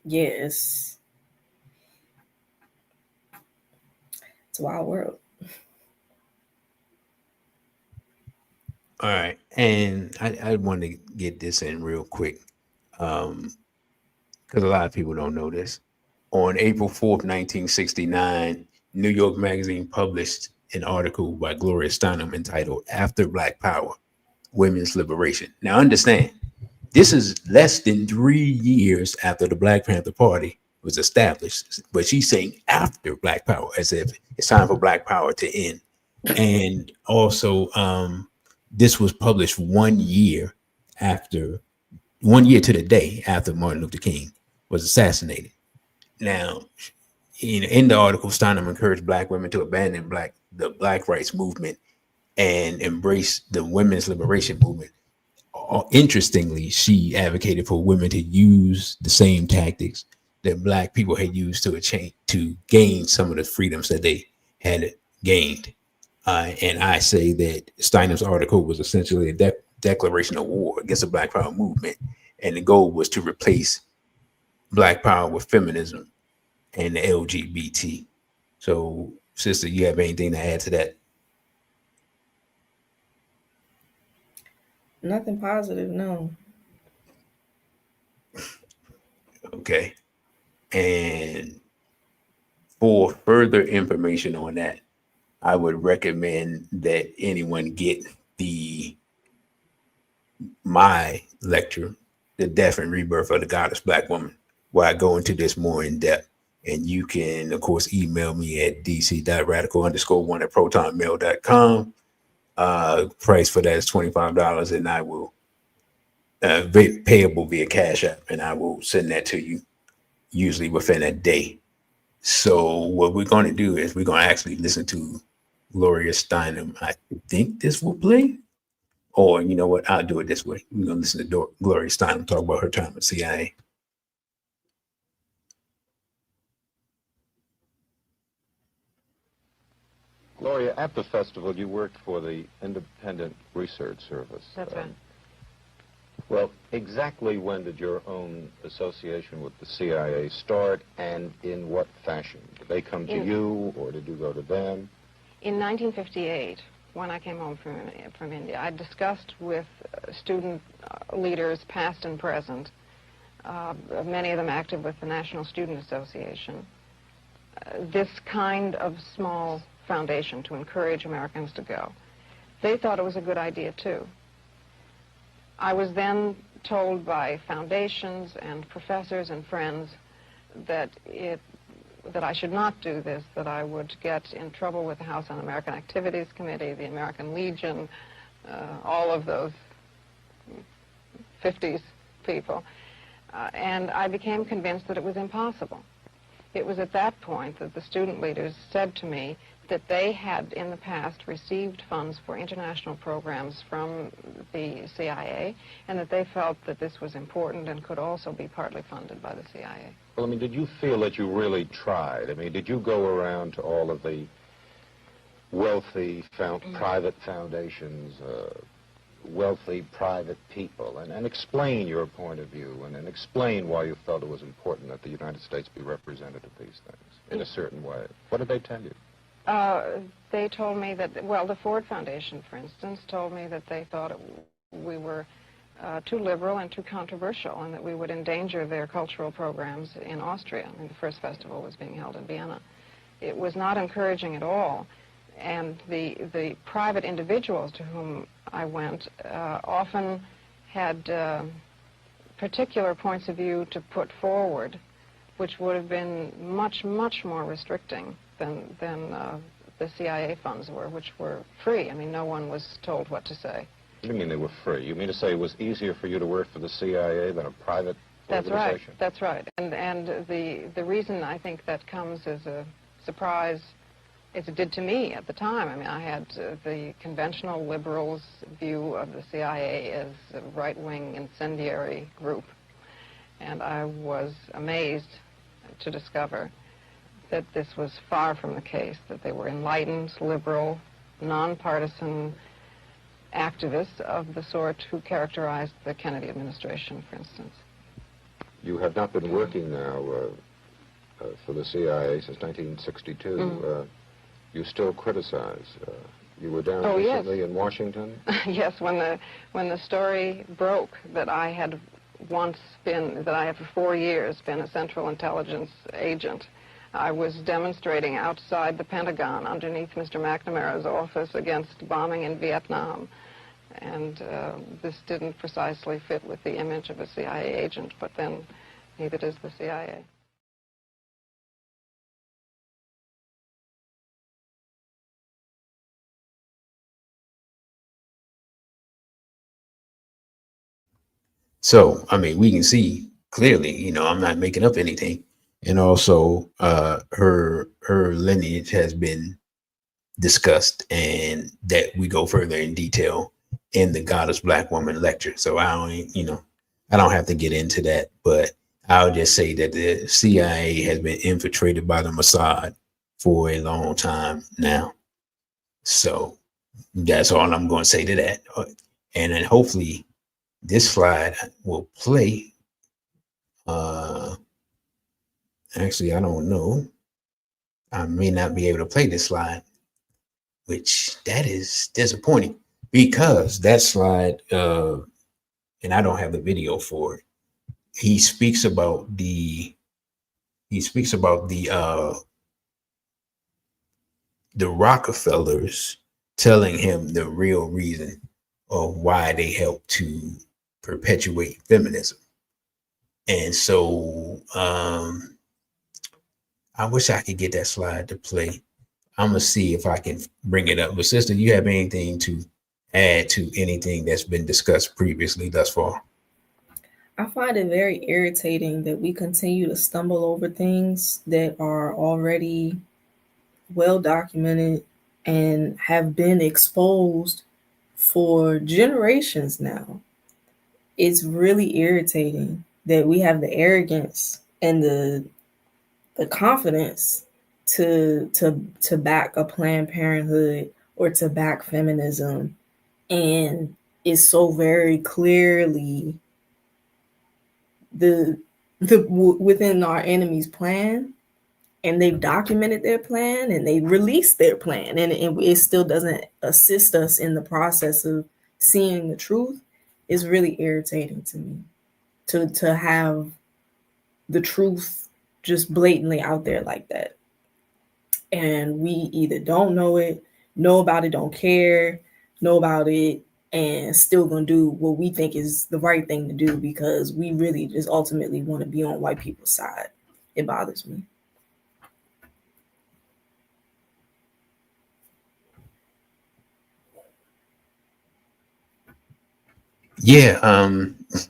yes, it's a wild world. All right. And I want to get this in real quick, because a lot of people don't know this. On April 4th, 1969, New York Magazine published an article by Gloria Steinem entitled After Black Power, Women's Liberation. Now, understand, this is less than 3 years after the Black Panther Party was established, but she's saying after Black Power, as if it's time for Black Power to end. And also, this was published 1 year to the day after Martin Luther King was assassinated. Now, in the article, Steinem encouraged Black women to abandon the Black rights movement and embrace the women's liberation movement. Interestingly, she advocated for women to use the same tactics that Black people had used to gain some of the freedoms that they had gained. And I say that Steinem's article was essentially a declaration of war against the Black Power movement. And the goal was to replace Black Power with feminism and the LGBT. So, sister, you have anything to add to that? Nothing positive, no. Okay. And for further information on that, I would recommend that anyone get my lecture, The Death and Rebirth of the Goddess Black Woman, where I go into this more in depth. And you can, of course, email me at dc.radical_1@protonmail.com. Price for that is $25, and I will payable via Cash App, and I will send that to you usually within a day. So what we're going to do is we're going to actually listen to Gloria Steinem. I think this will play. Or you know what? I'll do it this way. We're going to listen to Gloria Steinem talk about her time at CIA. Gloria, at the festival, you worked for the Independent Research Service. That's right. Well, exactly when did your own association with the CIA start, and in what fashion? Did they come to you, or did you go to them? In 1958, when I came home from India, I discussed with student leaders, past and present, many of them active with the National Student Association, this kind of small foundation to encourage Americans to go. They thought it was a good idea, too. I was then told by foundations and professors and friends that I should not do this, that I would get in trouble with the House Un-American Activities Committee, the American Legion, all of those 50s people. And I became convinced that it was impossible. It was at that point that the student leaders said to me that they had in the past received funds for international programs from the CIA, and that they felt that this was important and could also be partly funded by the CIA. Well, I mean, did you feel that you really tried? I mean, did you go around to all of the wealthy private foundations, wealthy private people, and explain your point of view, and explain why you felt it was important that the United States be represented at these things in a certain way? What did they tell you? They told me that, well, the Ford Foundation, for instance, told me that they thought we were too liberal and too controversial, and that we would endanger their cultural programs in Austria. I mean, the first festival was being held in Vienna. It was not encouraging at all, and the private individuals to whom I went often had particular points of view to put forward, which would have been much, much more restricting than the CIA funds were, which were free. I mean, no one was told what to say. What do you mean they were free? You mean to say it was easier for you to work for the CIA than a private organization? That's right. And the reason I think that comes as a surprise, as it did to me at the time. I mean, I had the conventional liberals' view of the CIA as a right-wing incendiary group, and I was amazed to discover that this was far from the case, that they were enlightened, liberal, nonpartisan activists of the sort who characterized the Kennedy administration, for instance. You have not been working now for the CIA since 1962. You still criticize. You were down recently in Washington? Yes, when the story broke that I had once been, that I had for 4 years been a Central Intelligence agent, I was demonstrating outside the Pentagon underneath Mr. McNamara's office against bombing in Vietnam. And this didn't precisely fit with the image of a CIA agent, but then neither does the CIA. So, I mean, we can see clearly, you know, I'm not making up anything. And also, her lineage has been discussed, and that we go further in detail in the Goddess Black Woman lecture. So I don't have to get into that, but I'll just say that the CIA has been infiltrated by the Mossad for a long time now. So that's all I'm going to say to that. And then hopefully this slide will play. Actually, I don't know. I may not be able to play this slide, which that is disappointing, because that slide, and I don't have the video for it. He speaks about the Rockefellers telling him the real reason of why they helped to perpetuate feminism. And so I wish I could get that slide to play. I'm gonna see if I can bring it up. But sister, you have anything to add to anything that's been discussed previously thus far? I find it very irritating that we continue to stumble over things that are already well documented and have been exposed for generations now. It's really irritating that we have the arrogance and the confidence to back a Planned Parenthood or to back feminism, and it's so very clearly the within our enemy's plan, and they've documented their plan and they released their plan, and it still doesn't assist us in the process of seeing the truth. Is really irritating to me to have the truth just blatantly out there like that, and we either don't know about it, don't care, know about it, and still gonna do what we think is the right thing to do because we really just ultimately want to be on white people's side. It bothers me. Yeah,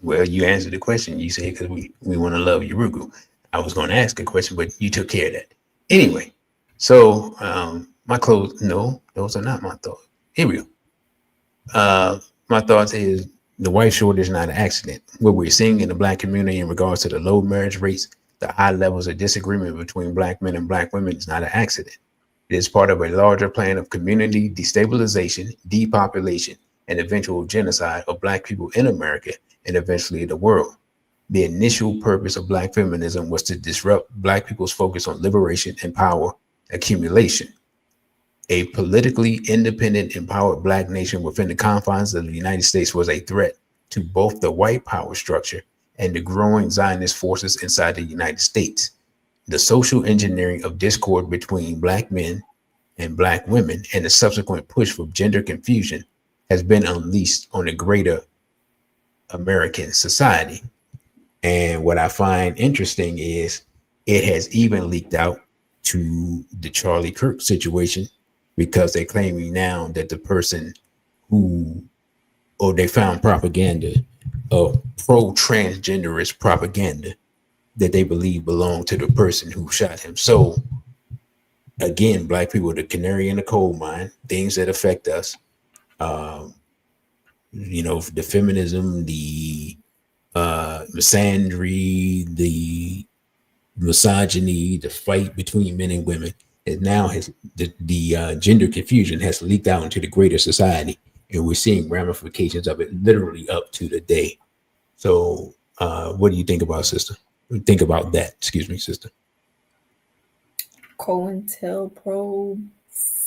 well, you answered the question. You said because we want to love Urugu. I was going to ask a question, but you took care of that. Anyway, so my clothes, no, those are not my thoughts. Here we go. My thoughts is the white shortage is not an accident. What we're seeing in the black community in regards to the low marriage rates, the high levels of disagreement between black men and black women is not an accident. It is part of a larger plan of community destabilization, depopulation, and eventual genocide of black people in America and eventually the world. The initial purpose of black feminism was to disrupt black people's focus on liberation and power accumulation. A politically independent, empowered black nation within the confines of the United States was a threat to both the white power structure and the growing Zionist forces inside the United States. The social engineering of discord between black men and black women and the subsequent push for gender confusion has been unleashed on a greater American society. And what I find interesting is it has even leaked out to the Charlie Kirk situation because they're claiming now that the person who, or they found propaganda of pro-transgenderist propaganda that they believe belonged to the person who shot him. So again, black people are the canary in the coal mine, things that affect us. The feminism, the misandry, the misogyny, the fight between men and women. It now has the gender confusion has leaked out into the greater society, and we're seeing ramifications of it literally up to the day. So, what do you think about, sister? Think about that. Excuse me, sister. COINTELPRO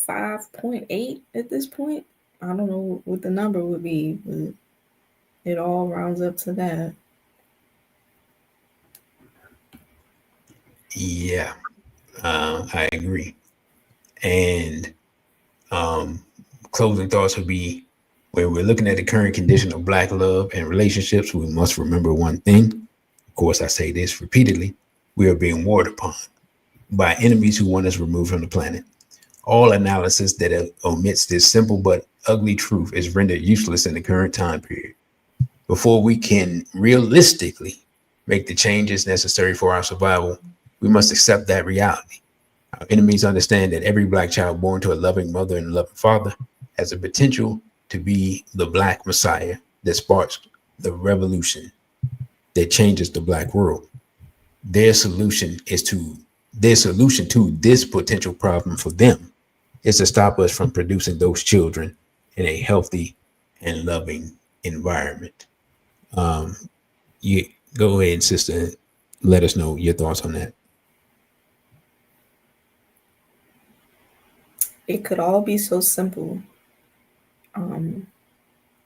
5.8 at this point. I don't know what the number would be, but it all rounds up to that. Yeah, I agree. And closing thoughts would be when we're looking at the current condition of black love and relationships, we must remember one thing. Of course, I say this repeatedly. We are being warred upon by enemies who want us removed from the planet. All analysis that omits this simple but ugly truth is rendered useless in the current time period. Before we can realistically make the changes necessary for our survival, we must accept that reality. Our enemies understand that every black child born to a loving mother and a loving father has the potential to be the black messiah that sparks the revolution that changes the black world. Their solution to this potential problem for them is to stop us from producing those children in a healthy and loving environment. You go ahead, sister. Let us know your thoughts on that. It could all be so simple.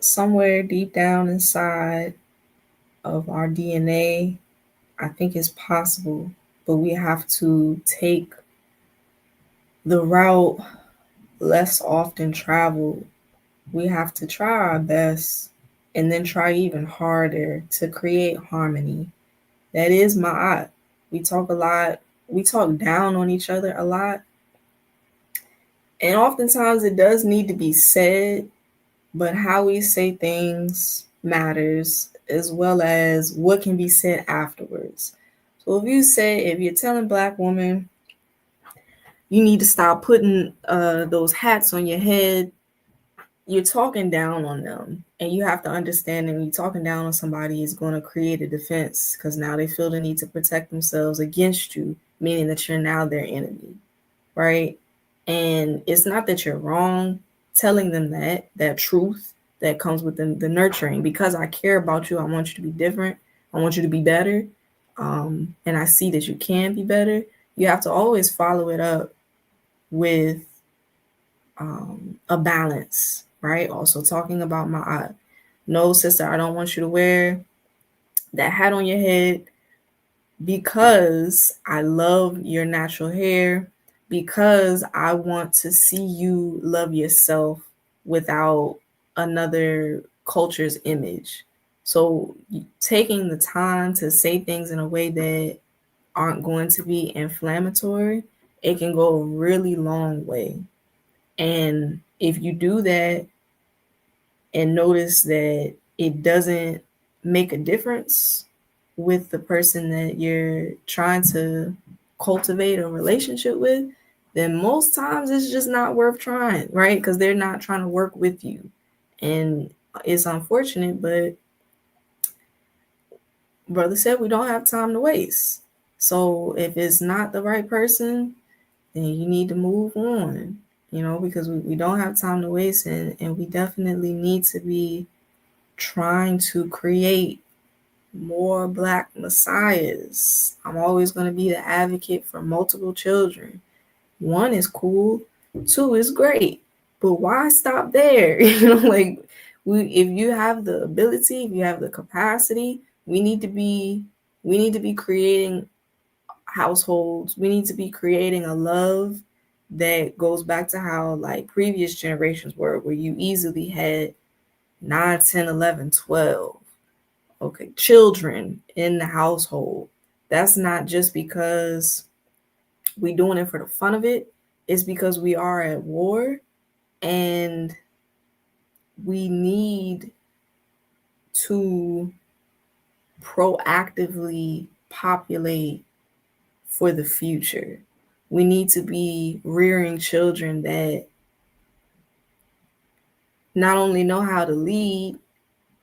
Somewhere deep down inside of our DNA, I think it's possible, but we have to take the route less often traveled. We have to try our best and then try even harder to create harmony. That is my art. We talk a lot, we talk down on each other a lot. And oftentimes it does need to be said, but how we say things matters, as well as what can be said afterwards. So if you're telling Black women, you need to stop putting those hats on your head, you're talking down on them. And you have to understand that when you're talking down on somebody, is going to create a defense, because now they feel the need to protect themselves against you, meaning that you're now their enemy, right? And it's not that you're wrong telling them that truth that comes with the nurturing. Because I care about you, I want you to be different, I want you to be better, and I see that you can be better. You have to always follow it up with a balance, right? Also talking about no, sister, I don't want you to wear that hat on your head, because I love your natural hair, because I want to see you love yourself without another culture's image. So taking the time to say things in a way that aren't going to be inflammatory, it can go a really long way. And if you do that and notice that it doesn't make a difference with the person that you're trying to cultivate a relationship with, then most times it's just not worth trying, right? Because they're not trying to work with you. And it's unfortunate, but brother said we don't have time to waste. So if it's not the right person, then you need to move on, because we don't have time to waste, and we definitely need to be trying to create more Black messiahs. I'm always going to be the advocate for multiple children. 1 is cool, 2 is great, but why stop there? If you have the ability, if you have the capacity, we need to be creating households. We need to be creating a love that goes back to how like previous generations were, where you easily had 9, 10, 11, 12 children in the household. That's not just because we doing it for the fun of it. It's because we are at war, and we need to proactively populate for the future. We need to be rearing children that not only know how to lead,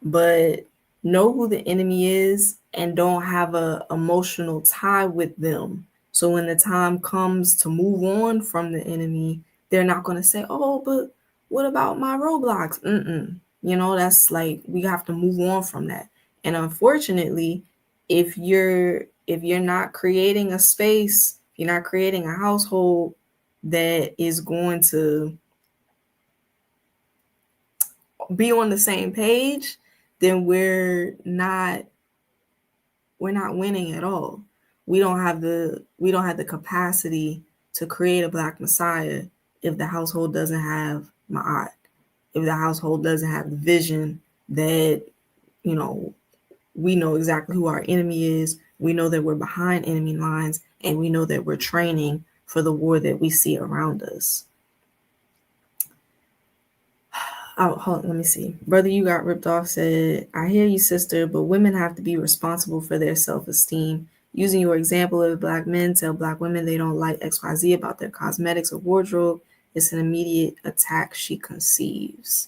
but know who the enemy is and don't have a emotional tie with them. So when the time comes to move on from the enemy, they're not going to say, oh, but what about my Roblox? That's like, we have to move on from that. And unfortunately, if you're not creating a space, if you're not creating a household that is going to be on the same page, then we're not winning at all. We don't have the capacity to create a Black messiah if the household doesn't have ma'at, if the household doesn't have the vision that, we know exactly who our enemy is, we know that we're behind enemy lines, and we know that we're training for the war that we see around us. Oh, hold on, let me see. Brother, you got ripped off said, I hear you, sister, but women have to be responsible for their self-esteem. Using your example of Black men tell Black women they don't like XYZ about their cosmetics or wardrobe, it's an immediate attack she conceives.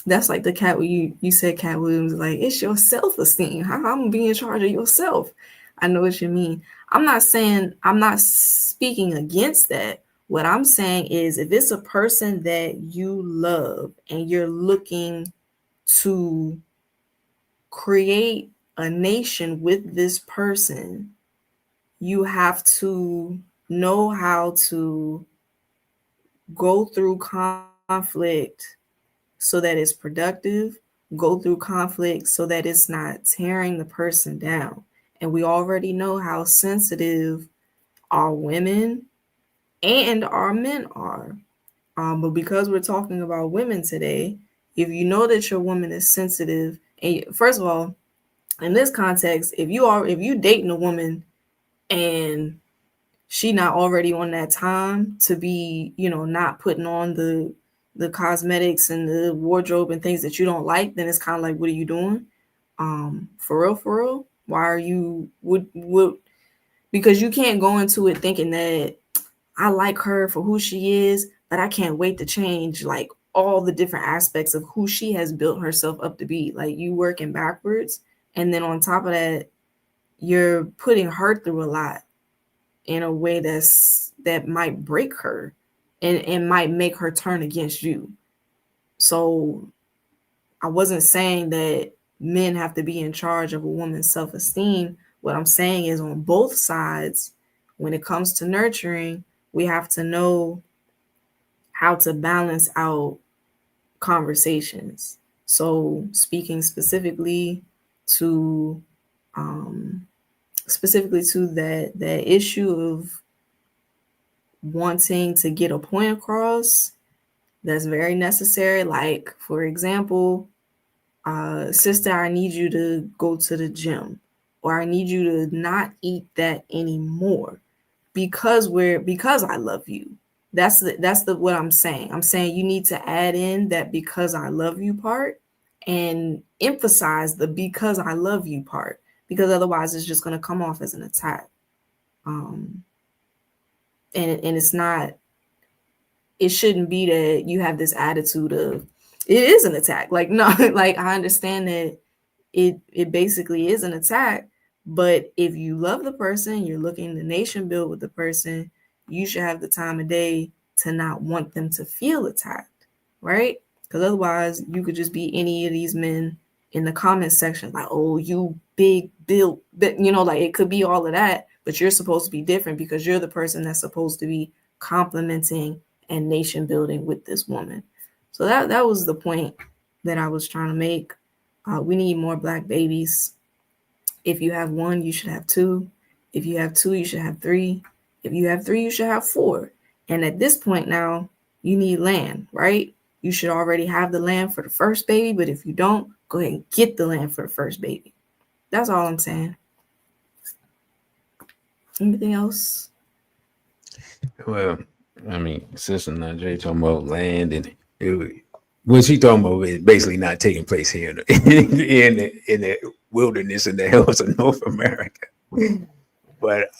That's like the cat where you said, Cat Williams, like, it's your self-esteem. How I'm gonna be in charge of yourself? I know what you mean. I'm not speaking against that. What I'm saying is, if it's a person that you love and you're looking to create a nation with this person, you have to know how to go through conflict so that it's productive, go through conflict so that it's not tearing the person down. And we already know how sensitive our women and our men are. But because we're talking about women today, if you know that your woman is sensitive, and first of all, in this context, if you dating a woman and she not already on that time to be, not putting on the the cosmetics and the wardrobe and things that you don't like, then it's kind of like, what are you doing? For real? Why are you would because you can't go into it thinking that I like her for who she is, but I can't wait to change like all the different aspects of who she has built herself up to be. Like you working backwards, and then on top of that, you're putting her through a lot in a way that might break her and might make her turn against you. So I wasn't saying that men have to be in charge of a woman's self-esteem. What I'm saying is on both sides, when it comes to nurturing, we have to know how to balance out conversations. So speaking um, specifically to that issue of wanting to get a point across, that's very necessary. Like, for example, sister, I need you to go to the gym, or I need you to not eat that anymore because I love you. That's the what I'm saying. I'm saying you need to add in that because I love you part and emphasize the because I love you part, because otherwise it's just going to come off as an attack. And it's not, it shouldn't be that you have this attitude of it is an attack. Like, no, like I understand that it basically is an attack, but if you love the person, you're looking to nation build with the person, you should have the time of day to not want them to feel attacked, right? Because otherwise you could just be any of these men in the comment section like, oh, you big built, like it could be all of that, but you're supposed to be different because you're the person that's supposed to be complimenting and nation building with this woman. So that was the point that I was trying to make. We need more Black babies. If you have one, you should have two. If you have two, you should have three. If you have three, you should have four. And at this point now, you need land, right? You should already have the land for the first baby, but if you don't, go ahead and get the land for the first baby. That's all I'm saying. Anything else? Well, I mean, Sister Najee talking about land, and what she talking about is basically not taking place here in the wilderness in the hills of North America. But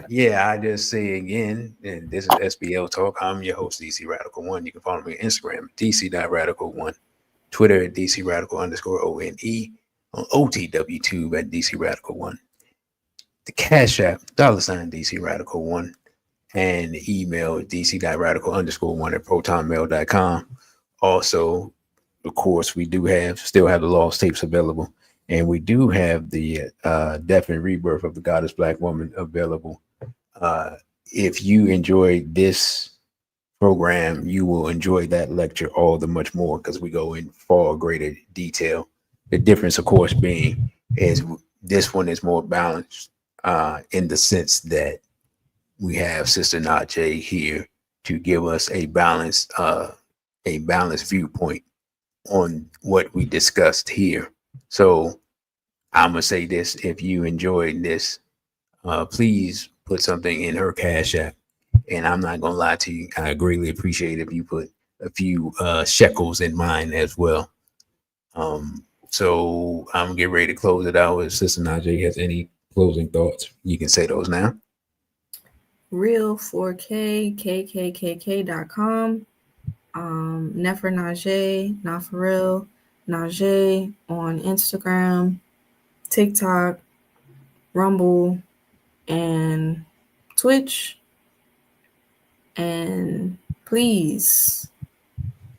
yeah, I just say again, and this is SBL Talk. I'm your host, DC Radical One. You can follow me on Instagram, DC.Radical1, Twitter at DC Radical_ONE, on OTWTube at DC Radical1, the Cash App, $ DC Radical1, and the email dc.radical_1 at protonmail.com. Also, of course, we do still have the lost tapes available, and we do have the Death and Rebirth of the Goddess Black Woman available. If you enjoy this program, you will enjoy that lecture all the much more because we go in far greater detail. The difference, of course, being is this one is more balanced in the sense that we have Sister Najee here to give us a balanced viewpoint on what we discussed here. So I'm gonna say this: if you enjoyed this, please put something in her Cash App. And I'm not gonna lie to you, I greatly appreciate if you put a few shekels in mine as well. So I'm gonna get ready to close it out. If Sister Najee has any closing thoughts, you can say those now. Real4KKKK.com. Nefer Najee, not for real, Najee on Instagram, TikTok, Rumble, and Twitch. And please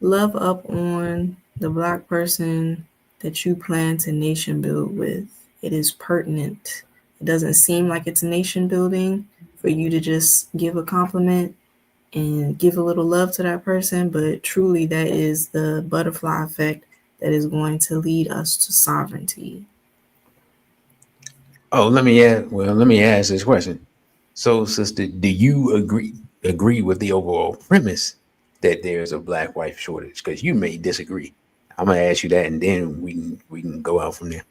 love up on the Black person that you plan to nation build with. It is pertinent. It doesn't seem like it's nation building for you to just give a compliment and give a little love to that person, but truly that is the butterfly effect that is going to lead us to sovereignty. Oh, let me ask this question. So, sister, do you agree with the overall premise that there's a Black wife shortage? Because you may disagree. I'm gonna ask you that, and then we can go out from there.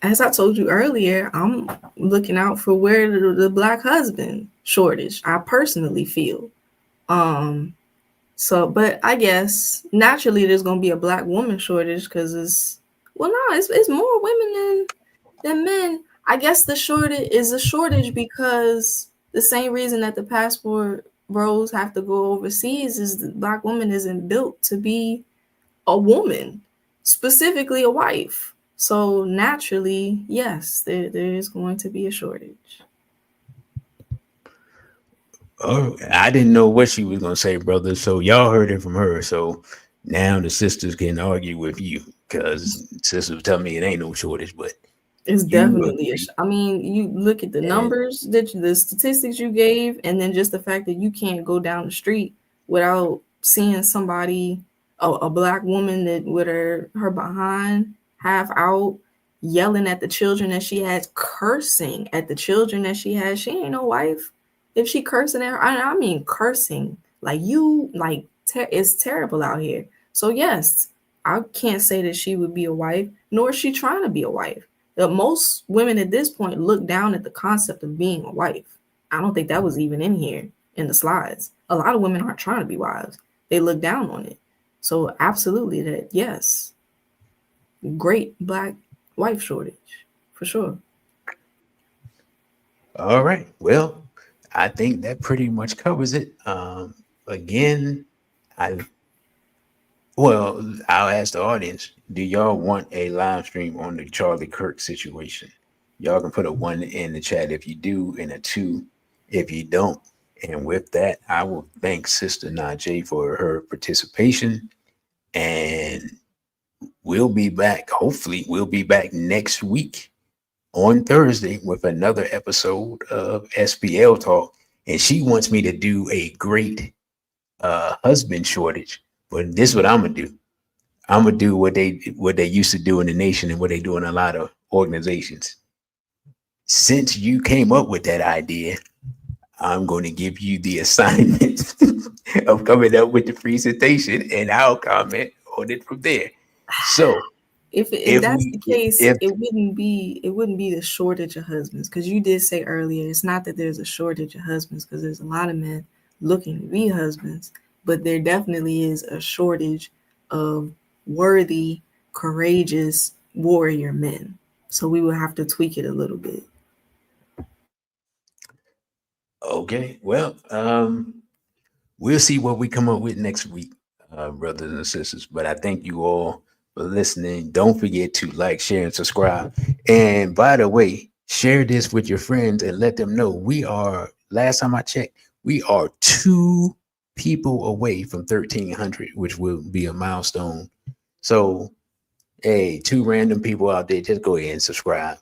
As I told you earlier, I'm looking out for where the Black husband shortage, I personally feel. So, but I guess naturally there's gonna be a black woman shortage because it's more women than men. I guess the shortage is a shortage because the same reason that the passport bros have to go overseas is the black woman isn't built to be a woman, specifically a wife. So naturally, yes, there is going to be a shortage. Oh, I didn't know what she was gonna say, brother. So y'all heard it from her. So now the sisters can argue with you because sisters tell me it ain't no shortage, but It's you definitely agree. I mean, you look at the And numbers the statistics you gave, and then just the fact that you can't go down the street without seeing somebody, a black woman that with her behind half out, yelling at the children that she has, cursing at the children that she has. She ain't no wife. If she cursing at her, I mean cursing like you like it's terrible out here. So yes, I can't say that she would be a wife, nor is she trying to be a wife. Most women at this point look down at the concept of being a wife. I don't think that was even in here in the slides. A lot of women aren't trying to be wives. They look down on it. So absolutely that yes, great black wife shortage for sure. all right, well, I think that pretty much covers it. Again, I well, I'll ask the audience: do y'all want a live stream on the Charlie Kirk situation? Y'all can put a one in the chat if you do, and a two if you don't. And with that, I will thank Sister Najee for her participation. And we'll be back. Hopefully, we'll be back next week on Thursday with another episode of SBL Talk. And she wants me to do a great husband shortage. But this is what I'm gonna do. I'm gonna do what they used to do in the nation and what they do in a lot of organizations. Since you came up with that idea, I'm going to give you the assignment of coming up with the presentation, and I'll comment on it from there. So If if that's we the case, if it wouldn't be the shortage of husbands, because you did say earlier it's not that there's a shortage of husbands, because there's a lot of men looking to be husbands, but there definitely is a shortage of worthy, courageous warrior men. So we will have to tweak it a little bit. okay, well, we'll see what we come up with next week, brothers and sisters. But I thank you all for listening. Don't forget to like, share, and subscribe. And by the way, share this with your friends and let them know we are, last time I checked, we are 2 people away from 1,300, which will be a milestone. So, hey, 2 random people out there, just go ahead and subscribe.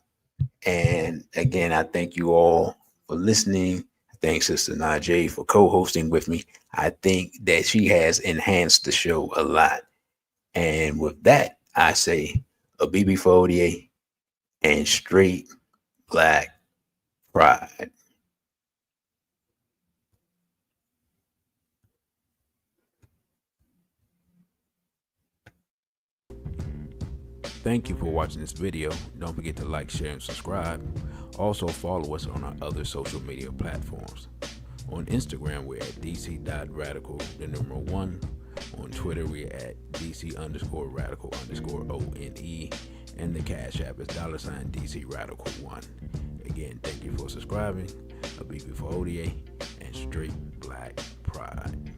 And again, I thank you all for listening. Thanks, Sister Najee, for co-hosting with me. I think that she has enhanced the show a lot. And with that, I say a BB for ODA and straight black pride. Thank you for watching this video. Don't forget to like, share, and subscribe. Also follow us on our other social media platforms. On Instagram, we're at dc.radical, the number 1. On Twitter, we're at dc_radical_ONE. And the Cash App is $DC Radical 1. Again, thank you for subscribing. A BB for ODA and straight black pride.